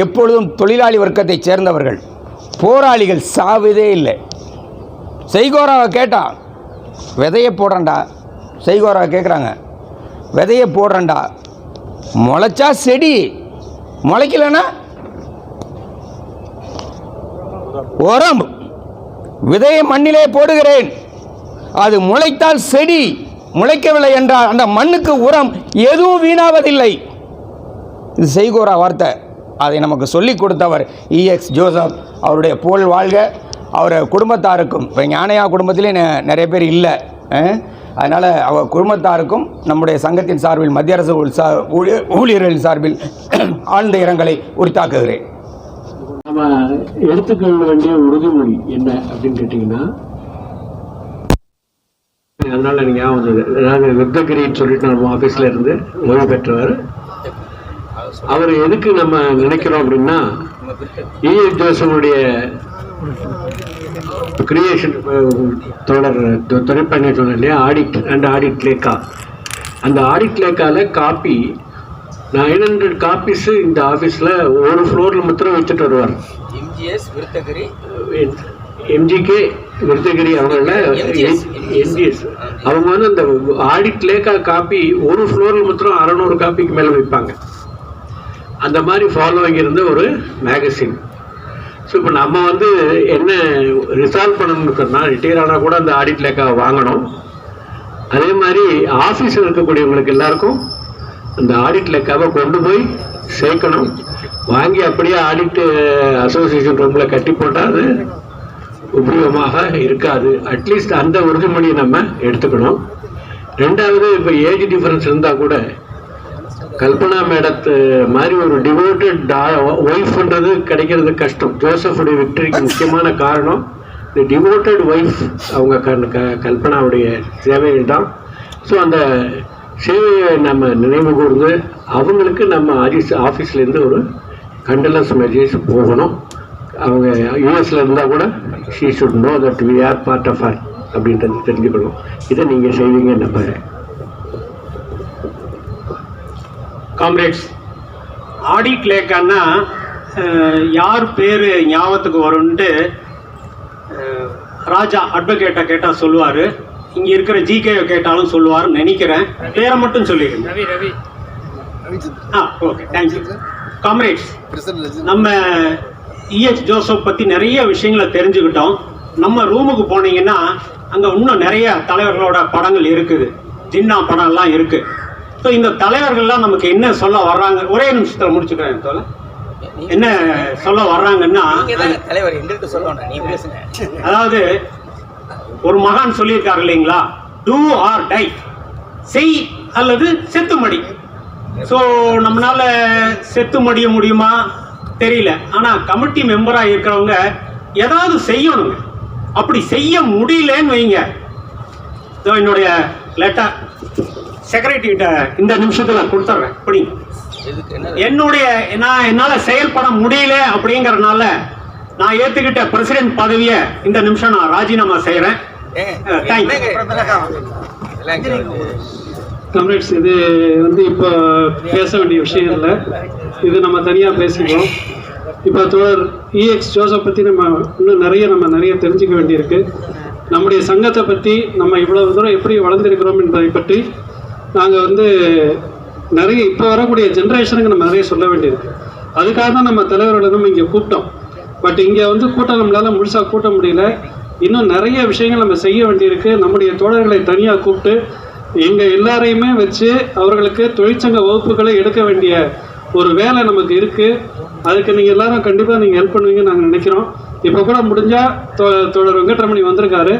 எப்பொழுதும் தொழிலாளி வர்க்கத்தைச் சேர்ந்தவர்கள், போராளிகள் சாவதே இல்லை. செய்கோராவை கேட்டா விதையை போடுறண்டா, செய்கோராவை கேட்குறாங்க விதையை போடுறண்டா, முளைச்சா செடி, முளைக்கலன்னா உரம். விதையை மண்ணிலே போடுகிறேன், அது முளைத்தால் செடி, முளைக்கவில்லை என்றால் அந்த மண்ணுக்கு உரம், எதுவும் வீணாவதில்லை. இது செய்கோரா வார்த்தை. அதை நமக்கு சொல்லிக் கொடுத்தவர் EX ஜோசப். அவருடைய புகழ் வாழ்க. அவர் குடும்பத்தாருக்கும், இப்போ ஞானையா குடும்பத்திலே நிறைய பேர் இல்லை, அதனால் அவர் குடும்பத்தாருக்கும் நம்முடைய சங்கத்தின் சார்பில், மத்திய அரசு ஊழியர்களின் சார்பில் ஆழ்ந்த இரங்கலை உரித்தாக்குகிறேன். நம்ம எடுத்துக்கொள்ள வேண்டிய உறுதிமொழி என்ன அப்படின்னு கேட்டிங்கன்னா, அதனால் நீங்கள் ஞாபகம் வந்தது, நாங்கள் வெப்தகிரின்னு சொல்லிட்டு நம்ம ஆஃபீஸில் இருந்து ஓய்வு பெற்றவர் அவர் எதுக்கு நம்ம நினைக்கிறோம் அப்படின்னா இஎஸ் ஜோசனுடைய கிரியேஷன் தொடர் துறைப்பயணம் சொன்னேன் இல்லையா, ஆடிட் அண்ட் ஆடிட் லேக்கா. அந்த ஆடிட் லேக்கால காப்பி 900 காப்பீஸ் இந்த ஆஃபீஸில் ஒரு ஃப்ளோரில் மாத்திரம் வச்சுட்டு வருவார். எம்ஜிகே விருத்தகிரி அவங்கள என்ஜிஎஸ் அவங்க வந்து அந்த ஆடிட் லேக்கா காப்பி ஒரு ஃப்ளோரில் மாத்திரம் 600 காப்பிக்கு மேலே வைப்பாங்க. அந்த மாதிரி ஃபாலோவிங் இருந்த ஒரு மேகசின். ஸோ இப்போ நம்ம வந்து என்ன ரிசால்வ் பண்ணணும்னு சொன்னால், ரிட்டையர் ஆனால் கூட அந்த ஆடிட் லேக்கா வாங்கணும். அதே மாதிரி ஆஃபீஸில் இருக்கக்கூடியவங்களுக்கு எல்லாருக்கும் அந்த ஆடிட் லேக்காவை கொண்டு போய் சேர்க்கணும். வாங்கி அப்படியே ஆடிட் அசோசியேஷன் ரூமில் கட்டி போட்டால் அது உபயோகமாக இருக்காது. அட்லீஸ்ட் அந்த உறுதிமொழியை நம்ம எடுத்துக்கணும். ரெண்டாவது, இப்போ ஏஜ் டிஃபரன்ஸ் இருந்தால் கூட கல்பனா மேடத்து மாதிரி ஒரு டிவோட்டட் ஒய்ஃப்ன்றது கிடைக்கிறது கஷ்டம். ஜோசஃபுடைய விக்டரிக்கு முக்கியமான காரணம் இந்த டிவோட்டட் ஒய்ஃப். அவங்க கல்பனாவுடைய சேவைகள் தான். ஸோ அந்த சேவையை நம்ம நினைவு கூர்ந்து அவங்களுக்கு நம்ம ஆஃபீஸ்லேருந்து ஒரு கண்டலன்ஸ் மெசேஜ் போகணும். அவங்க யூஎஸில் இருந்தால் கூட she should know that we are part of her அப்படின்றது தெரிஞ்சுக்கணும். இதை நீங்கள் செய்வீங்க நம்புகிறேன். காம்ரேட்ஸ், ஆடிட் லேக்கான்னா யார் பேர் ஞாபகத்துக்கு வரும்ன்ட்டு ராஜா அட்வொகேட்டை கேட்டால் சொல்லுவார். இங்கே இருக்கிற ஜிகேவை கேட்டாலும் சொல்லுவார்னு நினைக்கிறேன். பேரை மட்டும் சொல்லிடுங்க. Okay, thank you. காம்ரேட்ஸ், நம்ம இஎஸ் ஜோசப் பற்றி நிறைய விஷயங்களை தெரிஞ்சுக்கிட்டோம். நம்ம ரூமுக்கு போனீங்கன்னா அங்கே இன்னும் நிறைய தலைவர்களோட படங்கள் இருக்குது. ஜின்னா படம்லாம் இருக்குது. ஸோ இந்த தலைவர்கள்லாம் நமக்கு என்ன சொல்ல வர்றாங்க, ஒரே நிமிஷத்தில் முடிச்சுக்கிறேன் தோல. என்ன சொல்ல வர்றாங்கன்னா, அதாவது ஒரு மகான் சொல்லியிருக்காரு இல்லைங்களா, டூ ஆர் டை, செய் அல்லது செத்து மடி. ஸோ நம்மளால செத்து மடிய முடியுமா தெரியல. ஆனால் கமிட்டி மெம்பராக இருக்கிறவங்க ஏதாவது செய்யணுங்க. அப்படி செய்ய முடியலன்னு வைங்க, என்னுடைய லெட்டர் செக்ரட்டரி கிட்ட இந்த நிமிஷத்தில் கொடுத்துட்றேன். அப்படி என்னால் செயல்பட முடியல அப்படிங்கறதுனால நான் ஏற்றுக்கிட்ட பிரசிடென்ட் பதவியை இந்த நிமிஷம் நான் ராஜினாமா செய்கிறேன். கம்ரேட்ஸ், இது வந்து இப்போ பேச வேண்டிய விஷயம் இல்லை. இது நம்ம தனியாக பேசிக்குவோம். இப்போ தோழர் இஎக்ஸ் ஜோசப் பற்றி இன்னும் நிறைய தெரிஞ்சுக்க வேண்டியிருக்கு. நம்முடைய சங்கத்தை பற்றி நம்ம இவ்வளவு தூரம் எப்படி வளர்ந்துருக்கிறோம் என்பதை பற்றி நாங்கள் வந்து நிறைய இப்போ வரக்கூடிய ஜென்ரேஷனுக்கு நம்ம நிறைய சொல்ல வேண்டியிருக்கு. அதுக்காக தான் நம்ம தலைவர்களை நம்ம இங்கே கூப்பிட்டோம். பட் இங்கே வந்து கூட்டம் நம்மளால் முழுசாக கூட்ட முடியல. இன்னும் நிறைய விஷயங்கள் நம்ம செய்ய வேண்டியிருக்கு. நம்முடைய தோழர்களை தனியாக கூப்பிட்டு எங்கள் எல்லாரையுமே வச்சு அவர்களுக்கு தொழிற்சங்க வகுப்புகளை எடுக்க வேண்டிய ஒரு வேலை நமக்கு இருக்குது. அதுக்கு நீங்கள் எல்லாரும் கண்டிப்பாக நீங்கள் ஹெல்ப் பண்ணுவீங்கன்னு நாங்கள் நினைக்கிறோம். இப்போ கூட முடிஞ்சால் தோழர் வெங்கட்ரமணி வந்திருக்காரு.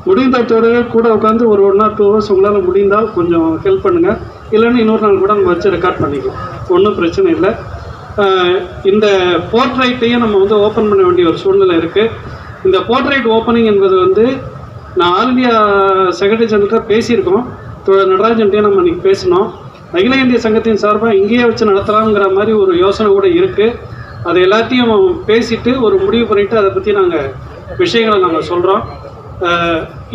முடிந்த தோழர்கள் கூட உட்காந்து ஒரு 1 or 2 hours உங்களால் முடிந்தால் கொஞ்சம் ஹெல்ப் பண்ணுங்கள். இல்லைன்னு இன்னொரு நாள் கூட நம்ம வச்சு ரெக்கார்ட் பண்ணிக்கலாம், ஒன்றும் பிரச்சனை இல்லை. இந்த போர்ட்ரைட்டையும் நம்ம வந்து ஓப்பன் பண்ண வேண்டிய ஒரு சூழ்நிலை இருக்குது. இந்த போர்ட்ரைட் ஓப்பனிங் என்பது வந்து நான் ஆல் இந்தியா செக்ரட்டரி ஜெனரல்கிட்ட பேசியிருக்கோம். நடராஜன்ட்டையும் நம்ம இன்றைக்கி பேசினோம். அகில இந்திய சங்கத்தின் சார்பாக இங்கேயே வச்சு நடத்தலாங்கிற மாதிரி ஒரு யோசனை கூட இருக்குது. அதை எல்லாத்தையும் பேசிட்டு ஒரு முடிவு பண்ணிவிட்டு அதை பற்றி நாங்கள் விஷயங்களை நாங்கள் சொல்கிறோம்.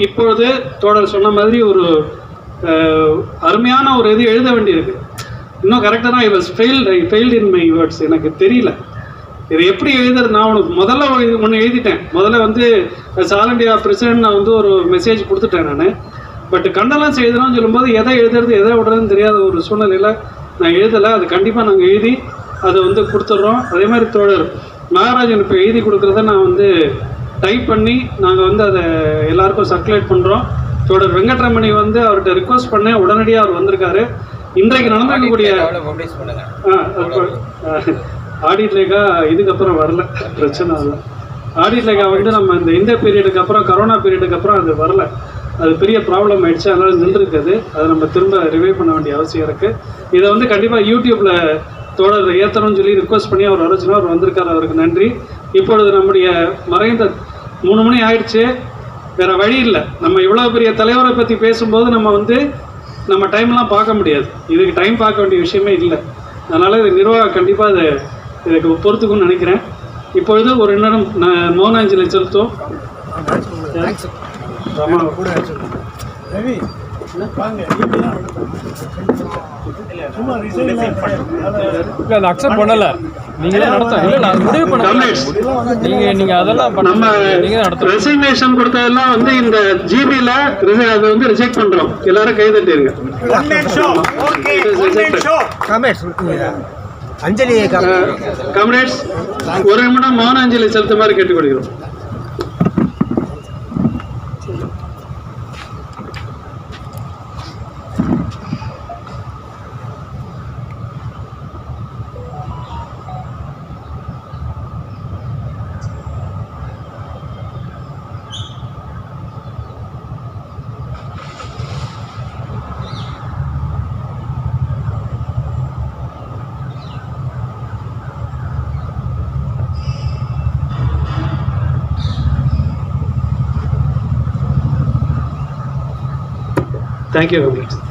இப்பொழுது தோழர் சொன்ன மாதிரி ஒரு அருமையான ஒரு இது எழுத வேண்டியிருக்கு. இன்னும் கரெக்டாக தான் I failed in my words. எனக்கு தெரியல இது எப்படி எழுதுறது. நான் உனக்கு முதல்ல ஒன்று எழுதிட்டேன். முதல்ல வந்து ஆல் இண்டியா பிரசிடென்ட் நான் வந்து ஒரு மெசேஜ் கொடுத்துட்டேன் நான். பட் கண்டலன்ஸ் எழுதணும்னு சொல்லும்போது எதை எழுதுறது எதை விடுறதுன்னு தெரியாத ஒரு சூழ்நிலையில் நான் எழுதலை. அது கண்டிப்பாக நாங்கள் எழுதி அதை வந்து கொடுத்துட்றோம். அதே மாதிரி தோழர் நாகராஜன் இப்போ எழுதி கொடுக்குறத நான் வந்து டைப் பண்ணி நாங்கள் வந்து அதை எல்லாருக்கும் சர்க்குலேட் பண்ணுறோம். தோழர் வெங்கட்ரமணி வந்து அவர்கிட்ட ரிக்வஸ்ட் பண்ணேன், உடனடியாக அவர் வந்திருக்காரு. இன்றைக்கு நடந்திருக்கக்கூடிய ஆடிட் லேக்கா இதுக்கப்புறம் வரல, பிரச்சனை இல்லை. ஆடிட் லேக்கா வந்து நம்ம இந்த பீரியடுக்கு அப்புறம் கரோனா பீரியடுக்கு அப்புறம் அது வரல. அது பெரிய ப்ராப்ளம் ஆயிடுச்சு, அதனால் நின்றுருக்குது. அதை நம்ம திரும்ப ரிவைவ் பண்ண வேண்டிய அவசியம் இருக்குது. இதை வந்து கண்டிப்பாக யூடியூப்பில் தோழர் ஏற்றணும்னு சொல்லி ரிக்வஸ்ட் பண்ணி அவர் வரச்சுன்னா அவர் வந்திருக்கார். அவருக்கு நன்றி. இப்பொழுது நம்முடைய மறைந்த 3 மணி ஆயிடுச்சு, வேறு வழி இல்லை. நம்ம இவ்வளோ பெரிய தலைவரை பற்றி பேசும்போது நம்ம டைம்லாம் பார்க்க முடியாது. இதுக்கு டைம் பார்க்க வேண்டிய விஷயமே இல்லை. அதனால் இது நிர்வாகம் கண்டிப்பாக இதுக்கு பொறுத்துக்குன்னு நினைக்கிறேன். இப்பொழுது ஒரு நிமிடம் மௌன அஞ்சலி செலுத்துவோம். அக்செப்ட் பண்ணல நீங்க நடத்த இல்ல நான் முடிவு பண்ண நீங்க அதெல்லாம் நம்ம ரெசிக்னேஷன் கொடுத்ததெல்லாம் வந்து இந்த ஜிபில அதை வந்து ரிஜெக்ட் பண்றோம். எல்லாரும் கை தட்டிருங்க. அஞ்சலி காம்ரேட்ஸ் ஒரு நிமிடம் மௌன அஞ்சலி செலுத்துமாறு கேட்டுக்கொள்கிறோம். Thank you, comrades.